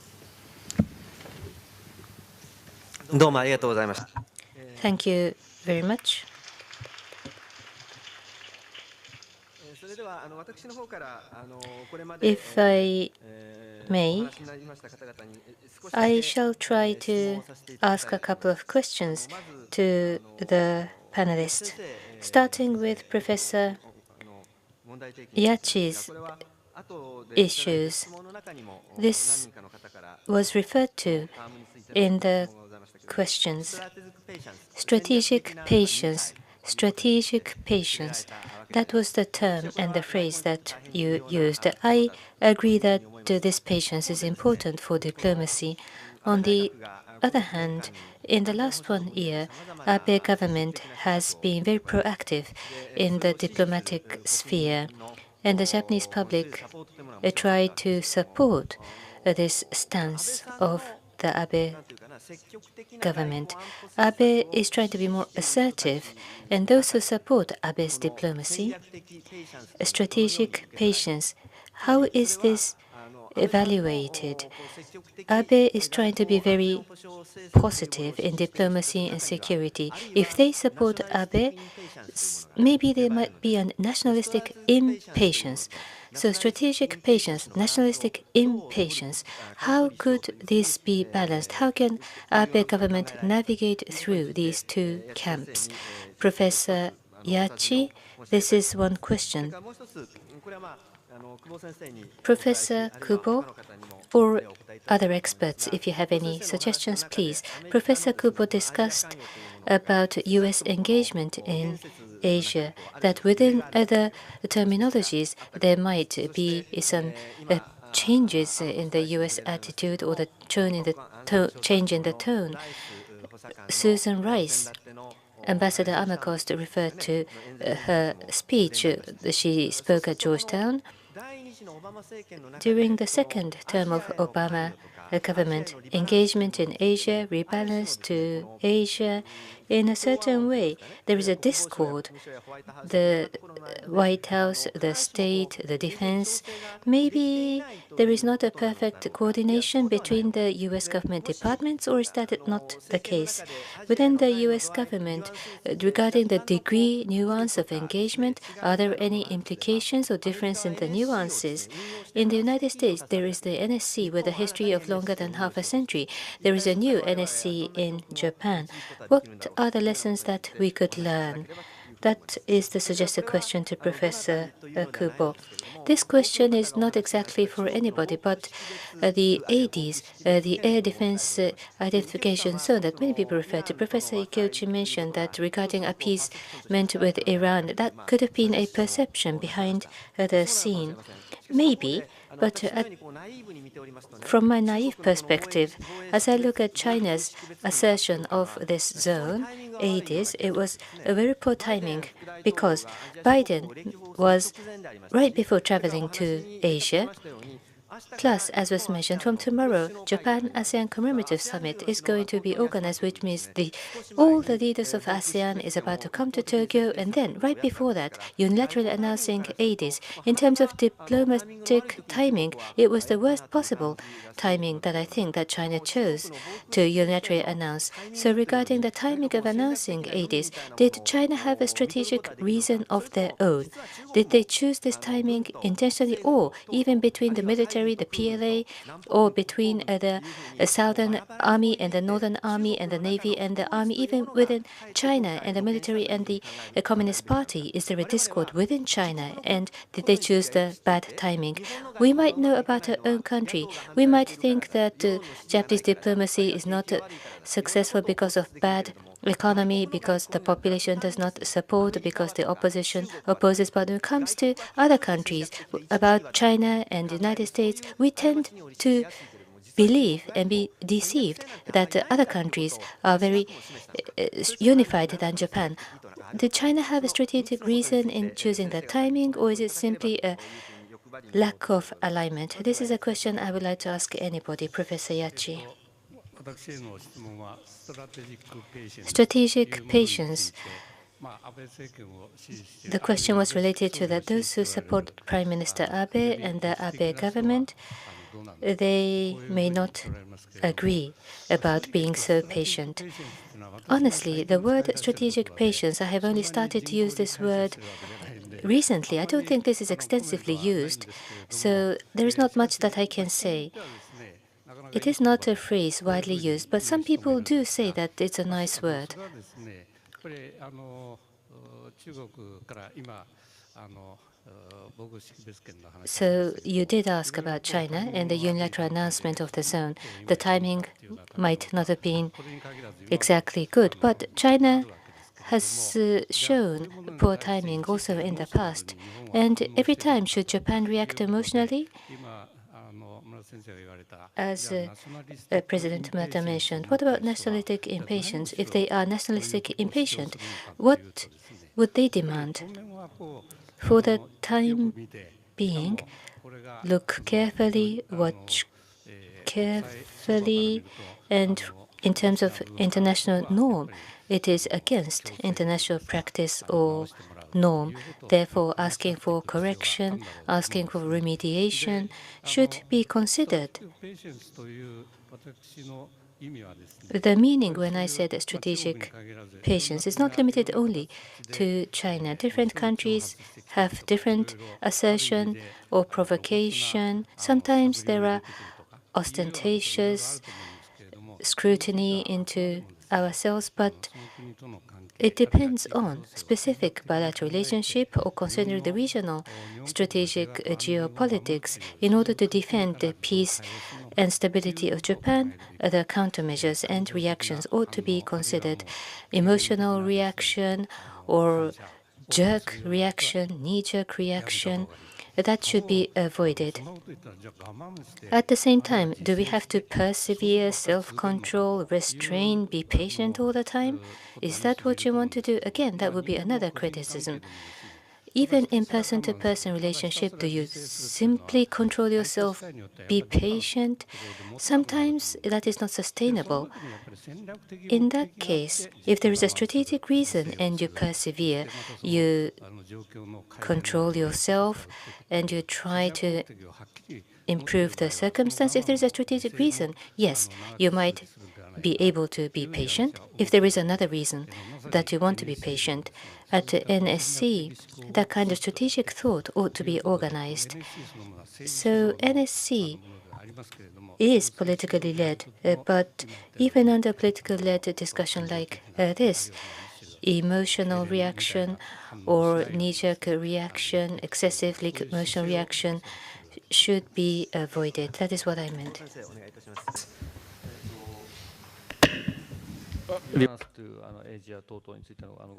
Thank you very much. If I may, I shall try to ask a couple of questions to the panelists, starting with Professor Yachi's issues. This was referred to in the questions. Strategic patience. Strategic patience. That was the term and the phrase that you used. I agree that this patience is important for diplomacy. On the other hand, in the last 1 year, Abe government has been very proactive in the diplomatic sphere, and the Japanese public tried to support this stance of the Abe government. Abe is trying to be more assertive, and those who support Abe's diplomacy, strategic patience, how is this evaluated? Abe is trying to be very positive in diplomacy and security. If they support Abe, maybe there might be a nationalistic impatience. So strategic patience, nationalistic impatience, how could this be balanced? How can Abe government navigate through these two camps? Professor Yachi, this is one question. Professor Kubo, or other experts, if you have any suggestions, please. Professor Kubo discussed about U.S. engagement in Asia, that within other terminologies there might be some changes in the U.S. attitude or the change in the tone. Susan Rice Ambassador Amakost referred to her speech she spoke at Georgetown. During the second term of Obama government, engagement in Asia, rebalance to Asia, in a certain way, there is a discord. The White House, the state, the defense, maybe there is not a perfect coordination between the U.S. government departments, or is that not the case? Within the U.S. government, regarding the degree, nuance of engagement, are there any implications or difference in the nuances? In the United States, there is the NSC with a history of longer than half a century. There is a new NSC in Japan. What are the lessons that we could learn? That is the suggested question to Professor Kubo. This question is not exactly for anybody, but the ADs, the Air Defense Identification Zone that many people refer to. Professor Ikeuchi mentioned that regarding appeasement with Iran, that could have been a perception behind the scene. Maybe, but from my naive perspective, as I look at China's assertion of this zone, ADIS, it was a very poor timing because Biden was right before traveling to Asia. Plus, as was mentioned, from tomorrow, Japan-ASEAN Commemorative Summit is going to be organized, which means all the leaders of ASEAN is about to come to Tokyo, and then, right before that, unilaterally announcing ADIS. In terms of diplomatic timing, it was the worst possible timing that I think that China chose to unilaterally announce. So regarding the timing of announcing ADIS, did China have a strategic reason of their own? Did they choose this timing intentionally, or even between the military, the PLA, or between the Southern Army and the Northern Army and the Navy and the Army, even within China and the military and the Communist Party? Is there a discord within China, and did they choose the bad timing? We might know about our own country. We might think that Japanese diplomacy is not successful because of bad economy, because the population does not support, because the opposition opposes. But when it comes to other countries, about China and the United States, we tend to believe and be deceived that other countries are very unified than Japan. Did China have a strategic reason in choosing the timing, or is it simply a lack of alignment? This is a question I would like to ask anybody. Professor Yachi. Strategic patience. The question was related to that those who support Prime Minister Abe and the Abe government, they may not agree about being so patient. Honestly, the word strategic patience, I have only started to use this word recently. I don't think this is extensively used, so there is not much that I can say. It is not a phrase widely used, but some people do say that it's a nice word. So you did ask about China and the unilateral announcement of the zone. The timing might not have been exactly good, but China has shown poor timing also in the past. And every time, should Japan react emotionally? As President Mata mentioned, what about nationalistic impatience? If they are nationalistic impatient, what would they demand? For the time being, look carefully, watch carefully, and in terms of international norm, it is against international practice or norm. Therefore, asking for correction, asking for remediation should be considered. The meaning when I said strategic patience is not limited only to China. Different countries have different assertion or provocation. Sometimes there are ostentatious scrutiny into ourselves, but it depends on specific bilateral relationship or considering the regional strategic geopolitics. In order to defend the peace and stability of Japan, the countermeasures and reactions ought to be considered. Emotional reaction or jerk reaction, knee-jerk reaction, that should be avoided. At the same time, do we have to persevere, self-control, restrain, be patient all the time? Is that what you want to do? Again, that would be another criticism. Even in person-to-person relationship, do you simply control yourself, be patient? Sometimes that is not sustainable. In that case, if there is a strategic reason and you persevere, you control yourself and you try to improve the circumstance. If there is a strategic reason, yes, you might be able to be patient. If there is another reason that you want to be patient, at the NSC, that kind of strategic thought ought to be organized. So NSC is politically led, but even under politically led discussion like this, emotional reaction or knee-jerk reaction, excessively emotional reaction should be avoided. That is what I meant.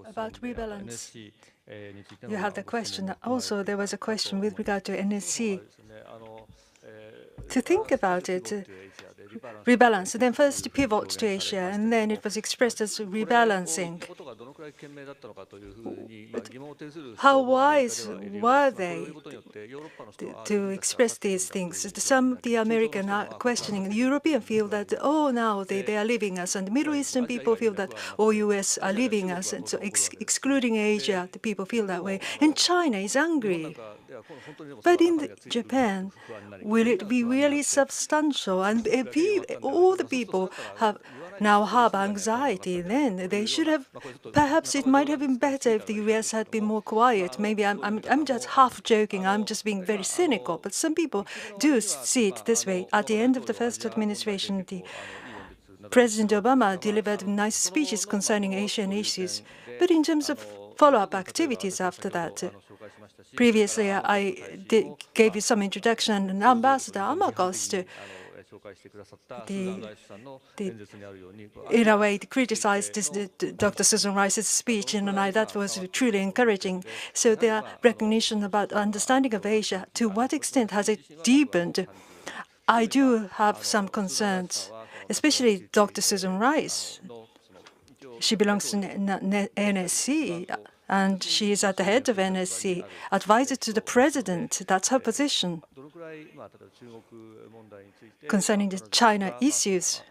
About rebalance, you had the question. Also, there was a question with regard to NSC. To think about it, rebalance, then first pivot to Asia, and then it was expressed as rebalancing. How wise were they to express these things? Some of the Americans are questioning. The European feel that, oh, now they are leaving us, and the Middle Eastern people feel that, oh, US are leaving us, and so excluding Asia, the people feel that way. And China is angry. But in Japan, will it be really substantial? And all the people now have anxiety. Then they should have. Perhaps it might have been better if the U.S. had been more quiet. Maybe I'm just half joking. I'm just being very cynical. But some people do see it this way. At the end of the first administration, President Obama delivered nice speeches concerning Asian issues. But in terms of follow-up activities after that, previously I gave you some introduction, and Ambassador Amakost, in a way, criticized Dr. Susan Rice's speech, and that was truly encouraging. So their recognition about understanding of Asia, to what extent has it deepened? I do have some concerns, especially Dr. Susan Rice. She belongs to NSC, and she is at the head of NSC, advisor to the president. That's her position. Concerning the China issues,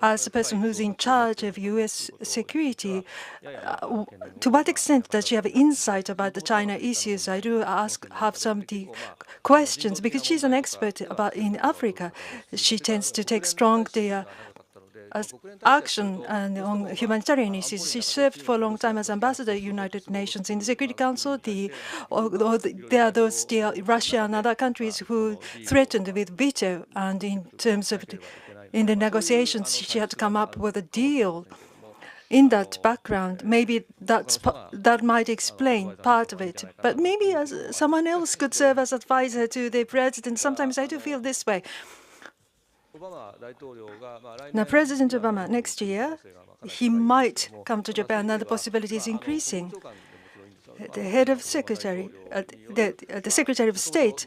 as a person who's in charge of U.S. security, to what extent does she have insight about the China issues? I do have some questions, because she's an expert in Africa. She tends to take strong action on humanitarian issues. She served for a long time as ambassador to the United Nations in the Security Council. There are those Russia and other countries who threatened with veto, and in terms of in the negotiations, she had to come up with a deal. In that background, maybe that might explain part of it. But maybe someone else could serve as advisor to the president. Sometimes I do feel this way. Now, President Obama, next year, he might come to Japan, and the possibility is increasing. The head of secretary, the Secretary of State,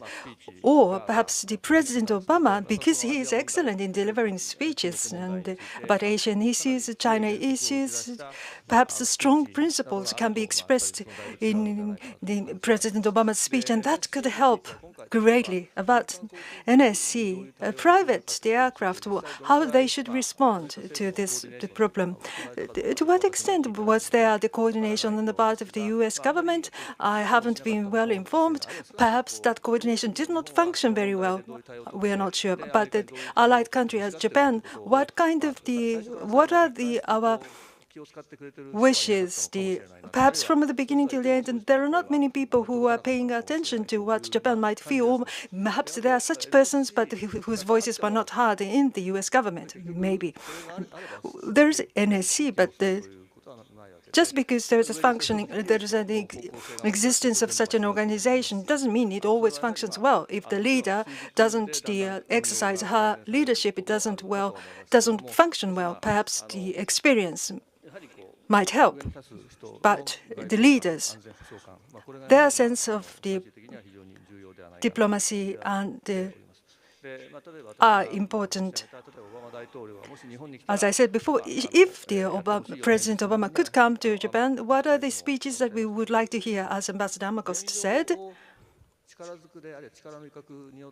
or perhaps the President Obama, because he is excellent in delivering speeches and about Asian issues, China issues. Perhaps the strong principles can be expressed in the President Obama's speech, and that could help greatly. About NSC, private, the aircraft, how they should respond to the problem. To what extent was there the coordination on the part of the U.S. government? I haven't been well informed. Perhaps that coordination did not function very well. We are not sure. But the allied country as Japan, what are our wishes, perhaps from the beginning till the end, and there are not many people who are paying attention to what Japan might feel. Or perhaps there are such persons, but whose voices were not heard in the U.S. government. Maybe there is NSC, but just because there is a functioning, there is an existence of such an organization, doesn't mean it always functions well. If the leader doesn't exercise her leadership, it doesn't function well. Perhaps the experience might help. But the leaders, their sense of the diplomacy and are important. As I said before, if President Obama could come to Japan, what are the speeches that we would like to hear? As Ambassador Amakost said,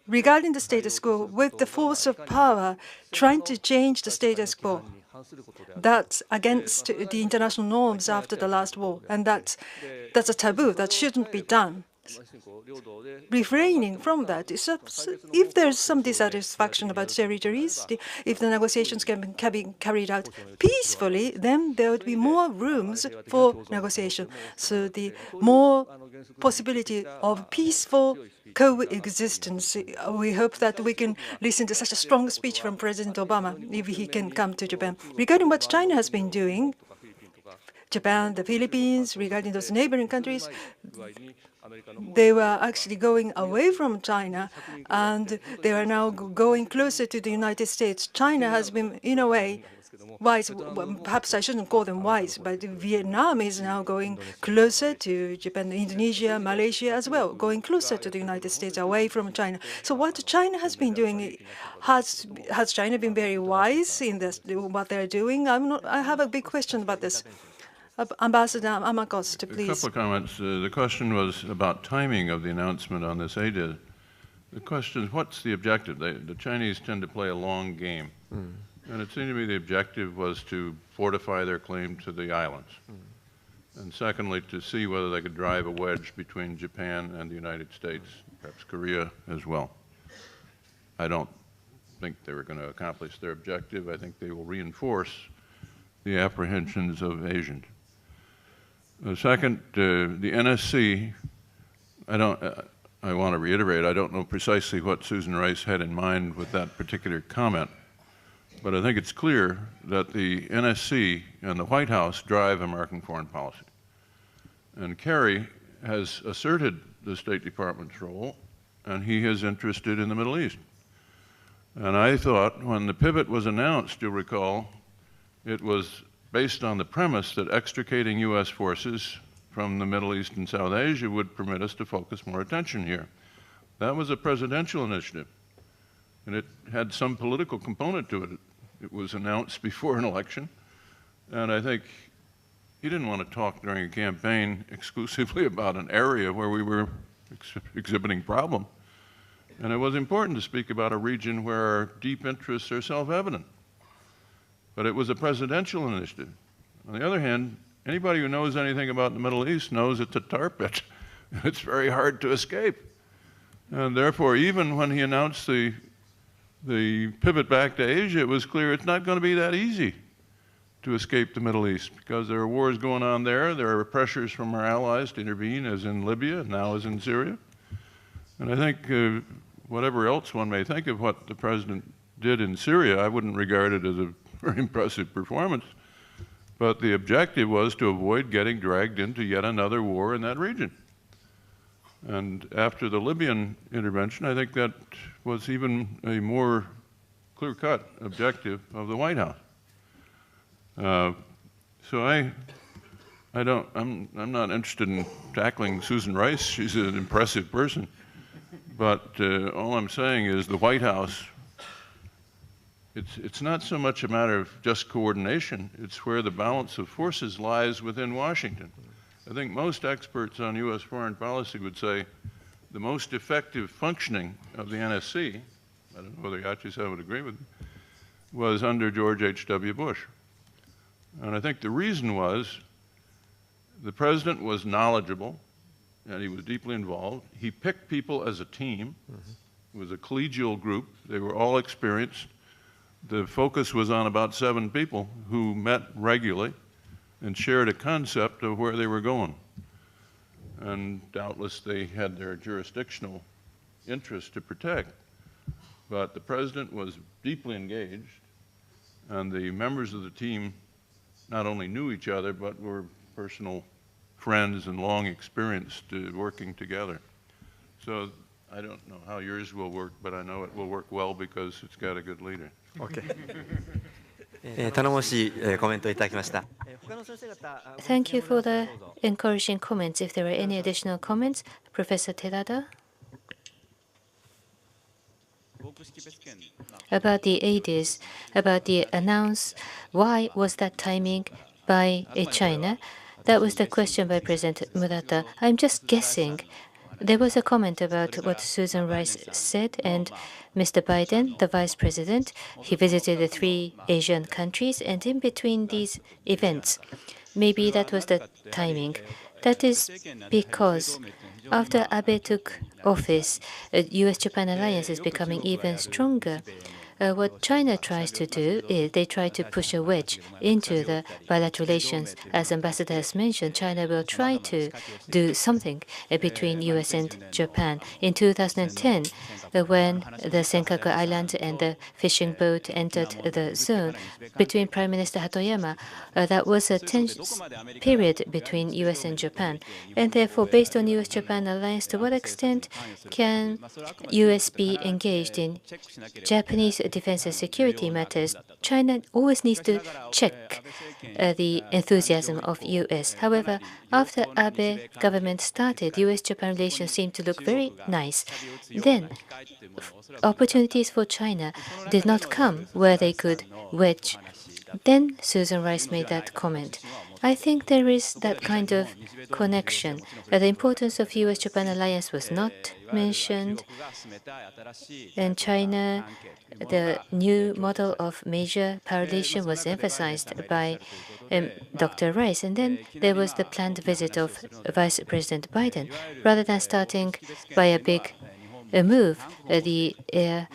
regarding the status quo, with the force of power, trying to change the status quo, that's against the international norms after the last war, and that's a taboo that shouldn't be done. Refraining from that, if there's some dissatisfaction about territories, if the negotiations can be carried out peacefully, then there would be more rooms for negotiation. So the more possibility of peaceful coexistence. We hope that we can listen to such a strong speech from President Obama if he can come to Japan. Regarding what China has been doing, Japan, the Philippines, regarding those neighboring countries, they were actually going away from China, and they are now going closer to the United States. China has been, in a way, wise. Perhaps I shouldn't call them wise, but Vietnam is now going closer to Japan, Indonesia, Malaysia as well, going closer to the United States, away from China. So what China has been doing, has China been very wise in this, what they're doing? I have a big question about this. Ambassador Amakost, please. A couple of comments. The question was about timing of the announcement on this ADID. The question is, what's the objective? The Chinese tend to play a long game. And it seemed to me the objective was to fortify their claim to the islands. And secondly, to see whether they could drive a wedge between Japan and the United States, perhaps Korea as well. I don't think they were going to accomplish their objective. I think they will reinforce the apprehensions of Asians. Second, the NSC, I want to reiterate, I don't know precisely what Susan Rice had in mind with that particular comment, but I think it's clear that the NSC and the White House drive American foreign policy. And Kerry has asserted the State Department's role, and he is interested in the Middle East. And I thought when the pivot was announced, you'll recall, it was based on the premise that extricating U.S. forces from the Middle East and South Asia would permit us to focus more attention here. That was a presidential initiative, and it had some political component to it. It was announced before an election, and I think he didn't want to talk during a campaign exclusively about an area where we were exhibiting problem. And it was important to speak about a region where our deep interests are self-evident. But it was a presidential initiative. On the other hand, anybody who knows anything about the Middle East knows it's a tar pit. It's very hard to escape. And therefore, even when he announced the pivot back to Asia, it was clear it's not going to be that easy to escape the Middle East, because there are wars going on there. There are pressures from our allies to intervene, as in Libya, now as in Syria. And I think whatever else one may think of what the president did in Syria, I wouldn't regard it as a very impressive performance. But the objective was to avoid getting dragged into yet another war in that region. And after the Libyan intervention, I think that was even a more clear-cut objective of the White House. So I'm not interested in tackling Susan Rice. She's an impressive person. But all I'm saying is the White House, it's not so much a matter of just coordination. It's where the balance of forces lies within Washington. I think most experts on U.S. foreign policy would say the most effective functioning of the NSC, I don't know whether Yachi-san would agree with me, was under George H.W. Bush. And I think the reason was the president was knowledgeable and he was deeply involved. He picked people as a team. It was a collegial group. They were all experienced. The focus was on about 7 people who met regularly and shared a concept of where they were going. And doubtless they had their jurisdictional interests to protect. But the president was deeply engaged, and the members of the team not only knew each other, but were personal friends and long experienced working together. So I don't know how yours will work, but I know it will work well because it's got a good leader. Okay. 頼もしいコメントをいただきました。Thank you for the encouraging comments. If there are any additional comments, Professor Terada? About the ADIS, about the announce, why was that timing by China? That was the question by President Murata. I'm just guessing. There was a comment about what Susan Rice said, and Mr. Biden, the Vice President, he visited the 3 Asian countries, and in between these events, maybe that was the timing. That is because after Abe took office, U.S.-Japan alliance is becoming even stronger. What China tries to do is they try to push a wedge into the bilateral relations. As Ambassador has mentioned, China will try to do something between U.S. and Japan. In 2010, when the Senkaku Island and the fishing boat entered the zone, between Prime Minister Hatoyama, that was a tense period between U.S. and Japan. And therefore, based on U.S.-Japan alliance, to what extent can U.S. be engaged in Japanese defense and security matters? China always needs to check the enthusiasm of U.S. However, after Abe government started, U.S.-Japan relations seemed to look very nice. Then, opportunities for China did not come where they could wedge. Then Susan Rice made that comment. I think there is that kind of connection. The importance of U.S.-Japan alliance was not mentioned. And China, the new model of major power relation was emphasized by Dr. Rice. And then there was the planned visit of Vice President Biden. Rather than starting by a big move, the air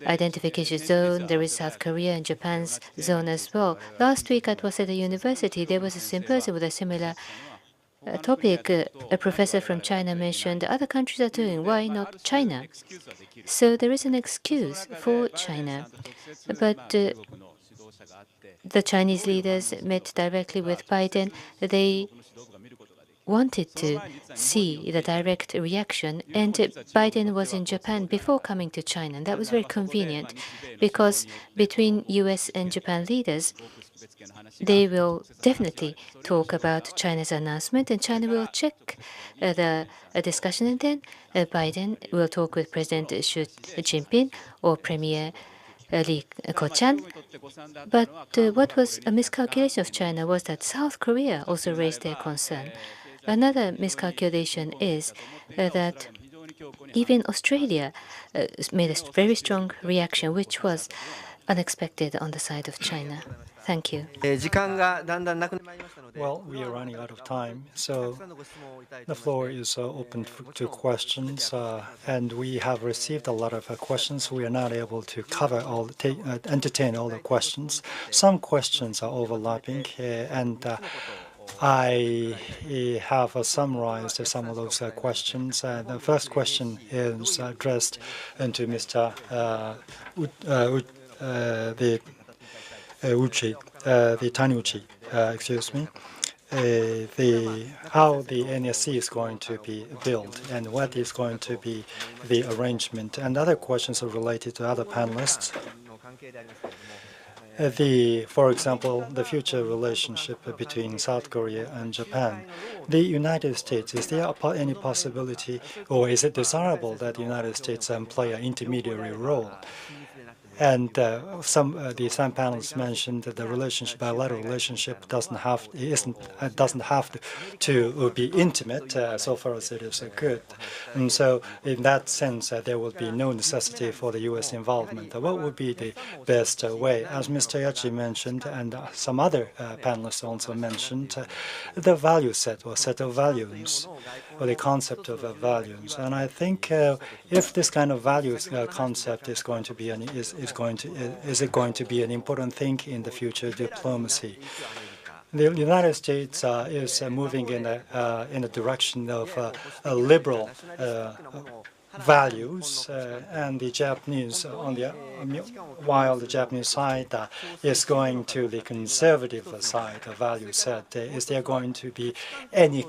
identification zone, there is South Korea and Japan's zone as well. Last week at Waseda University, there was a symposium with a similar topic. A professor from China mentioned other countries are doing, why not China? So there is an excuse for China. But the Chinese leaders met directly with Biden. They wanted to see the direct reaction, and Biden was in Japan before coming to China. And that was very convenient because between U.S. and Japan leaders, they will definitely talk about China's announcement, and China will check the discussion, and then Biden will talk with President Xi Jinping or Premier Li Keqiang. But what was a miscalculation of China was that South Korea also raised their concern. Another miscalculation is that even Australia made a very strong reaction, which was unexpected on the side of China. Thank you. Well, we are running out of time, so the floor is open to questions, and we have received a lot of questions. We are not able to cover all, entertain all the questions. Some questions are overlapping, and I have summarized some of those questions. The first question is addressed to Mr. Taniguchi, excuse me. How the NSC is going to be built and what is going to be the arrangement. And other questions are related to other panelists. For example, the future relationship between South Korea and Japan. The United States, is there any possibility, or is it desirable that the United States play an intermediary role? And some panelists mentioned that the bilateral relationship doesn't have to be intimate so far as it is good. And so, in that sense, there will be no necessity for the U.S. involvement. What would be the best way? As Mr. Yachi mentioned, and some other panelists also mentioned, the value set or set of values, or the concept of values. And I think if this kind of values concept is going to be is it going to be an important thing in the future diplomacy? The United States is moving in a direction of liberal values, and the Japanese, while the Japanese side is going to the conservative side of value set. Is there going to be any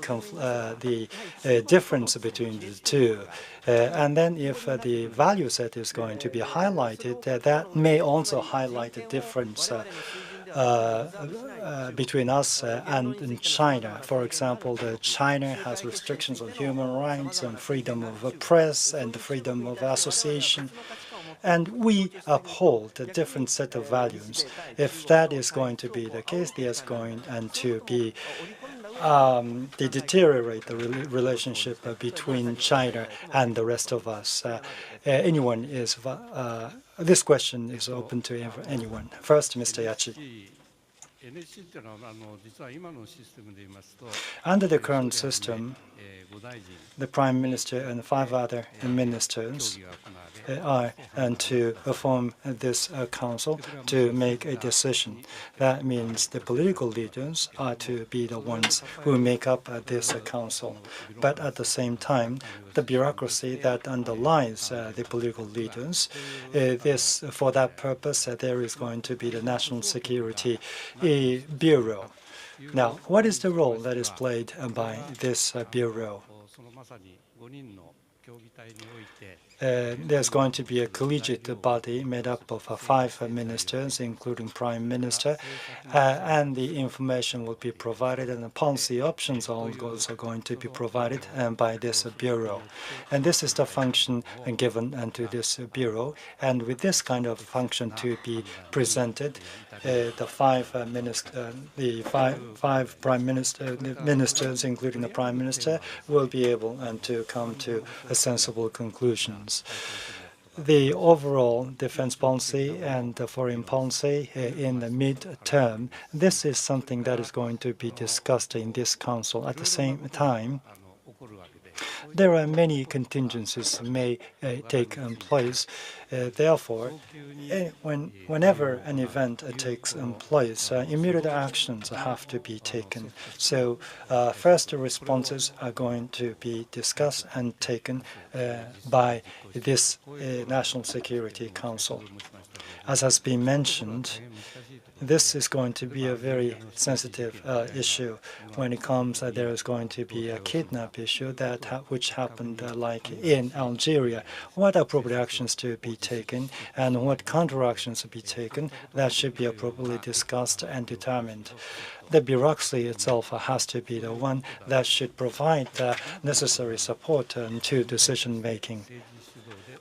difference between the two? And then if the value set is going to be highlighted, that may also highlight the difference between us and China. For example, China has restrictions on human rights and freedom of press and freedom of association. And we uphold a different set of values. If that is going to be the case, there's going to be they deteriorate the relationship between China and the rest of us. Anyone is this question is open to anyone. First, Mr. Yachi. Under the current system, the Prime Minister and 5 other ministers are to form this council to make a decision. That means the political leaders are to be the ones who make up this council. But at the same time, the bureaucracy that underlies the political leaders, for that purpose, there is going to be the National Security Bureau. Now, what is the role that is played by this bureau? There's going to be a collegiate body made up of 5 ministers, including Prime Minister, and the information will be provided, and the policy options are also going to be provided by this bureau. And this is the function given to this bureau. And with this kind of function to be presented, the 5 prime ministers, including the Prime Minister, will be able to come to sensible conclusions. The overall defense policy and foreign policy in the mid-term, this is something that is going to be discussed in this council. At the same time, there are many contingencies that may take place. Therefore, whenever an event takes place, immediate actions have to be taken. So first responses are going to be discussed and taken by this National Security Council. As has been mentioned, this is going to be a very sensitive issue. When it comes, there is going to be a kidnap issue which happened like in Algeria. What appropriate actions to be taken and what counteractions to be taken, that should be appropriately discussed and determined. The bureaucracy itself has to be the one that should provide necessary support to decision-making.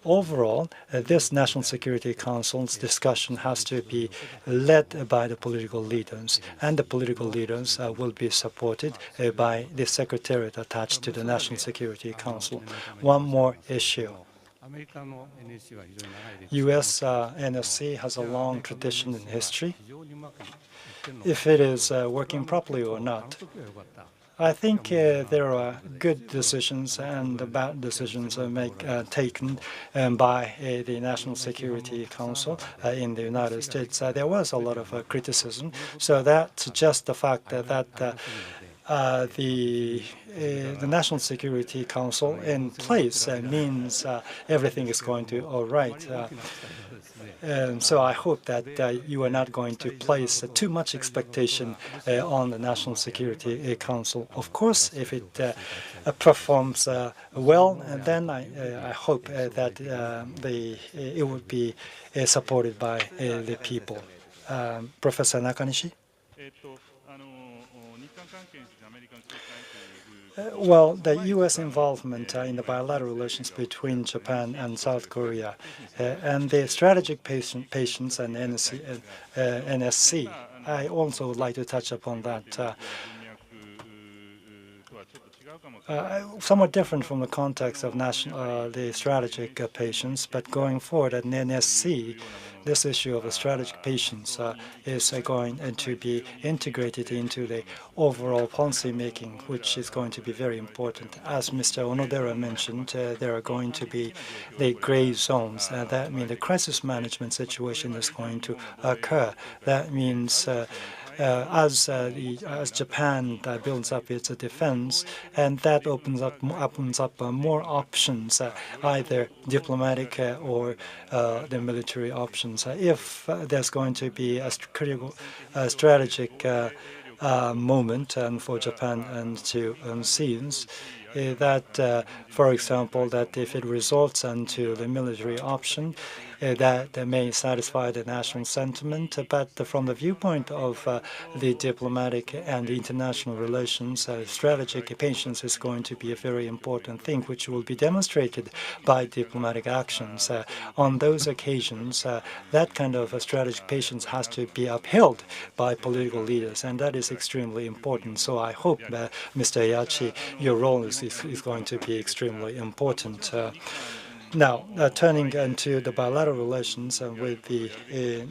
Overall, this National Security Council's discussion has to be led by the political leaders, and the political leaders will be supported by the secretariat attached to the National Security Council. One more issue. U.S. NSC has a long tradition in history. If it is working properly or not, I think there are good decisions and bad decisions taken by the National Security Council in the United States. There was a lot of criticism, so that's just the fact that the National Security Council in place means everything is going to all right. So I hope that you are not going to place too much expectation on the National Security Council. Of course, if it performs well, then I hope that it would be supported by the people. Professor Nakanishi? Well, the U.S. involvement in the bilateral relations between Japan and South Korea and the strategic patience and NSC, I also would like to touch upon that. Somewhat different from the context of the strategic patience, but going forward at NSC, this issue of a strategic patience is going to be integrated into the overall policy making, which is going to be very important. As Mr. Onodera mentioned, there are going to be the gray zones. That means the crisis management situation is going to occur. That means as Japan builds up its defense, and that opens up more options, either diplomatic or the military options. If there's going to be a critical strategic moment for Japan and to seize, that, for example, that if it results into the military option, that may satisfy the national sentiment, but from the viewpoint of the diplomatic and international relations, strategic patience is going to be a very important thing, which will be demonstrated by diplomatic actions. On those occasions, that kind of strategic patience has to be upheld by political leaders, and that is extremely important. So I hope, Mr. Yachi, your role is going to be extremely important. Now, turning into the bilateral relations with the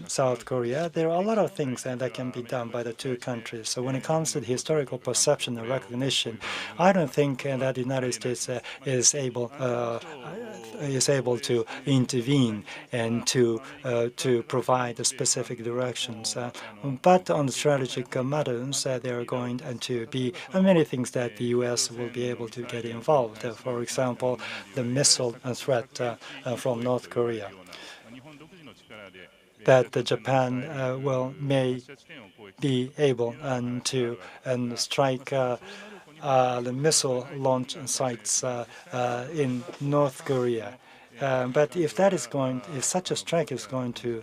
South Korea, there are a lot of things that can be done by the two countries. So when it comes to the historical perception and recognition, I don't think that the United States is able to intervene and to provide the specific directions. But on the strategic matters, there are going to be many things that the U.S. will be able to get involved. For example, the missile threat from North Korea, that Japan may be able to strike the missile launch sites in North Korea. But if such a strike is going to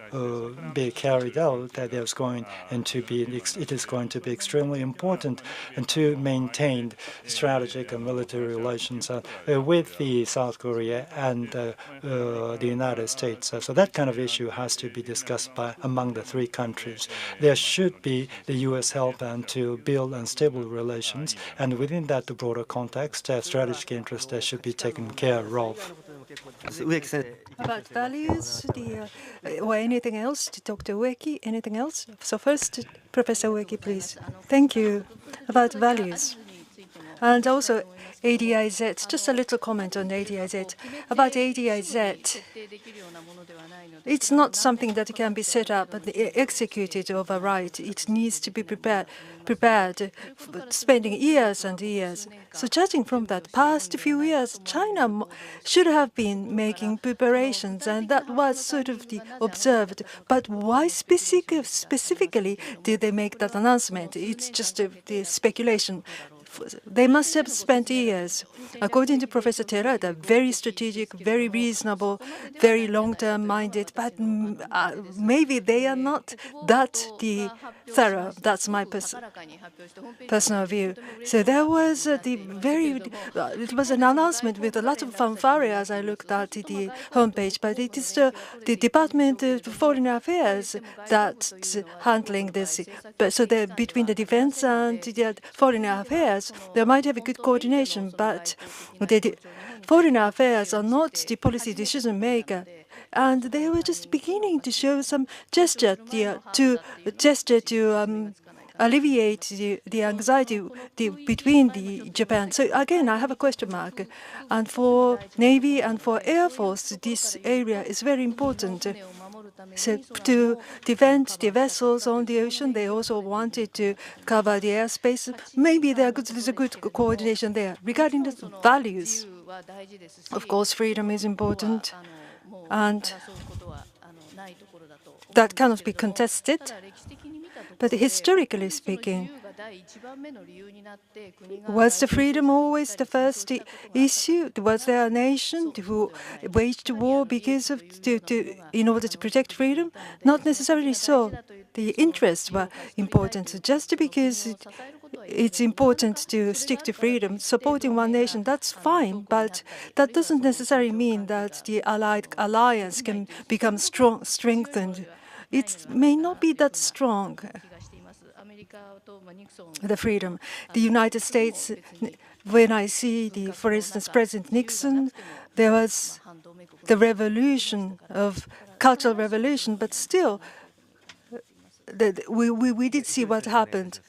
be carried out, that it is going to be extremely important to maintain strategic and military relations with the South Korea and the United States. So that kind of issue has to be discussed among the three countries. There should be the U.S. help to build unstable relations, and within that broader context, strategic interests should be taken care of. About values, or anything else to Dr. Ueki? Anything else? So first, Professor Ueki, please. Thank you. About values. And also ADIZ, just a little comment on ADIZ. About ADIZ, it's not something that can be set up and executed overnight. It needs to be prepared, spending years and years. So judging from that, past few years, China should have been making preparations, and that was sort of observed. But why specifically did they make that announcement? It's just the speculation. They must have spent years. According to Professor Terada, very strategic, very reasonable, very long-term minded, but maybe they are not that thorough. That's my personal view. So there was it was an announcement with a lot of fanfare as I looked at the homepage, but it is the Department of Foreign Affairs that's handling this. So between the defense and the foreign affairs, they might have a good coordination, but the foreign affairs are not the policy decision maker. And they were just beginning to show some gesture to alleviate the anxiety between Japan. So again, I have a question mark. And for Navy and for Air Force, this area is very important. So to defend the vessels on the ocean, they also wanted to cover the airspace. Maybe there's a good coordination there. Regarding the values, of course, freedom is important, and that cannot be contested. But historically speaking, was the freedom always the first issue? Was there a nation who waged war because of in order to protect freedom? Not necessarily so. The interests were important. So just because it's important to stick to freedom, supporting one nation, that's fine, but that doesn't necessarily mean that the alliance can become strengthened. It may not be that strong, the freedom. The United States, when I see, for instance, President Nixon, there was the revolution of cultural revolution, but still, we did see what happened.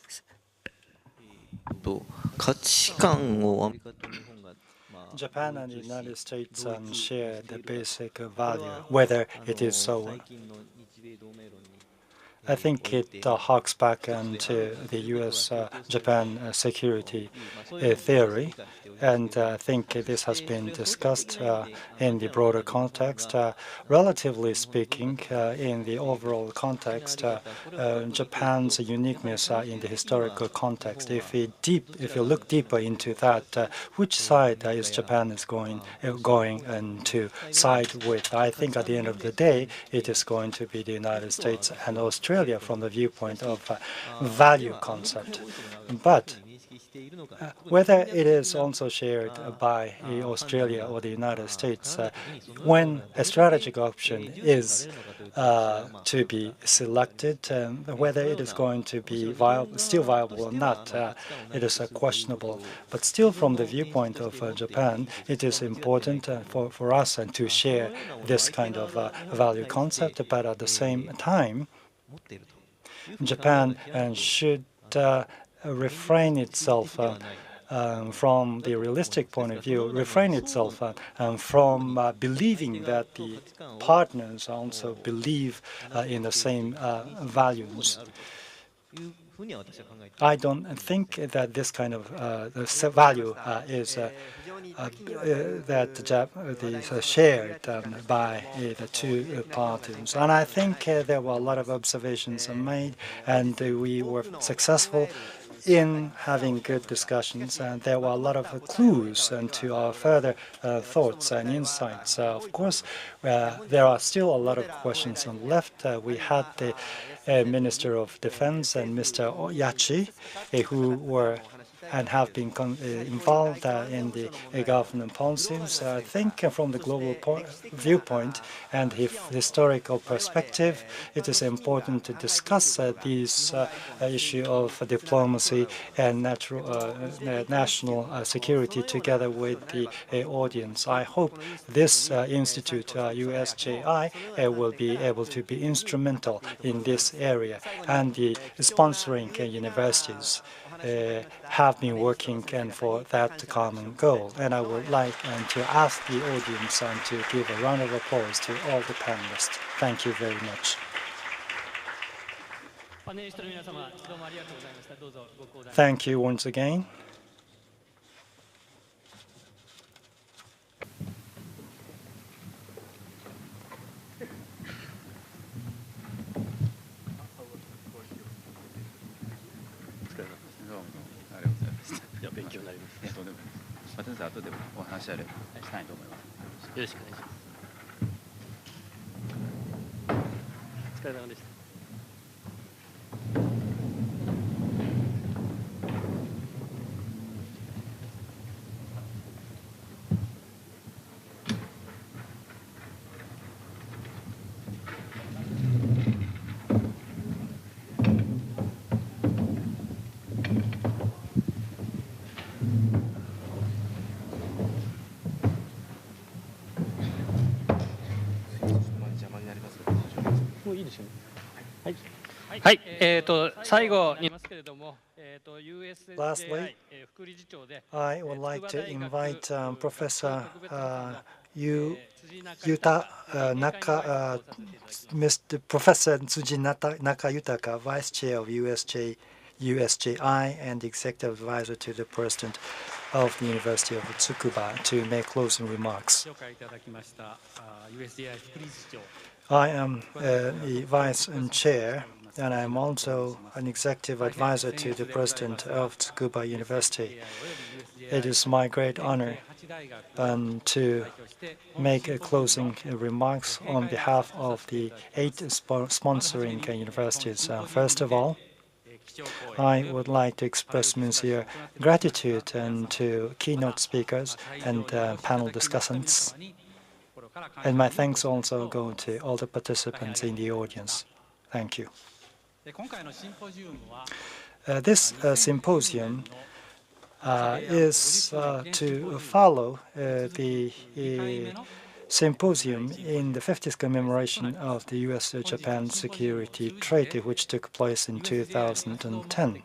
Japan and the United States share the basic value, whether it is so. I think it harks back into the U.S.-Japan security theory, and I think this has been discussed in the broader context. Relatively speaking, in the overall context, Japan's uniqueness in the historical context. If you look deeper into that, which side is Japan going to side with? I think at the end of the day, it is going to be the United States and Australia from the viewpoint of value concept. But whether it is also shared by Australia or the United States, when a strategic option is to be selected, whether it is going to be still viable or not, it is questionable. But still, from the viewpoint of Japan, it is important for us to share this kind of value concept. But at the same time, Japan should refrain itself from the realistic point of view, refrain itself from believing that the partners also believe in the same values. I don't think that this kind of value is shared by the two parties. And I think there were a lot of observations made, and we were successful in having good discussions, and there were a lot of clues to our further thoughts and insights. Of course, there are still a lot of questions left. We had the Minister of Defense and Mr. Yachi, who were and have been involved in the government policies. I think from the global viewpoint and historical perspective, it is important to discuss these issue of diplomacy and national security together with the audience. I hope this institute, USJI, will be able to be instrumental in this area, and the sponsoring universities have been working for that common goal. And I would like to ask the audience to give a round of applause to all the panelists. Thank you very much. Thank you once again. Lastly, I would like to invite Professor Mr. Professor Tsuji Nakayutaka, Vice Chair of USJI and Executive Advisor to the President of the University of Tsukuba, to make closing remarks. I am the Vice Chair, and I am also an Executive Advisor to the President of Tsukuba University. It is my great honor to make closing remarks on behalf of the 8 sponsoring universities. First of all, I would like to express sincere gratitude to keynote speakers and panel discussants. And my thanks also go to all the participants in the audience. Thank you. This symposium is to follow the symposium in the 50th commemoration of the U.S.-Japan Security Treaty, which took place in 2010.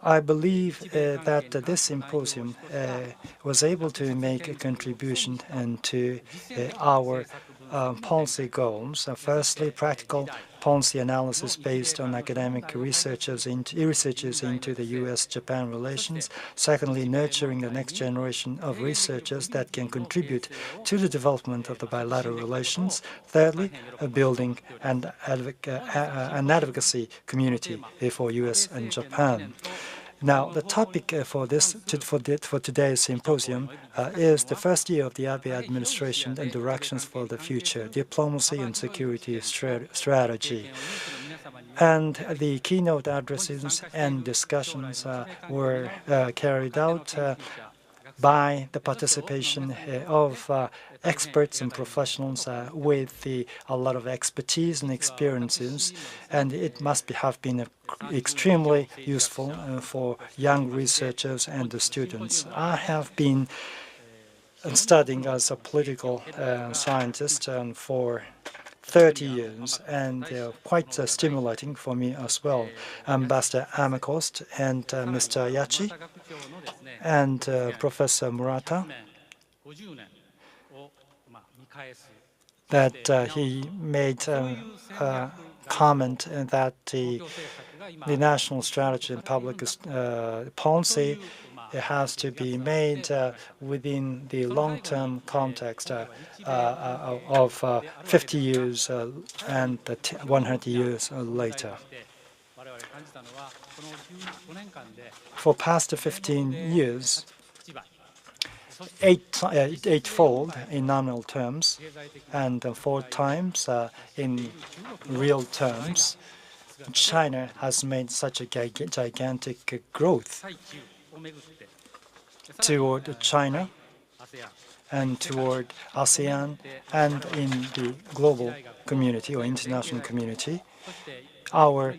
I believe that this symposium was able to make a contribution to our policy goals. Firstly, practical policy analysis based on academic researches into the U.S.-Japan relations. Secondly, nurturing the next generation of researchers that can contribute to the development of the bilateral relations. Thirdly, building an advocacy community for U.S. and Japan. Now, the topic for today's symposium is the first year of the Abe Administration and Directions for the Future, Diplomacy and Security Strategy. And the keynote addresses and discussions were carried out by the participation of experts and professionals with a lot of expertise and experiences, and it must have been extremely useful for young researchers and the students. I have been studying as a political scientist for 30 years, and quite stimulating for me as well. Ambassador Amakost and Mr. Yachi and Professor Murata, that he made a comment that the national strategy and public policy has to be made within the long-term context of 50 years and 100 years later. For past 15 years, eightfold in nominal terms and 4 times in real terms, China has made such a gigantic growth toward China and toward ASEAN and in the global community or international community. Our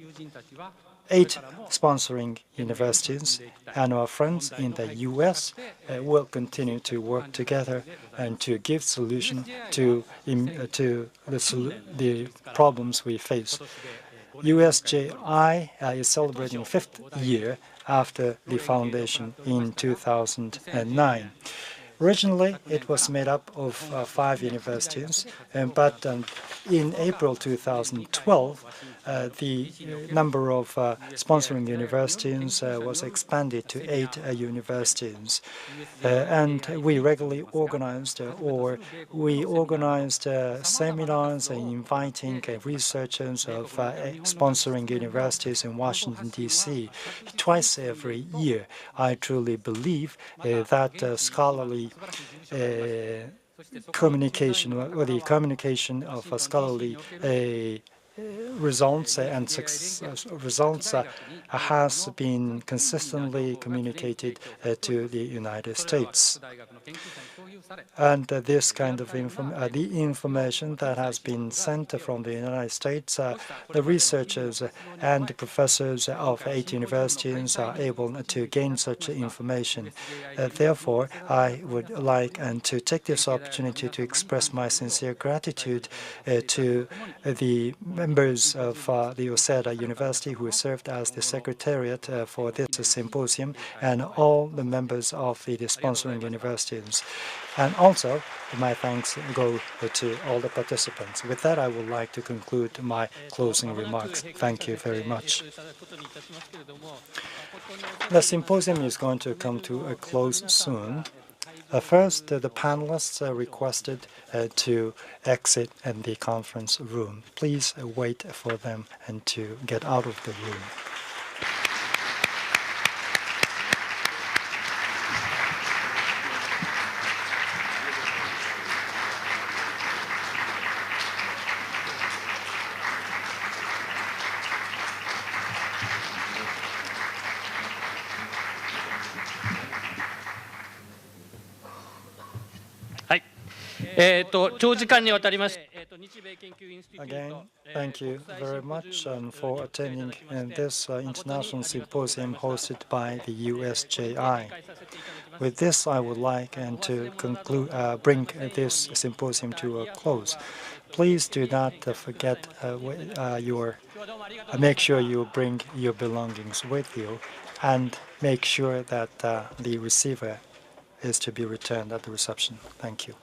8 sponsoring universities and our friends in the U.S. will continue to work together and to give solution to the problems we face. USJI is celebrating 5th year after the foundation in 2009. Originally, it was made up of 5 universities, but in April 2012, the number of sponsoring universities was expanded to 8 universities. And we regularly organized seminars inviting researchers of sponsoring universities in Washington, D.C. twice every year. I truly believe that scholarly communication or the communication of scholarly results and results has been consistently communicated to the United States. And this kind of the information that has been sent from the United States, the researchers and the professors of 8 universities are able to gain such information. Therefore, I would like to take this opportunity to express my sincere gratitude to the members of the Waseda University who served as the secretariat for this symposium, and all the members of the sponsoring universities. And also, my thanks go to all the participants. With that, I would like to conclude my closing remarks. Thank you very much. The symposium is going to come to a close soon. First, the panelists are requested to exit the conference room. Please wait for them and to get out of the room. Again, thank you very much for attending this international symposium hosted by the USJI. With this, I would like to bring this symposium to a close. Please do not forget make sure you bring your belongings with you, and make sure that the receiver is to be returned at the reception. Thank you.